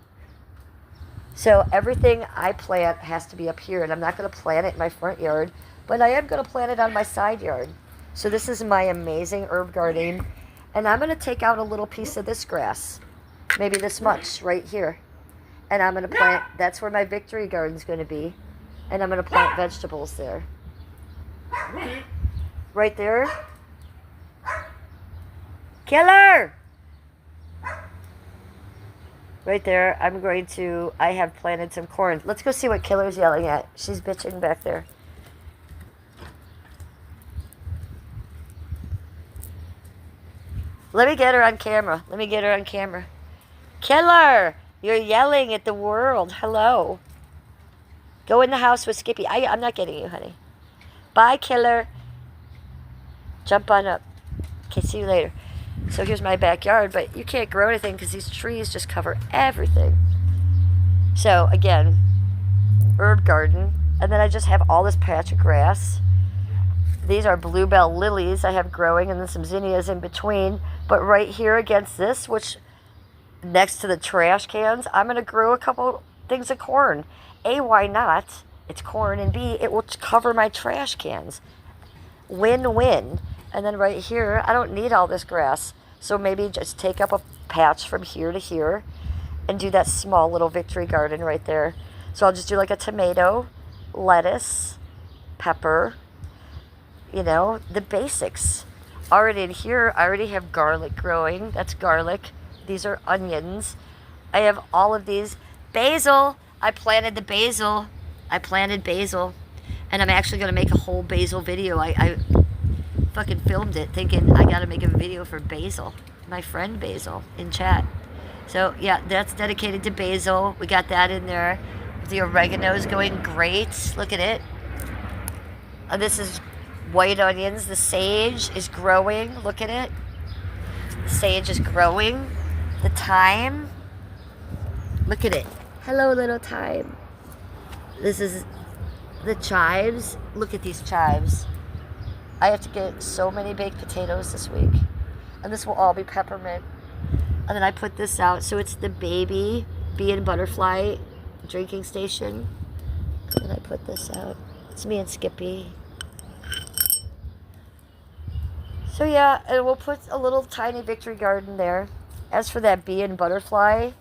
So everything I plant has to be up here, and I'm not going to plant it in my front yard, but I am going to plant it on my side yard. So this is my amazing herb garden, and I'm going to take out a little piece of this grass, maybe this much right here, and I'm going to plant, that's where my victory garden's going to be, and I'm going to plant vegetables there. Right there. Killer! Right there, I have planted some corn. Let's go see what Killer's yelling at. She's bitching back there. Let me get her on camera. Killer! You're yelling at the world. Hello. Go in the house with Skippy. I'm not getting you, honey. Bye, Killer. Jump on up. Okay, see you later. So here's my backyard, but you can't grow anything because these trees just cover everything. So again, herb garden, and then I just have all this patch of grass. These are bluebell lilies I have growing, and then some zinnias in between. But right here against this, which next to the trash cans, I'm going to grow a couple things of corn. A, why not? It's corn, and B, it will cover my trash cans. Win-win. And then right here, I don't need all this grass. So maybe just take up a patch from here to here and do that small little victory garden right there. So I'll just do like a tomato, lettuce, pepper, you know, the basics. Already in here, I already have garlic growing. That's garlic. These are onions. I have all of these. Basil. I planted the basil. And I'm actually going to make a whole basil video. I fucking filmed it thinking I gotta make a video for Basil, my friend Basil, in chat. So yeah, that's dedicated to Basil. We got that in there. The oregano is going great. Look at it. This is white onions. The sage is growing. Look at it. The sage is growing. The thyme. Look at it. Hello, little thyme. This is the chives. Look at these chives. I have to get so many baked potatoes this week. And this will all be peppermint. And then I put this out. So it's the baby bee and butterfly drinking station. And I put this out. It's me and Skippy. So yeah, and we'll put a little tiny victory garden there. As for that bee and butterfly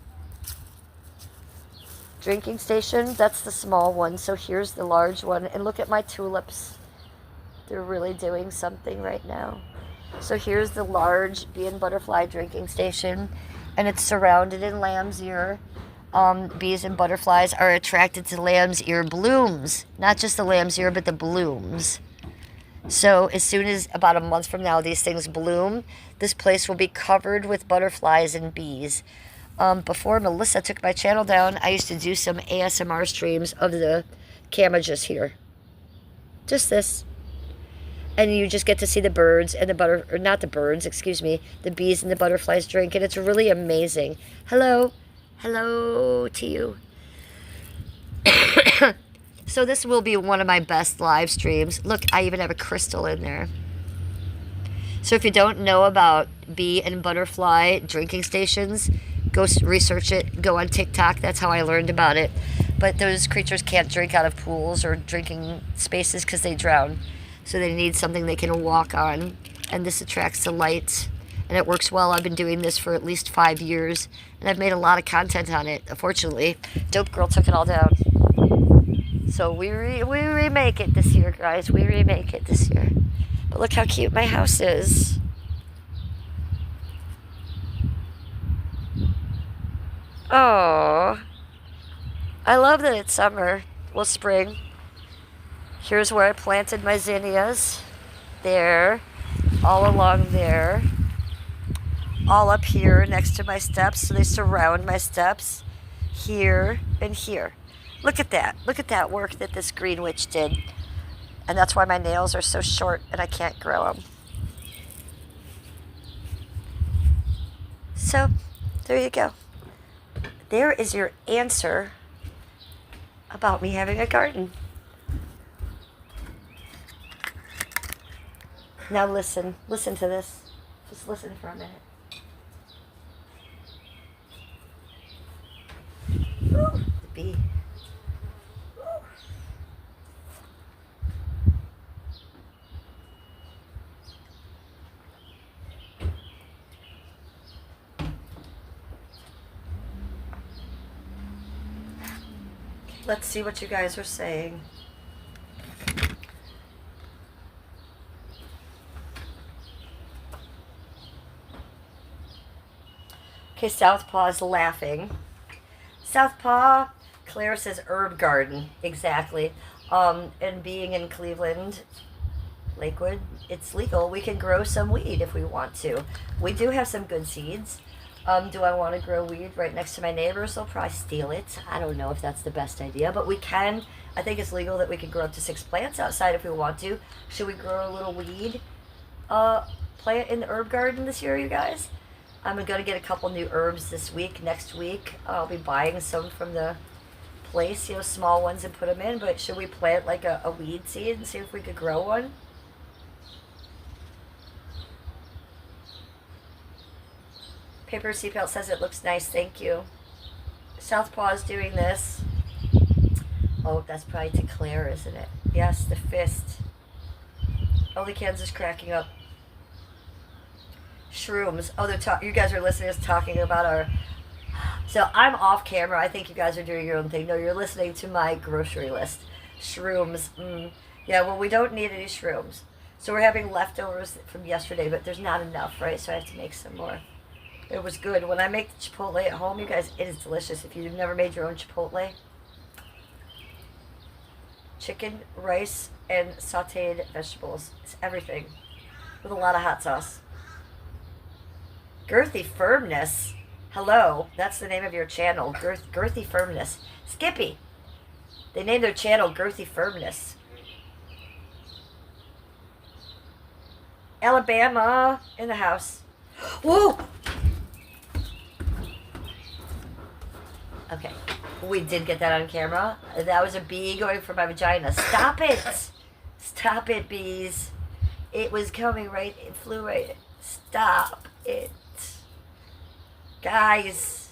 drinking station, that's the small one. So here's the large one. And look at my tulips. They're really doing something right now. So here's the large bee and butterfly drinking station, and it's surrounded in lamb's ear. Bees and butterflies are attracted to lamb's ear blooms, not just the lamb's ear, but the blooms. So as soon as about a month from now these things bloom, this place will be covered with butterflies and bees. Before Melissa took my channel down, I used to do some ASMR streams of the Cannabis here. Just this. And you just get to see the birds and the bees and the butterflies drink, and it's really amazing. Hello. Hello to you. So this will be one of my best live streams. Look, I even have a crystal in there. So if you don't know about bee and butterfly drinking stations, go research it. Go on TikTok. That's how I learned about it. But those creatures can't drink out of pools or drinking spaces because they drown. So they need something they can walk on. And this attracts the light. And it works well. I've been doing this for at least 5 years. And I've made a lot of content on it. Unfortunately, Dope Girl took it all down. So we remake it this year, guys. We remake it this year. But look how cute my house is. Oh, I love that it's summer. Well, spring. Here's where I planted my zinnias. There. All along there. All up here next to my steps. So they surround my steps. Here and here. Look at that. Look at that work that this green witch did. And that's why my nails are so short and I can't grow them. So, there you go. There is your answer about me having a garden. Now listen. Listen to this. Just listen for a minute. Ooh, the bee. Let's see what you guys are saying. Okay, Southpaw is laughing. Southpaw, Claire says herb garden. Exactly. And being in Cleveland, Lakewood, it's legal. We can grow some weed if we want to. We do have some good seeds. Do I want to grow weed right next to my neighbors? They'll probably steal it. I don't know if that's the best idea, but we can. I think it's legal that we can grow up to 6 plants outside if we want to. Should we grow a little weed plant in the herb garden this year, you guys? I'm going to get a couple new herbs this week. Next week, I'll be buying some from the place, small ones, and put them in. But should we plant like a weed seed and see if we could grow one? Paper Seatbelt says it looks nice. Thank you. Southpaw is doing this. Oh, that's probably to Claire, isn't it? Yes, the fist. Only Kansas cracking up. Shrooms. Oh, you guys are listening to us talking about our... So I'm off camera. I think you guys are doing your own thing. No, you're listening to my grocery list. Shrooms. Yeah, well, we don't need any shrooms. So we're having leftovers from yesterday, but there's not enough, right? So I have to make some more. It was good. When I make the chipotle at home, you guys, it is delicious. If you've never made your own chipotle. Chicken, rice, and sauteed vegetables. It's everything. With a lot of hot sauce. Girthy Firmness. Hello. That's the name of your channel. Girthy Firmness. Skippy. They named their channel Girthy Firmness. Alabama in the house. Whoa! Okay, we did get that on camera. That was a bee going for my vagina. Stop it! Stop it, bees. It was coming right, it flew right. Stop it. Guys.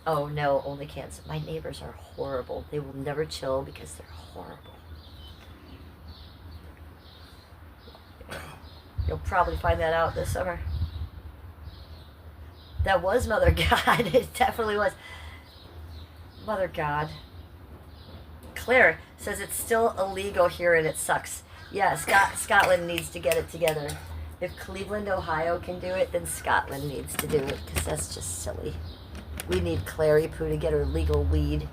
Oh no, only cans. My neighbors are horrible. They will never chill because they're horrible. You'll probably find that out this summer. That was Mother God. It definitely was. Mother God. Claire, Says it's still illegal here and it sucks. Yeah, Scotland needs to get it together. If Cleveland, Ohio can do it, then Scotland needs to do it, because that's just silly. We need Clary Poo to get her legal weed.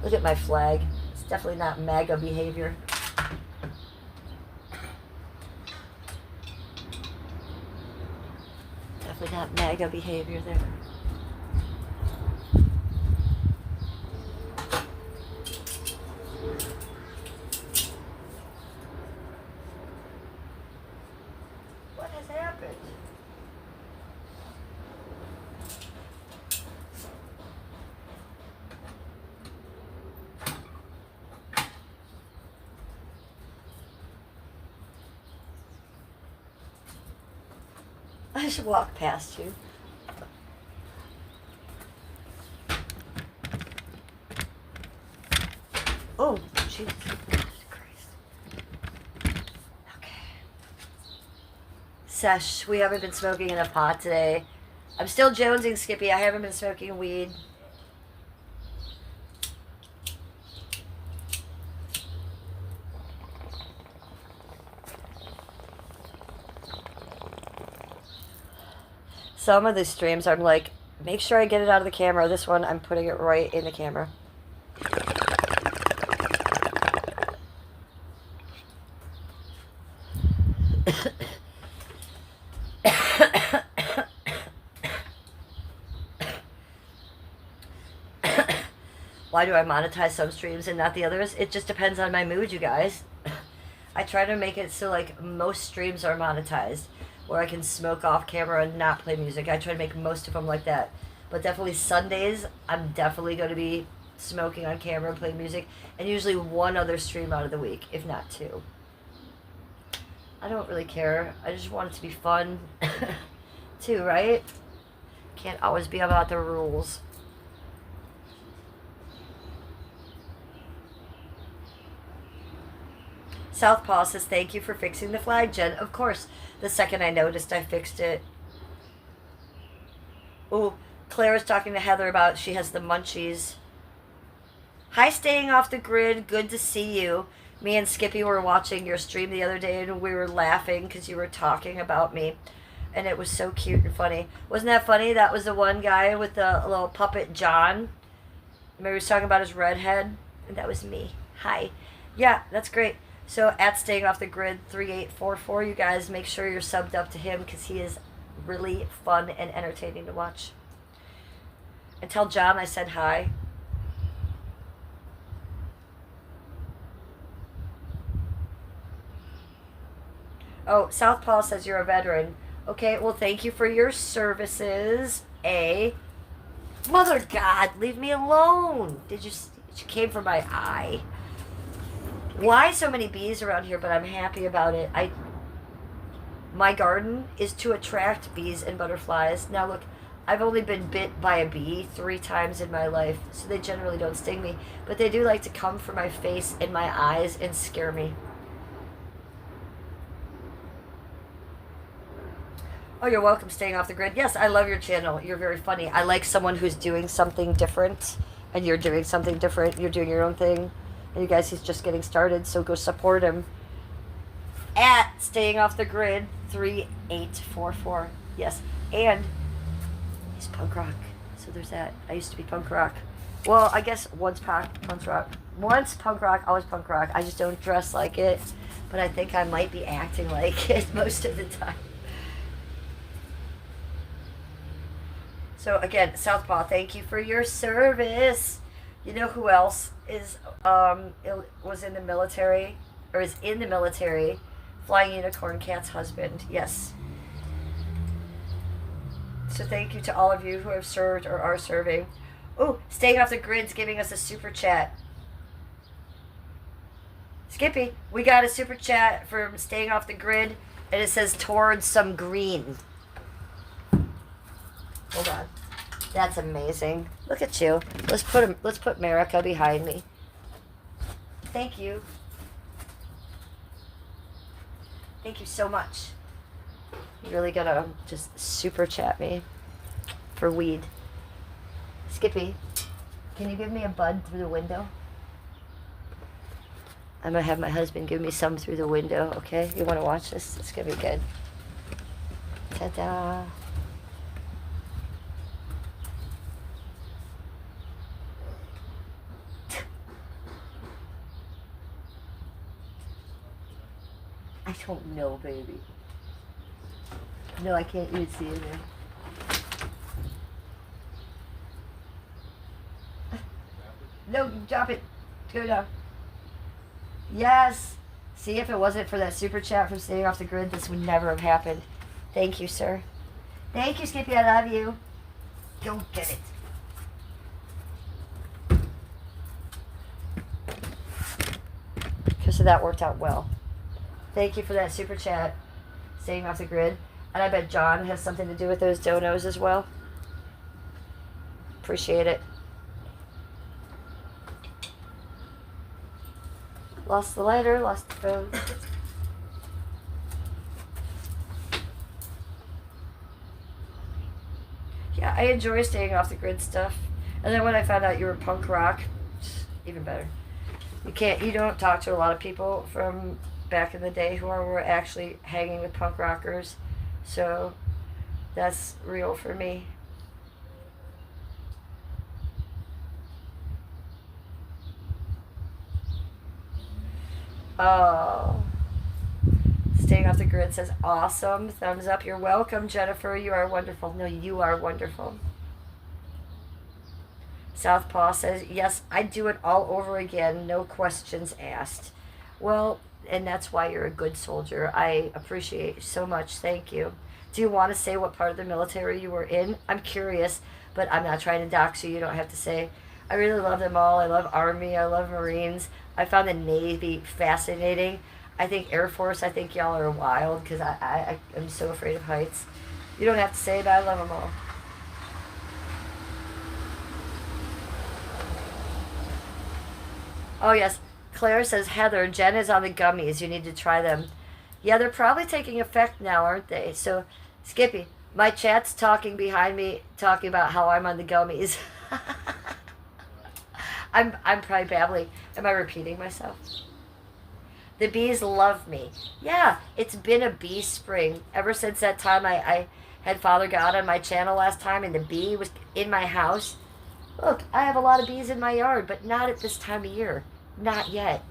Look at my flag. It's definitely not MAGA behavior. Definitely not MAGA behavior there. What has happened? I should walk past you. Oh, Jesus Christ. Okay. Sesh, we haven't been smoking enough pot today. I'm still jonesing, Skippy. I haven't been smoking weed. Some of the streams, I'm like, make sure I get it out of the camera. This one, I'm putting it right in the camera. Why do I monetize some streams and not the others? It just depends on my mood, you guys. I try to make it so, like, most streams are monetized, where I can smoke off camera and not play music. I try to make most of them like that. But definitely Sundays, I'm definitely going to be smoking on camera and playing music. And usually one other stream out of the week, if not two. I don't really care. I just want it to be fun, too, right? Can't always be about the rules. Southpaw says, thank you for fixing the flag, Jen. Of course, the second I noticed, I fixed it. Oh, Claire is talking to Heather about she has the munchies. Hi, staying off the grid. Good to see you. Me and Skippy were watching your stream the other day, and we were laughing because you were talking about me. And it was so cute and funny. Wasn't that funny? That was the one guy with the little puppet, John. Remember he was talking about his redhead? And that was me. Hi. Yeah, that's great. So at Staying Off the Grid 3844, you guys make sure you're subbed up to him because he is really fun and entertaining to watch. And tell John I said hi. Oh, Southpaw says you're a veteran. Okay, well, thank you for your services. Mother God, leave me alone. She came for my eye. Why so many bees around here, but I'm happy about it. My garden is to attract bees and butterflies. Now look, I've only been bit by a bee 3 times in my life, so they generally don't sting me. But they do like to come for my face and my eyes and scare me. Oh, you're welcome, Staying Off the Grid. Yes, I love your channel. You're very funny. I like someone who's doing something different, and you're doing something different. You're doing your own thing. And you guys, he's just getting started, so go support him. At Staying Off the Grid 3844. Yes, and he's punk rock. So there's that. I used to be punk rock. Well, I guess once punk rock. Once punk rock, always punk rock. I just don't dress like it, but I think I might be acting like it most of the time. So again, Southpaw, thank you for your service. You know who else was in the military, or is in the military? Flying Unicorn Cat's husband. Yes. So thank you to all of you who have served or are serving. Oh, Staying Off the Grid's giving us a super chat. Skippy, we got a super chat from Staying Off the Grid, and it says towards some green. Hold on. That's amazing. Look at you. Let's put America behind me. Thank you. Thank you so much. You really gotta just super chat me for weed. Skippy, can you give me a bud through the window? I'm gonna have my husband give me some through the window, okay? You wanna watch this? It's gonna be good. Ta-da. I don't know, baby. No, I can't even see it there. No, drop it. Go down. Yes. See, if it wasn't for that super chat from Staying Off the Grid, this would never have happened. Thank you, sir. Thank you, Skippy. I love you. Go get it. Okay, so that worked out well. Thank you for that super chat, Staying Off the Grid. And I bet John has something to do with those donos as well. Appreciate it. Lost the lighter, lost the phone. Yeah, I enjoy Staying Off the Grid stuff. And then when I found out you were punk rock, even better. You don't talk to a lot of people from back in the day who were actually hanging with punk rockers. So that's real for me. Oh. Staying Off the Grid says, awesome. Thumbs up. You're welcome, Jennifer. You are wonderful. No, you are wonderful. Southpaw says, yes, I'd do it all over again. No questions asked. Well, and that's why you're a good soldier. I appreciate you so much. Thank you. Do you want to say what part of the military you were in? I'm curious, but I'm not trying to dox you. You don't have to say. I really love them all. I love Army. I love Marines. I found the Navy fascinating. I think Air Force, I think y'all are wild because I am so afraid of heights. You don't have to say it, I love them all. Oh, yes. Claire says, Heather, Jen is on the gummies. You need to try them. Yeah, they're probably taking effect now, aren't they? So, Skippy, my chat's talking behind me, talking about how I'm on the gummies. I'm probably babbling. Am I repeating myself? The bees love me. Yeah, it's been a bee spring. Ever since that time I had Father God on my channel last time and the bee was in my house. Look, I have a lot of bees in my yard, but not at this time of year. Not yet.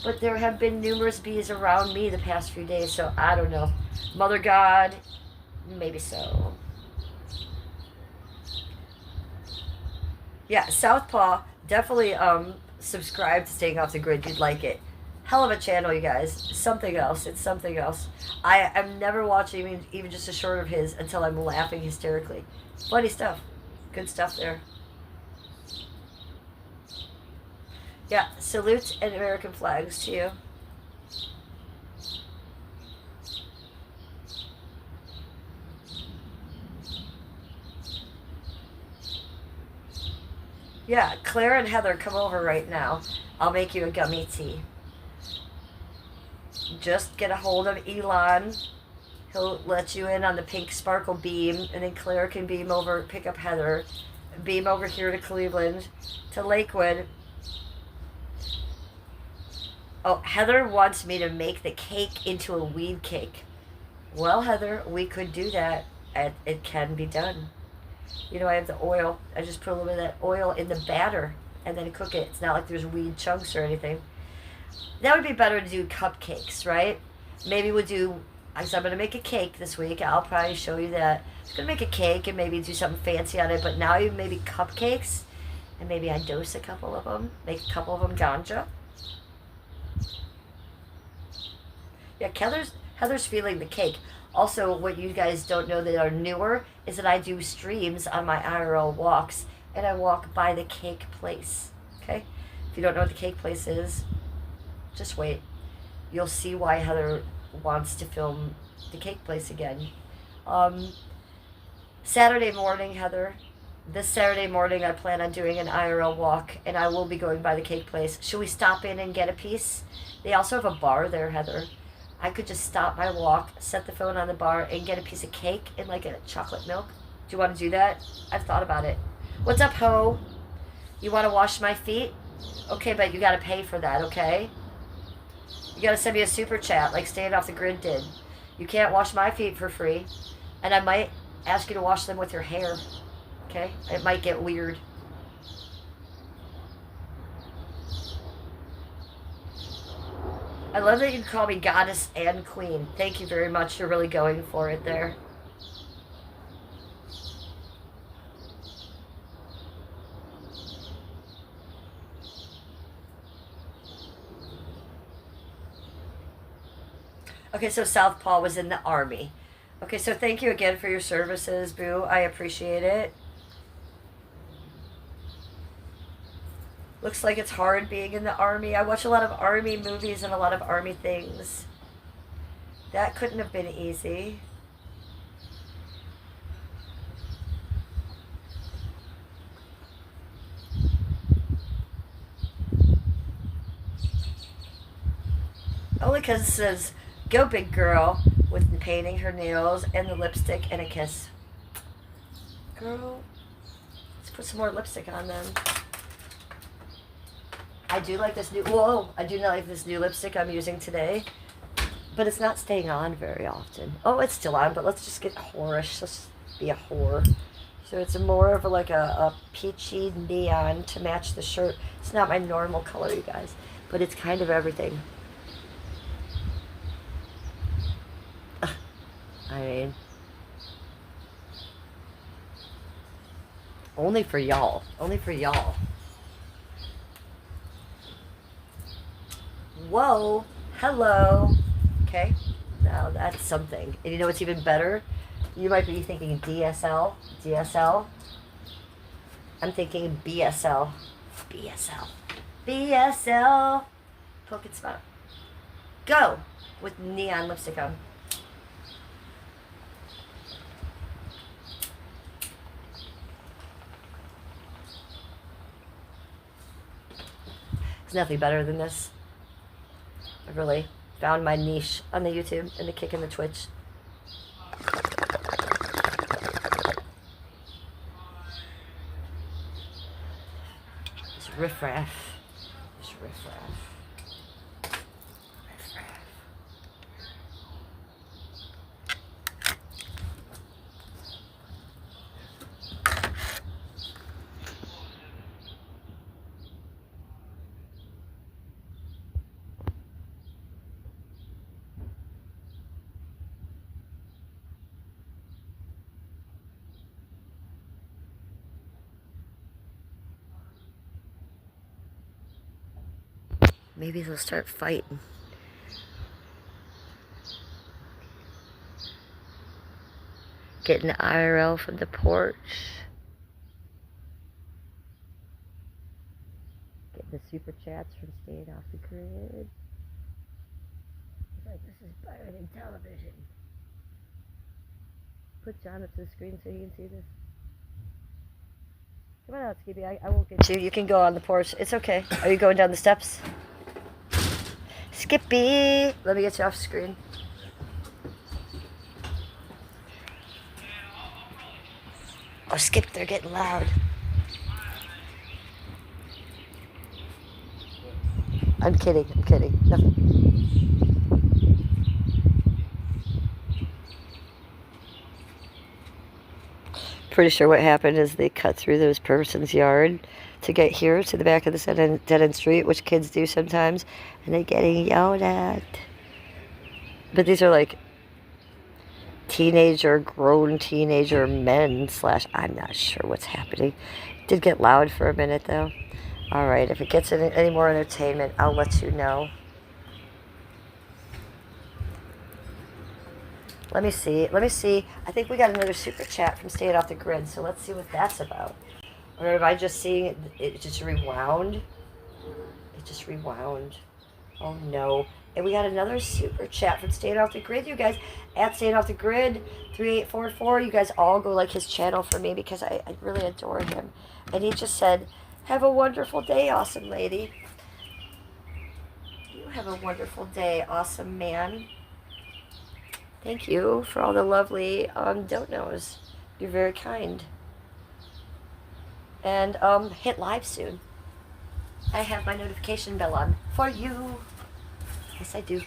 But there have been numerous bees around me the past few days, so I don't know. Mother God, maybe so. Yeah, Southpaw, definitely subscribe to Staying Off the Grid. You'd like it. Hell of a channel, you guys. Something else. It's something else. I'm never watching even just a short of his until I'm laughing hysterically. Funny stuff. Good stuff there. Yeah, salutes and American flags to you. Yeah, Claire and Heather, come over right now. I'll make you a gummy tea. Just get a hold of Elon. He'll let you in on the pink sparkle beam, and then Claire can beam over, pick up Heather, beam over here to Cleveland, to Lakewood. Oh, Heather wants me to make the cake into a weed cake. Well, Heather, we could do that. It can be done. You know, I have the oil. I just put a little bit of that oil in the batter and then cook it. It's not like there's weed chunks or anything. That would be better to do cupcakes, right? Maybe we'll do, so I'm going to make a cake this week. I'll probably show you that. I'm going to make a cake and maybe do something fancy on it. But now you maybe cupcakes. And maybe I dose a couple of them. Make a couple of them ganja. Yeah, Heather's feeling the cake. Also, what you guys don't know that are newer is that I do streams on my IRL walks, and I walk by the cake place, okay? If you don't know what the cake place is, just wait. You'll see why Heather wants to film the cake place again. Saturday morning, Heather, this Saturday morning I plan on doing an IRL walk, and I will be going by the cake place. Should we stop in and get a piece? They also have a bar there, Heather. I could just stop my walk, set the phone on the bar, and get a piece of cake and like a chocolate milk. Do you want to do that? I've thought about it. What's up, Ho? You want to wash my feet? Okay, but you gotta pay for that, okay? You gotta send me a super chat like Staying Off the Grid did. You can't wash my feet for free. And I might ask you to wash them with your hair. Okay? It might get weird. I love that you call me goddess and queen. Thank you very much. You're really going for it there. Okay, so Southpaw was in the army. Okay, so thank you again for your services, Boo. I appreciate it. Looks like it's hard being in the army. I watch a lot of army movies and a lot of army things. That couldn't have been easy. Only because it says, "Go big girl," with painting her nails and the lipstick and a kiss. Girl, let's put some more lipstick on then. I do like this new, whoa, I do not like this new lipstick I'm using today, but it's not staying on very often. Oh, it's still on, but let's just get whorish. Let's be a whore. So it's more of a peachy neon to match the shirt. It's not my normal color, you guys, but it's kind of everything. I mean, only for y'all. Only for y'all. Whoa. Hello. Okay. Now that's something. And you know what's even better? You might be thinking DSL. DSL. I'm thinking BSL. BSL. BSL. Poke and spot. Go. With neon lipstick on. There's nothing better than this. I really found my niche on the YouTube and the kick in the Twitch. It's riffraff. It's riffraff. Riffraff. Maybe they'll start fighting. Getting IRL from the porch. Getting the super chats from Staying Off the Grid. It's like, this is better than television. Put John up to the screen so he can see this. Come on out, Skippy. I won't get you. You can go on the porch. It's okay. Are you going down the steps? Skippy! Let me get you off screen. Oh, Skip, they're getting loud. I'm kidding. I'm kidding. Nothing. Pretty sure what happened is they cut through this person's yard to get here to the back of the dead-end street, which kids do sometimes, and they're getting yelled at. But these are like grown teenager men / I'm not sure what's happening. It did get loud for a minute though. All right, if it gets any more entertainment, I'll let you know. Let me see. I think we got another super chat from Staying Off the Grid, so let's see what that's about. Or am I just seeing it just rewound? It just rewound. Oh no. And we got another super chat from Staying Off the Grid, you guys. At Staying Off the Grid, 3844. You guys all go like his channel for me because I really adore him. And he just said, "Have a wonderful day, awesome lady." You have a wonderful day, awesome man. Thank you for all the lovely don't knows. You're very kind. And hit live soon. I have my notification bell on for you. Yes, I do.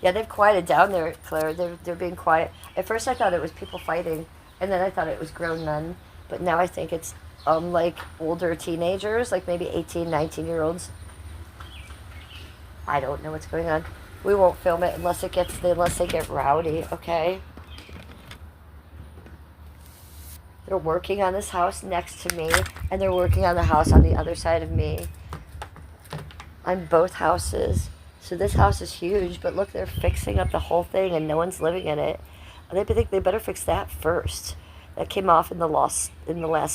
Yeah, they've quieted down there, Claire. They're being quiet. At first I thought it was people fighting, and then I thought it was grown men. But now I think it's like older teenagers, like maybe 18, 19-year-olds. I don't know what's going on. We won't film it unless they get rowdy, okay? They're working on this house next to me, and they're working on the house on the other side of me. On both houses. So this house is huge, but look, they're fixing up the whole thing, and no one's living in it. They think they better fix that first. That came off in the last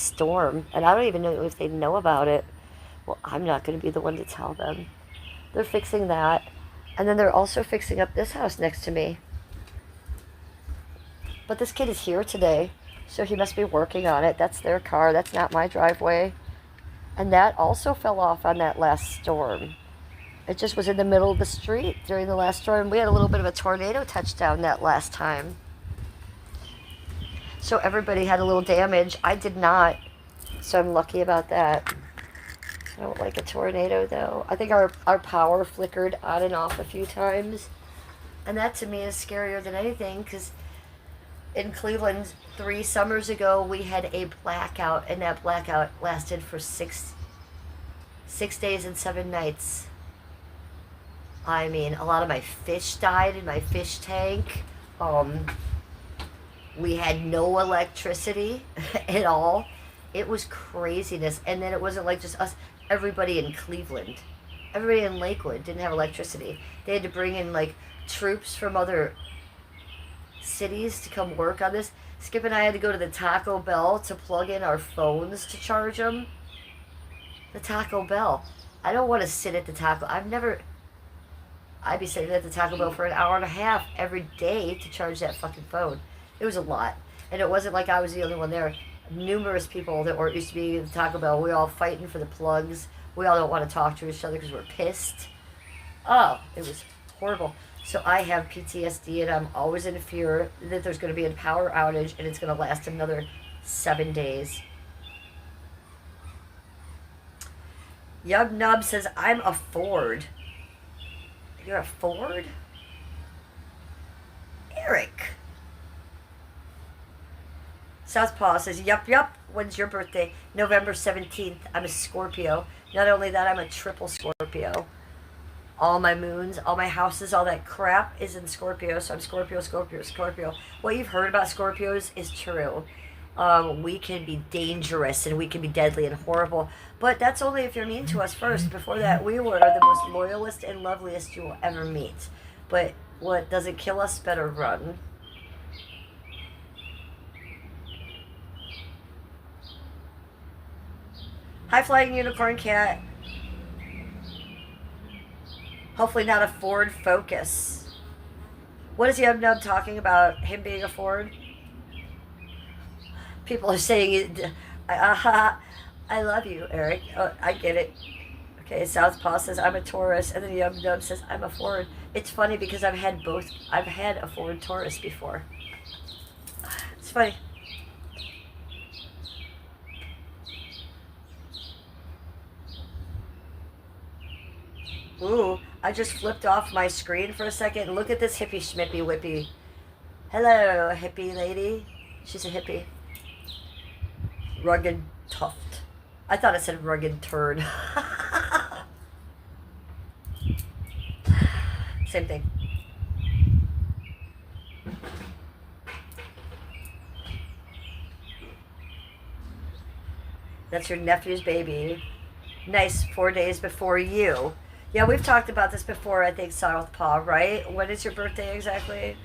storm, and I don't even know if they know about it. Well, I'm not going to be the one to tell them. They're fixing that, and then they're also fixing up this house next to me. But this kid is here today, so he must be working on it. That's their car. That's not my driveway. And that also fell off on that last storm. It just was in the middle of the street during the last storm. We had a little bit of a tornado touchdown that last time. So everybody had a little damage. I did not, so I'm lucky about that. I don't like a tornado, though. I think our power flickered on and off a few times. And that, to me, is scarier than anything, because in Cleveland 3 summers ago, we had a blackout, and that blackout lasted for 6 days and 7 nights. I mean, a lot of my fish died in my fish tank. We had no electricity at all. It was craziness. And then it wasn't like just us. Everybody in Cleveland, everybody in Lakewood didn't have electricity. They had to bring in, like, troops from other cities to come work on this. Skip and I had to go to the Taco Bell to plug in our phones to charge them. The Taco Bell. I don't want to sit at the Taco. I'd be sitting at the Taco Bell for an hour and a half every day to charge that fucking phone. It was a lot. And it wasn't like I was the only one there. Numerous people that used to be at the Taco Bell, we all fighting for the plugs. We all don't want to talk to each other because we're pissed. Oh, it was horrible. So I have PTSD, and I'm always in fear that there's going to be a power outage, and it's going to last another 7 days. Yub Nub says, I'm a Ford. You're a Ford? Eric. Southpaw says, yup. When's your birthday? November 17th. I'm a Scorpio. Not only that, I'm a triple Scorpio. All my moons, all my houses, all that crap is in Scorpio. So I'm Scorpio. What you've heard about Scorpios is true. We can be dangerous, and we can be deadly and horrible. But that's only if you're mean to us first. Before that, we were the most loyalist and loveliest you will ever meet. But what doesn't kill us better run. High Flying Unicorn Cat. Hopefully not a Ford Focus. What is Yub Nub talking about? Him being a Ford? People are saying it. I love you, Eric. Oh, I get it. Okay, Southpaw says, I'm a Taurus. And then Yub Nub says, I'm a Ford. It's funny because I've had both. I've had a Ford Taurus before. It's funny. Ooh, I just flipped off my screen for a second. Look at this hippie schmippy whippy. Hello, hippie lady. She's a hippie. Rugged tuft. I thought it said rugged turd. Same thing. That's your nephew's baby. Nice, 4 days before you. Yeah, we've talked about this before, I think, Southpaw, right? When is your birthday exactly?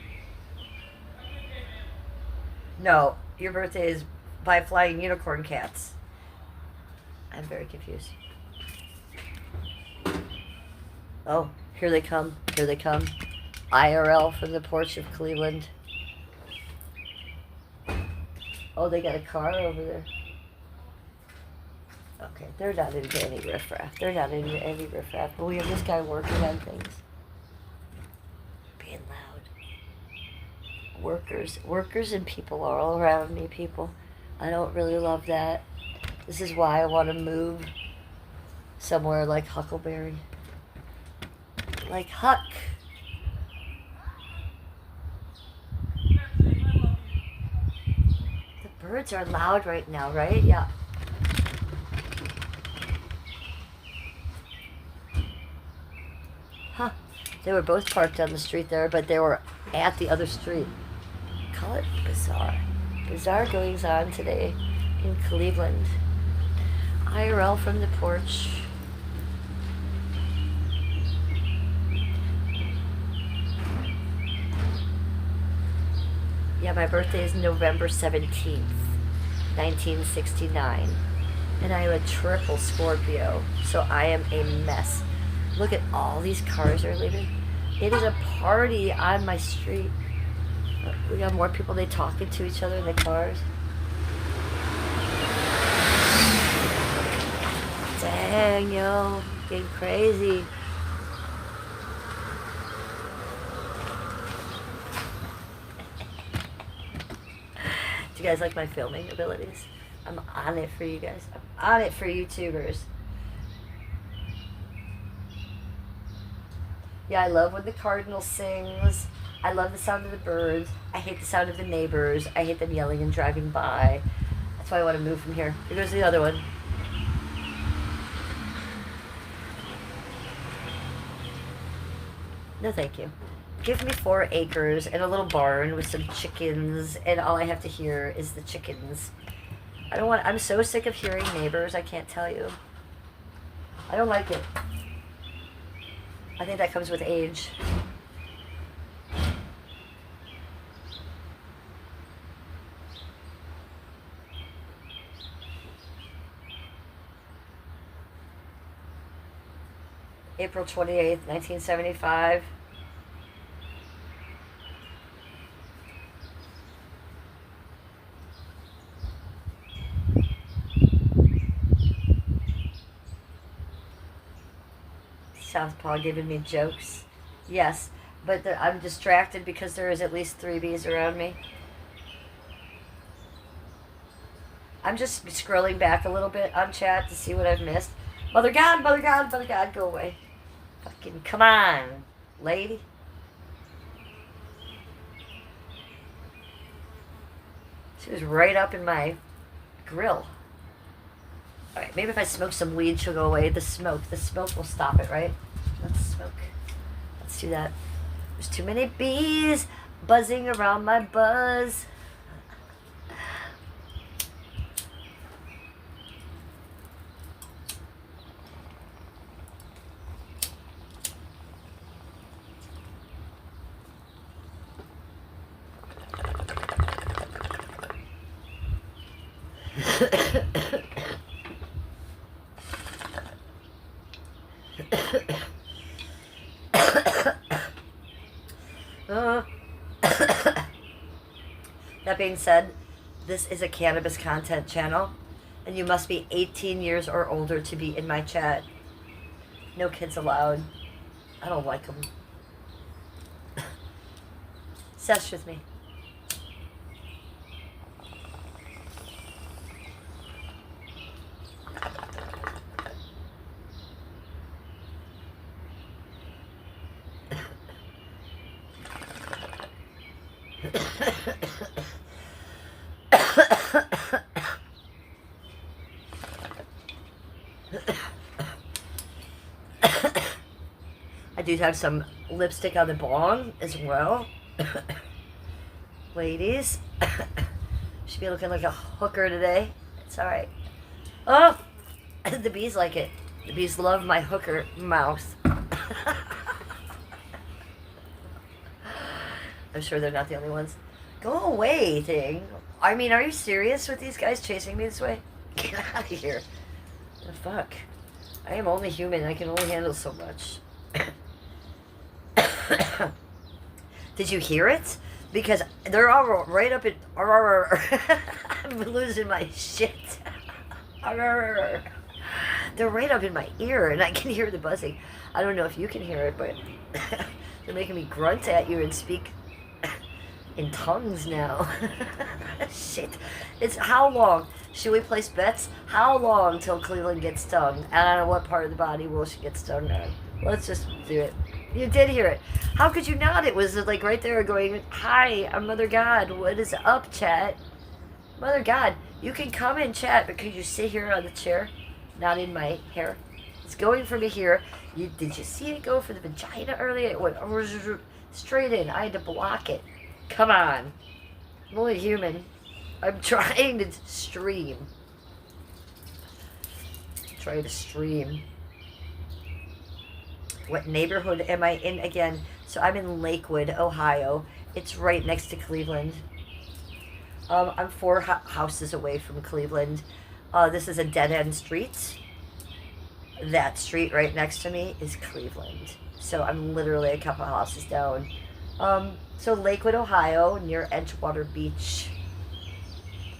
No, your birthday is by Flying Unicorn Cats. I'm very confused. Oh, here they come. Here they come. IRL from the Porch of Cleveland. Oh, they got a car over there. Okay, they're not into any riffraff. But we have this guy working on things. Being loud. Workers and people are all around me, people. I don't really love that. This is why I want to move. somewhere like Huckleberry. Like Huck. The birds are loud right now, right? Yeah. Huh. They were both parked on the street there, but they were at the other street. Call it bizarre. Bizarre goings on today in Cleveland. IRL from the porch. Yeah, my birthday is November 17th, 1969. And I am a triple Scorpio, so I am a mess. Look at all these cars are leaving. It is a party on my street. We got more people, they talking to each other in the cars. Dang, yo, getting crazy. Do you guys like my filming abilities? I'm on it for you guys. I'm on it for YouTubers. Yeah, I love when the cardinal sings. I love the sound of the birds. I hate the sound of the neighbors. I hate them yelling and driving by. That's why I want to move from here. Here goes the other one. No, thank you. Give me 4 acres and a little barn with some chickens, and all I have to hear is the chickens. I'm so sick of hearing neighbors, I can't tell you. I don't like it. I think that comes with age. April 28th, 1975. Southpaw giving me jokes. Yes, but I'm distracted because there is at least 3 bees around me. I'm just scrolling back a little bit on chat to see what I've missed. Mother God, Mother God, Mother God, go away. Fucking come on, lady. She was right up in my grill. Alright, maybe if I smoke some weed, she'll go away. The smoke will stop it, right? Let's smoke. Let's do that. There's too many bees buzzing around my buzz. That being said, this is a cannabis content channel, and you must be 18 years or older to be in my chat. No kids allowed. I don't like them. Sesh with me. I do have some lipstick on the bong as well. Ladies. Should be looking like a hooker today. It's alright. Oh! The bees like it. The bees love my hooker mouth. I'm sure they're not the only ones. Go away, thing. I mean, are you serious with these guys chasing me this way? Get out of here. The fuck? I am only human. I can only handle so much. Did you hear it? Because they're all right up in... I'm losing my shit. They're right up in my ear, and I can hear the buzzing. I don't know if you can hear it, but they're making me grunt at you and speak in tongues now. Shit. It's how long? Should we place bets? How long till Cleveland gets stung? And I don't know what part of the body will she get stung on. Let's just do it. You did hear it. How could you not? It was like right there going, hi, I'm Mother God. What is up, chat? Mother God, you can come and chat, but could you sit here on the chair? Not in my hair. It's going for me here. Did you see it go for the vagina earlier? It went straight in. I had to block it. Come on. I'm only human. I'm trying to stream. Trying to stream. What neighborhood am I in again? So I'm in Lakewood, Ohio. It's right next to Cleveland. I'm 4 houses away from Cleveland. This is a dead-end street. That street right next to me is Cleveland. So I'm literally a couple houses down. So Lakewood, Ohio, near Edgewater Beach.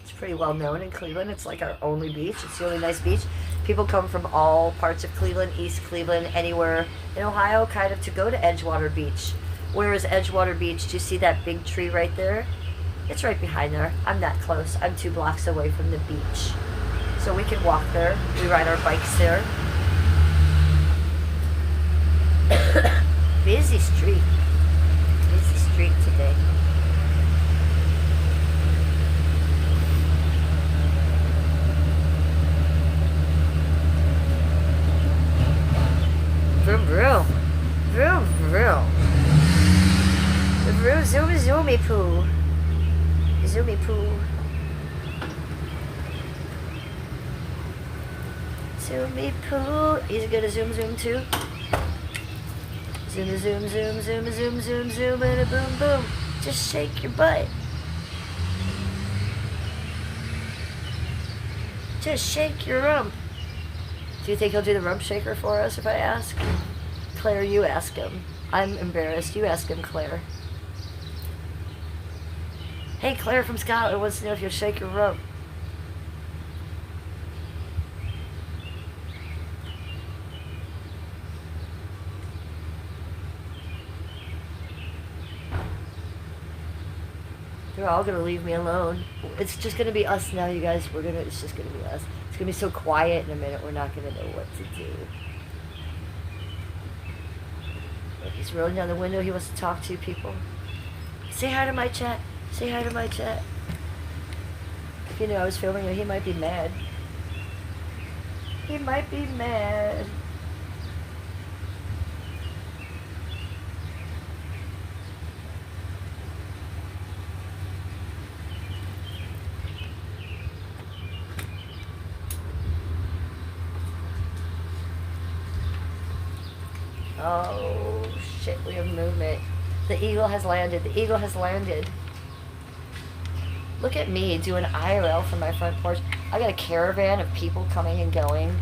It's pretty well known in Cleveland. It's like our only beach. It's the only nice beach. People come from all parts of Cleveland, East Cleveland, anywhere in Ohio, kind of to go to Edgewater Beach. Where is Edgewater Beach? Do you see that big tree right there? It's right behind there. I'm that close. I'm 2 blocks away from the beach. So we can walk there. We ride our bikes there. Busy street. Busy street today. Vroom vroom. Vroom vroom. Vroom zoomy zoomy poo. Zoomy poo. Zoomy poo. He's gonna zoom zoom too. Zoom zoom zoom zoom zoom zoom zoom and a boom boom. Just shake your butt. Just shake your rump. Do you think he'll do the rump shaker for us if I ask? Claire, you ask him. I'm embarrassed. You ask him, Claire. Hey, Claire from Scotland wants to know if you'll shake your rump. They're all gonna leave me alone. It's just gonna be us now, you guys. It's just gonna be us. It's gonna be so quiet in a minute. We're not gonna know what to do. Look, he's rolling down the window. He wants to talk to you people. Say hi to my chat. Say hi to my chat. If you know I was filming you, he might be mad. He might be mad. Oh, shit, we have movement. The eagle has landed. The eagle has landed. Look at me doing IRL from my front porch. I got a caravan of people coming and going.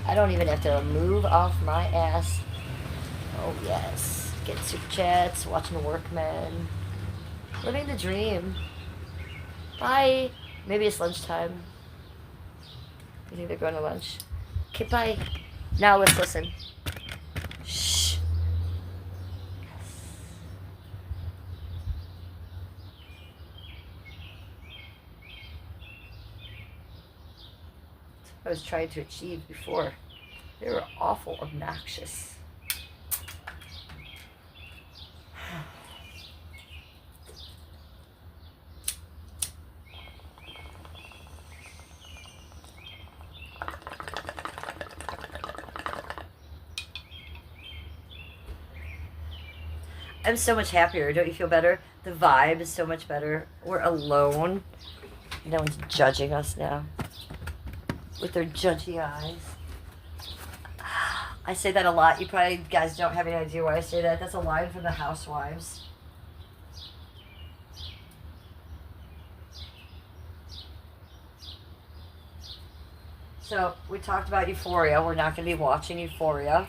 I don't even have to move off my ass. Oh, yes. Getting super chats, watching the workmen. Living the dream. Bye. Maybe it's lunchtime. You think they're going to lunch? Okay, bye. Now let's listen. Shh. I was trying to achieve before. They were awful obnoxious. I'm so much happier. Don't you feel better? The vibe is so much better. We're alone. No one's judging us now with their judgy eyes. I say that a lot. You probably guys don't have any idea why I say that. That's a line from the Housewives. So we talked about Euphoria. We're not going to be watching Euphoria.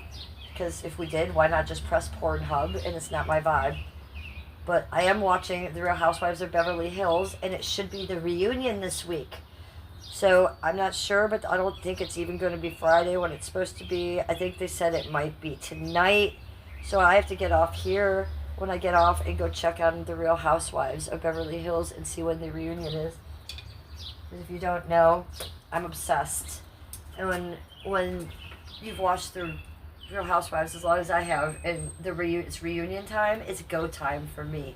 Because if we did, why not just press Pornhub? And it's not my vibe. But I am watching The Real Housewives of Beverly Hills, and it should be the reunion this week. So I'm not sure, but I don't think it's even going to be Friday when it's supposed to be. I think they said it might be tonight. So I have to get off here when I get off and go check out The Real Housewives of Beverly Hills and see when the reunion is. If you don't know, I'm obsessed. And when you've watched the Real Housewives as long as I have, and it's reunion time, it's go time for me.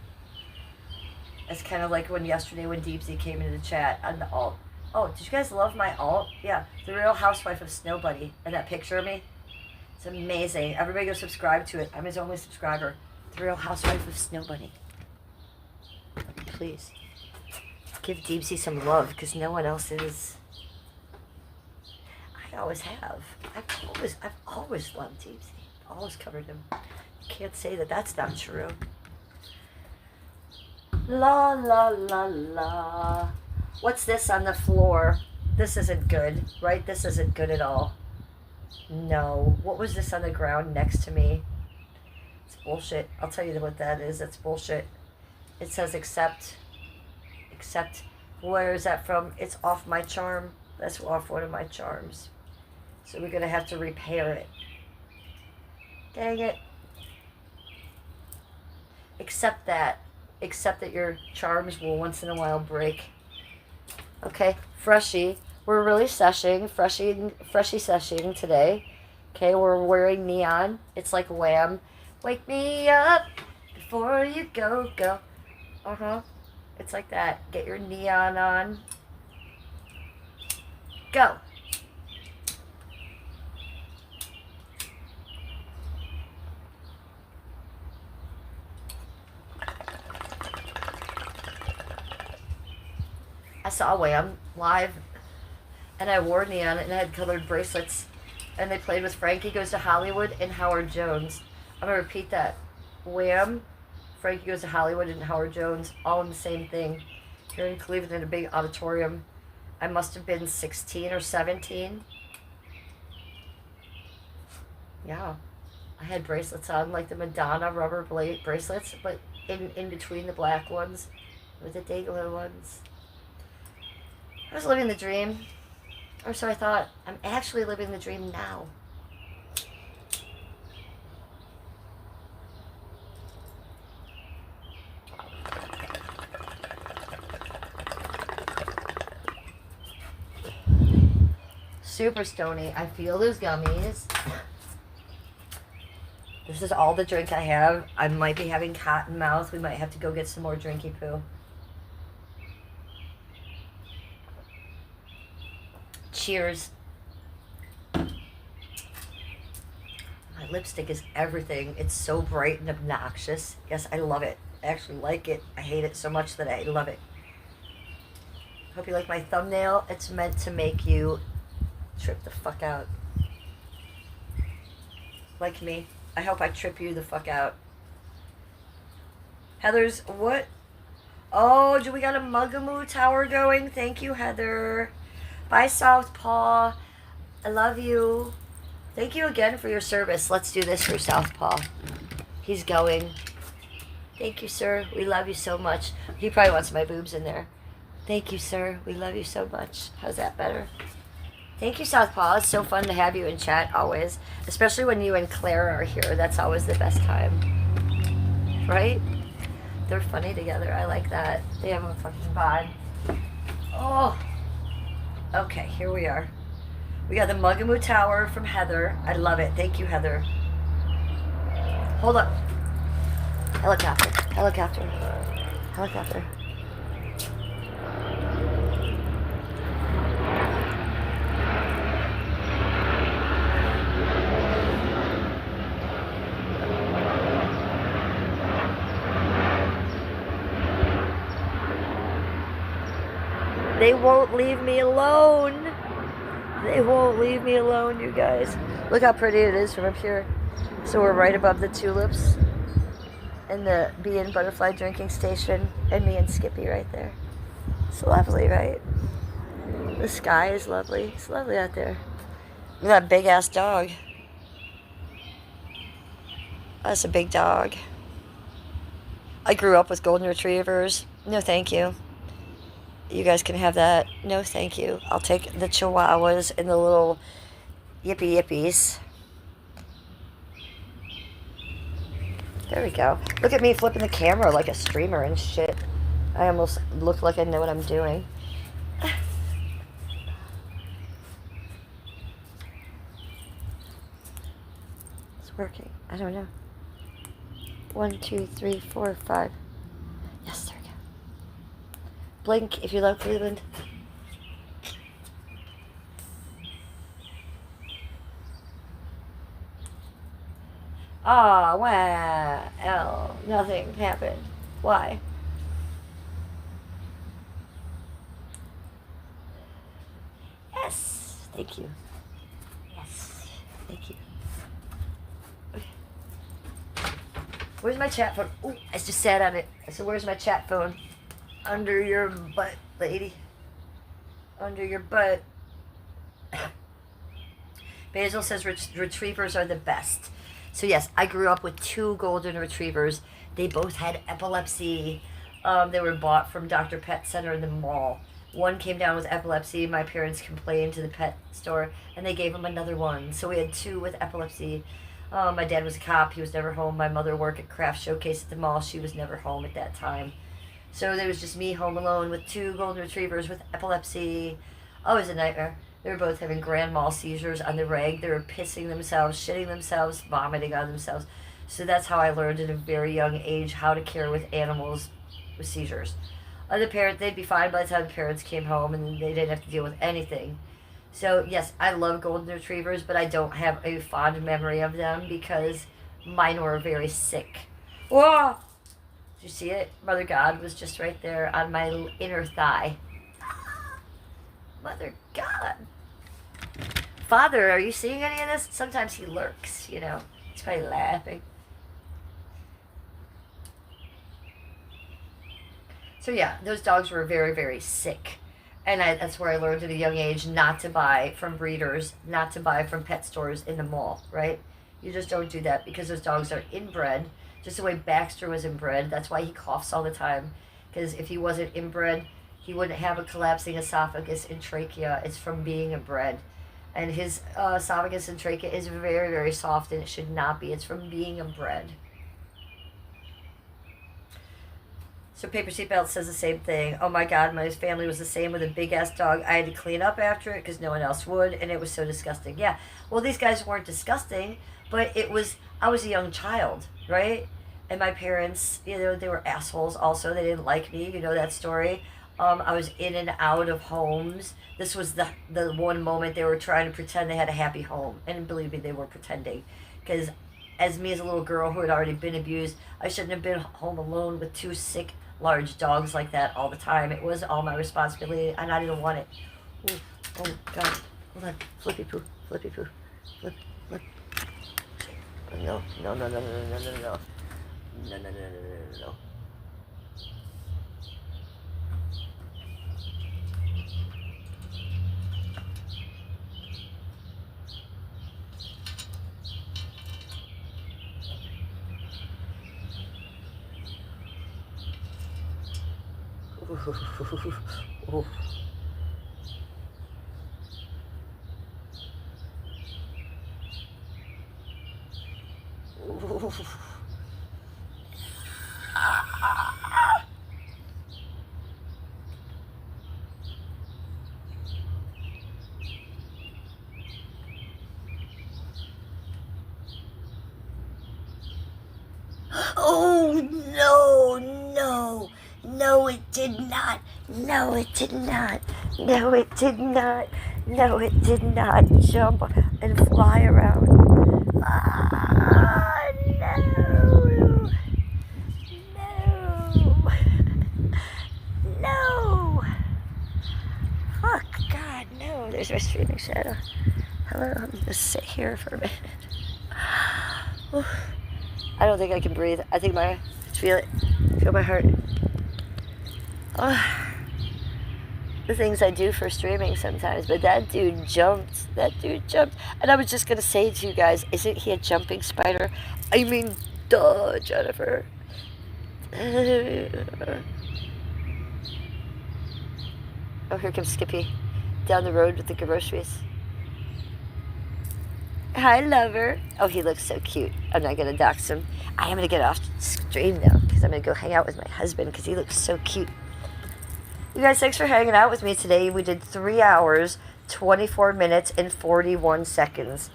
It's kind of like when yesterday when Deepsy came into the chat on the alt. Oh, did you guys love my alt? Yeah, the Real Housewife of Snow Bunny, and that picture of me. It's amazing. Everybody go subscribe to it. I'm his only subscriber. The Real Housewife of Snow Bunny. Please. Give Deepsy some love, because no one else is. I always have. I've always loved Deepsy. Always covered him. Can't say that that's not true. La la la la. What's this on the floor? This isn't good, right? This isn't good at all. No. What was this on the ground next to me? It's bullshit. I'll tell you what that is. That's bullshit. It says accept. Accept. Where is that from? It's off my charm. That's off one of my charms. So we're going to have to repair it. Dang it. Accept that. Accept that your charms will once in a while break. Okay, Freshie. We're really freshie seshing today. Okay, we're wearing neon. It's like Wham. Wake me up before you go. Uh-huh. It's like that. Get your neon on. Go. I saw Wham live, and I wore neon and I had colored bracelets, and they played with Frankie Goes to Hollywood and Howard Jones. I'm going to repeat that. Wham, Frankie Goes to Hollywood and Howard Jones, all in the same thing. Here in Cleveland in a big auditorium. I must have been 16 or 17. Yeah. I had bracelets on, like the Madonna rubber bracelets, but in between the black ones with the Dayglow ones. I was living the dream. Or so I thought. I'm actually living the dream now. Super stony. I feel those gummies. This is all the drink I have. I might be having cotton mouth. We might have to go get some more drinky poo. Cheers. My lipstick is everything. It's so bright and obnoxious. Yes, I love it. I actually like it. I hate it so much that I love it. Hope you like my thumbnail. It's meant to make you trip the fuck out. Like me. I hope I trip you the fuck out. Heather's, what? Oh, do we got a Mugamoo tower going? Thank you, Heather. Bye, Southpaw. I love you. Thank you again for your service. Let's do this for Southpaw. He's going. Thank you, sir. We love you so much. He probably wants my boobs in there. Thank you, sir. We love you so much. How's that better? Thank you, Southpaw. It's so fun to have you in chat always. Especially when you and Claire are here. That's always the best time. Right? They're funny together. I like that. They have a fucking bond. Oh. Okay, here we are. We got the Mugamoo Tower from Heather. I love it. Thank you, Heather. Hold up. Helicopter. Helicopter. Helicopter. They won't leave me alone. They won't leave me alone, you guys. Look how pretty it is from up here. So we're right above the tulips and the bee and butterfly drinking station, and me and Skippy right there. It's lovely, right? The sky is lovely. It's lovely out there. Look at that big ass dog. That's a big dog. I grew up with golden retrievers. No, thank you. You guys can have that. No, thank you. I'll take the chihuahuas and the little yippies. There we go. Look at me flipping the camera like a streamer and shit. I almost look like I know what I'm doing. working? I don't know. 1, 2, 3, 4, 5. Yes, there we go. Blink if you love Cleveland. Ah, well, nothing happened. Why? Yes, thank you. Yes, thank you. Okay. Where's my chat phone? Oh, I just sat on it. I said, where's my chat phone? Under your butt, lady. Under your butt. Basil says retrievers are the best. So yes, I grew up with 2 golden retrievers. They both had epilepsy. They were bought from Dr. Pet Center in the mall. One came down with epilepsy. My parents complained to the pet store, and they gave him another one. So we had 2 with epilepsy. My dad was a cop. He was never home. My mother worked at Craft Showcase at the mall. She was never home at that time. So there was just me home alone with 2 golden retrievers with epilepsy. Oh, it was a nightmare. They were both having grand mal seizures on the reg. They were pissing themselves, shitting themselves, vomiting on themselves. So that's how I learned at a very young age how to care with animals with seizures. Other parents, they'd be fine by the time the parents came home and they didn't have to deal with anything. So yes, I love golden retrievers, but I don't have a fond memory of them because mine were very sick. Whoa! Did you see it? Mother God was just right there on my inner thigh. Mother God. Father, are you seeing any of this? Sometimes he lurks, you know. He's probably laughing. So yeah, those dogs were very, very sick. And that's where I learned at a young age not to buy from breeders, not to buy from pet stores in the mall, right? You just don't do that because those dogs are inbred, just the way Baxter was inbred. That's why he coughs all the time. Because if he wasn't inbred, he wouldn't have a collapsing esophagus and trachea. It's from being inbred. And his esophagus and trachea is very, very soft, and it should not be. It's from being inbred. So Paper Seatbelt says the same thing. Oh my God, my family was the same with a big-ass dog. I had to clean up after it because no one else would, and it was so disgusting. Yeah, well, these guys weren't disgusting, but I was a young child, right? And my parents, you know, they were assholes also. They didn't like me. You know that story. I was in and out of homes. This was the one moment they were trying to pretend they had a happy home. And believe me, they were pretending. Because as me as a little girl who had already been abused, I shouldn't have been home alone with 2 sick, large dogs like that all the time. It was all my responsibility, and I didn't want it. Ooh, oh, God. Hold on. Flippy poo. Flippy poo. Flip. No. No. No. Ooh. Oh, no. No, it did not. No, it did not. No, it did not. No, it did not jump and fly around. Ah, no. No. Fuck, God, no. There's my streaming shadow. Hello, I'm going to sit here for a minute. I don't think I can breathe. I think feel it. Feel my heart. The things I do for streaming sometimes, but that dude jumped. And I was just gonna say to you guys, isn't he a jumping spider? I mean, duh, Jennifer. Oh, here comes Skippy down the road with the groceries. Hi, lover. Oh, he looks so cute. I'm not gonna dox him. I am gonna get off stream though, because I'm gonna go hang out with my husband because he looks so cute. You guys, thanks for hanging out with me today. We did 3 hours, 24 minutes, and 41 seconds.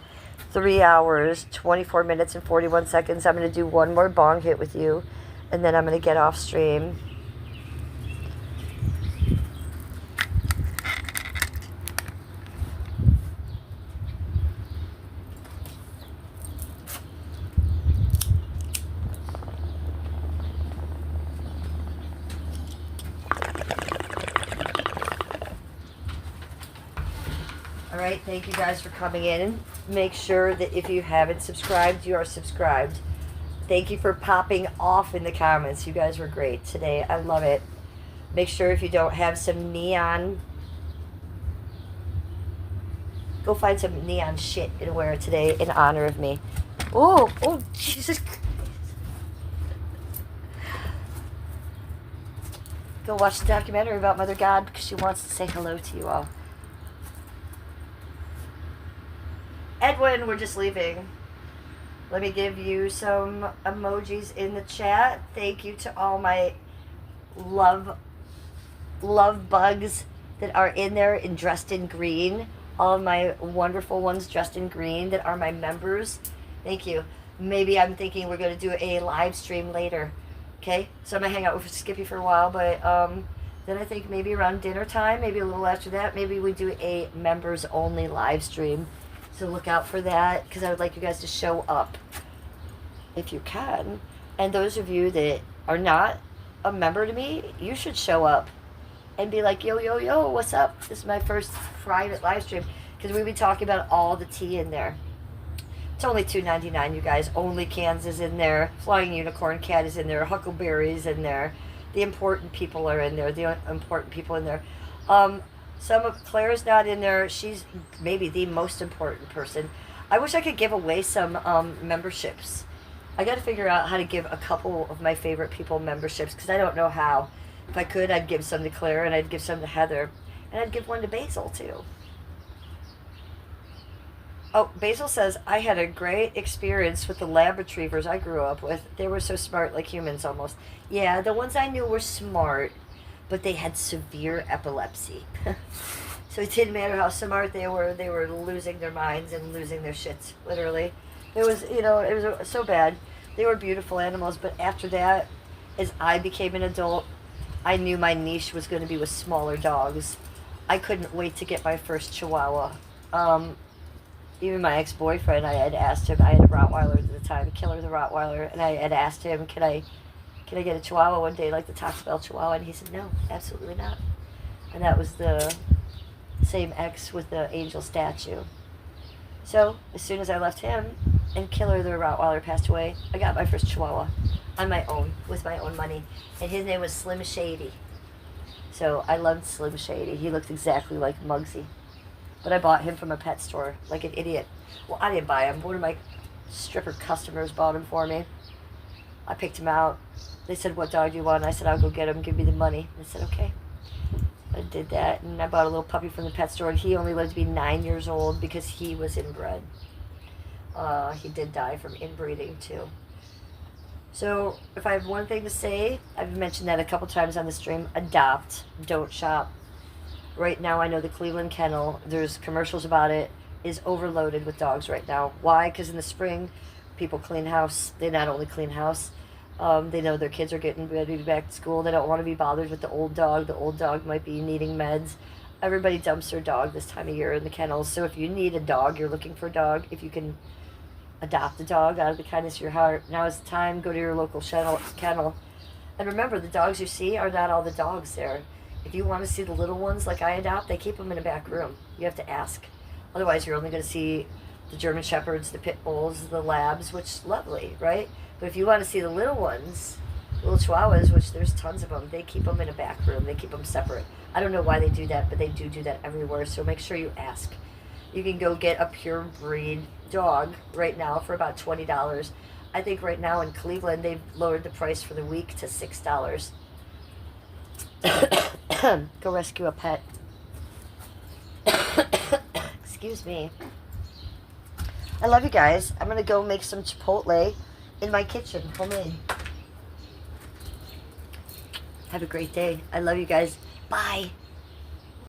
3 hours, 24 minutes, and 41 seconds. I'm going to do one more bong hit with you, and then I'm going to get off stream. Alright, thank you guys for coming in. Make sure that if you haven't subscribed, you are subscribed. Thank you for popping off in the comments. You guys were great today. I love it. Make sure if you don't have some neon, go find some neon shit and wear it today in honor of me. Oh, Jesus Christ. Go watch the documentary about Mother God because she wants to say hello to you all. Edwin, we're just leaving. Let me give you some emojis in the chat. Thank you to all my love bugs that are in there and dressed in green. All of my wonderful ones dressed in green that are my members. Thank you. Maybe I'm thinking we're going to do a live stream later. Okay? So I'm going to hang out with Skippy for a while, but then I think maybe around dinner time, maybe a little after that, maybe we do a members only live stream. So look out for that, because I would like you guys to show up if you can. And those of you that are not a member to me, you should show up and be like, yo, what's up? This is my first private live stream, because we'll be talking about all the tea in there. It's only $2.99, you guys. Only Cans is in there. Flying Unicorn Cat is in there. Huckleberry's in there. The important people are in there. The important people in there. Some of Claire's not in there. She's maybe the most important person. I wish I could give away some memberships. I got to figure out how to give a couple of my favorite people memberships, because I don't know how. If I could, I'd give some to Claire, and I'd give some to Heather, and I'd give one to Basil too. Oh, Basil says, I had a great experience with the lab retrievers I grew up with. They were so smart, like humans almost. Yeah, the ones I knew were smart, but they had severe epilepsy. So it didn't matter how smart they were losing their minds and losing their shits, literally. It was, it was so bad. They were beautiful animals, but after that, as I became an adult, I knew my niche was going to be with smaller dogs. I couldn't wait to get my first Chihuahua. Even my ex-boyfriend, I had asked him, I had a Rottweiler at the time, Killer the Rottweiler, and I had asked him, can I get a Chihuahua one day, like the Taco Bell Chihuahua? And he said, no, absolutely not. And that was the same ex with the angel statue. So, as soon as I left him, and Killer the Rottweiler passed away, I got my first Chihuahua on my own, with my own money. And his name was Slim Shady. So, I loved Slim Shady. He looked exactly like Muggsy. But I bought him from a pet store, like an idiot. Well, I didn't buy him. One of my stripper customers bought him for me. I picked him out. They said, what dog do you want? And I said, I'll go get him, give me the money. And I said, okay. I did that, and I bought a little puppy from the pet store, and he only lived to be 9 years old because he was inbred. He did die from inbreeding, too. So, if I have one thing to say, I've mentioned that a couple times on the stream, adopt, don't shop. Right now, I know the Cleveland Kennel, there's commercials about it, is overloaded with dogs right now. Why? Because in the spring, people clean house. They not only clean house, they know their kids are getting ready to be back to school. They don't want to be bothered with the old dog. The old dog might be needing meds. Everybody dumps their dog this time of year in the kennels. So if you need a dog, you're looking for a dog, if you can adopt a dog out of the kindness of your heart, now is the time. Go to your local kennel. And remember, the dogs you see are not all the dogs there. If you want to see the little ones like I adopt, they keep them in a back room. You have to ask. Otherwise, you're only going to see the German Shepherds, the Pit Bulls, the Labs, which lovely, right? But if you want to see the little ones, little Chihuahuas, which there's tons of them, they keep them in a back room. They keep them separate. I don't know why they do that, but they do that everywhere. So make sure you ask. You can go get a pure breed dog right now for about $20. I think right now in Cleveland, they've lowered the price for the week to $6. Go rescue a pet. Excuse me. I love you guys. I'm going to go make some Chipotle in my kitchen, homemade. Have a great day. I love you guys. Bye.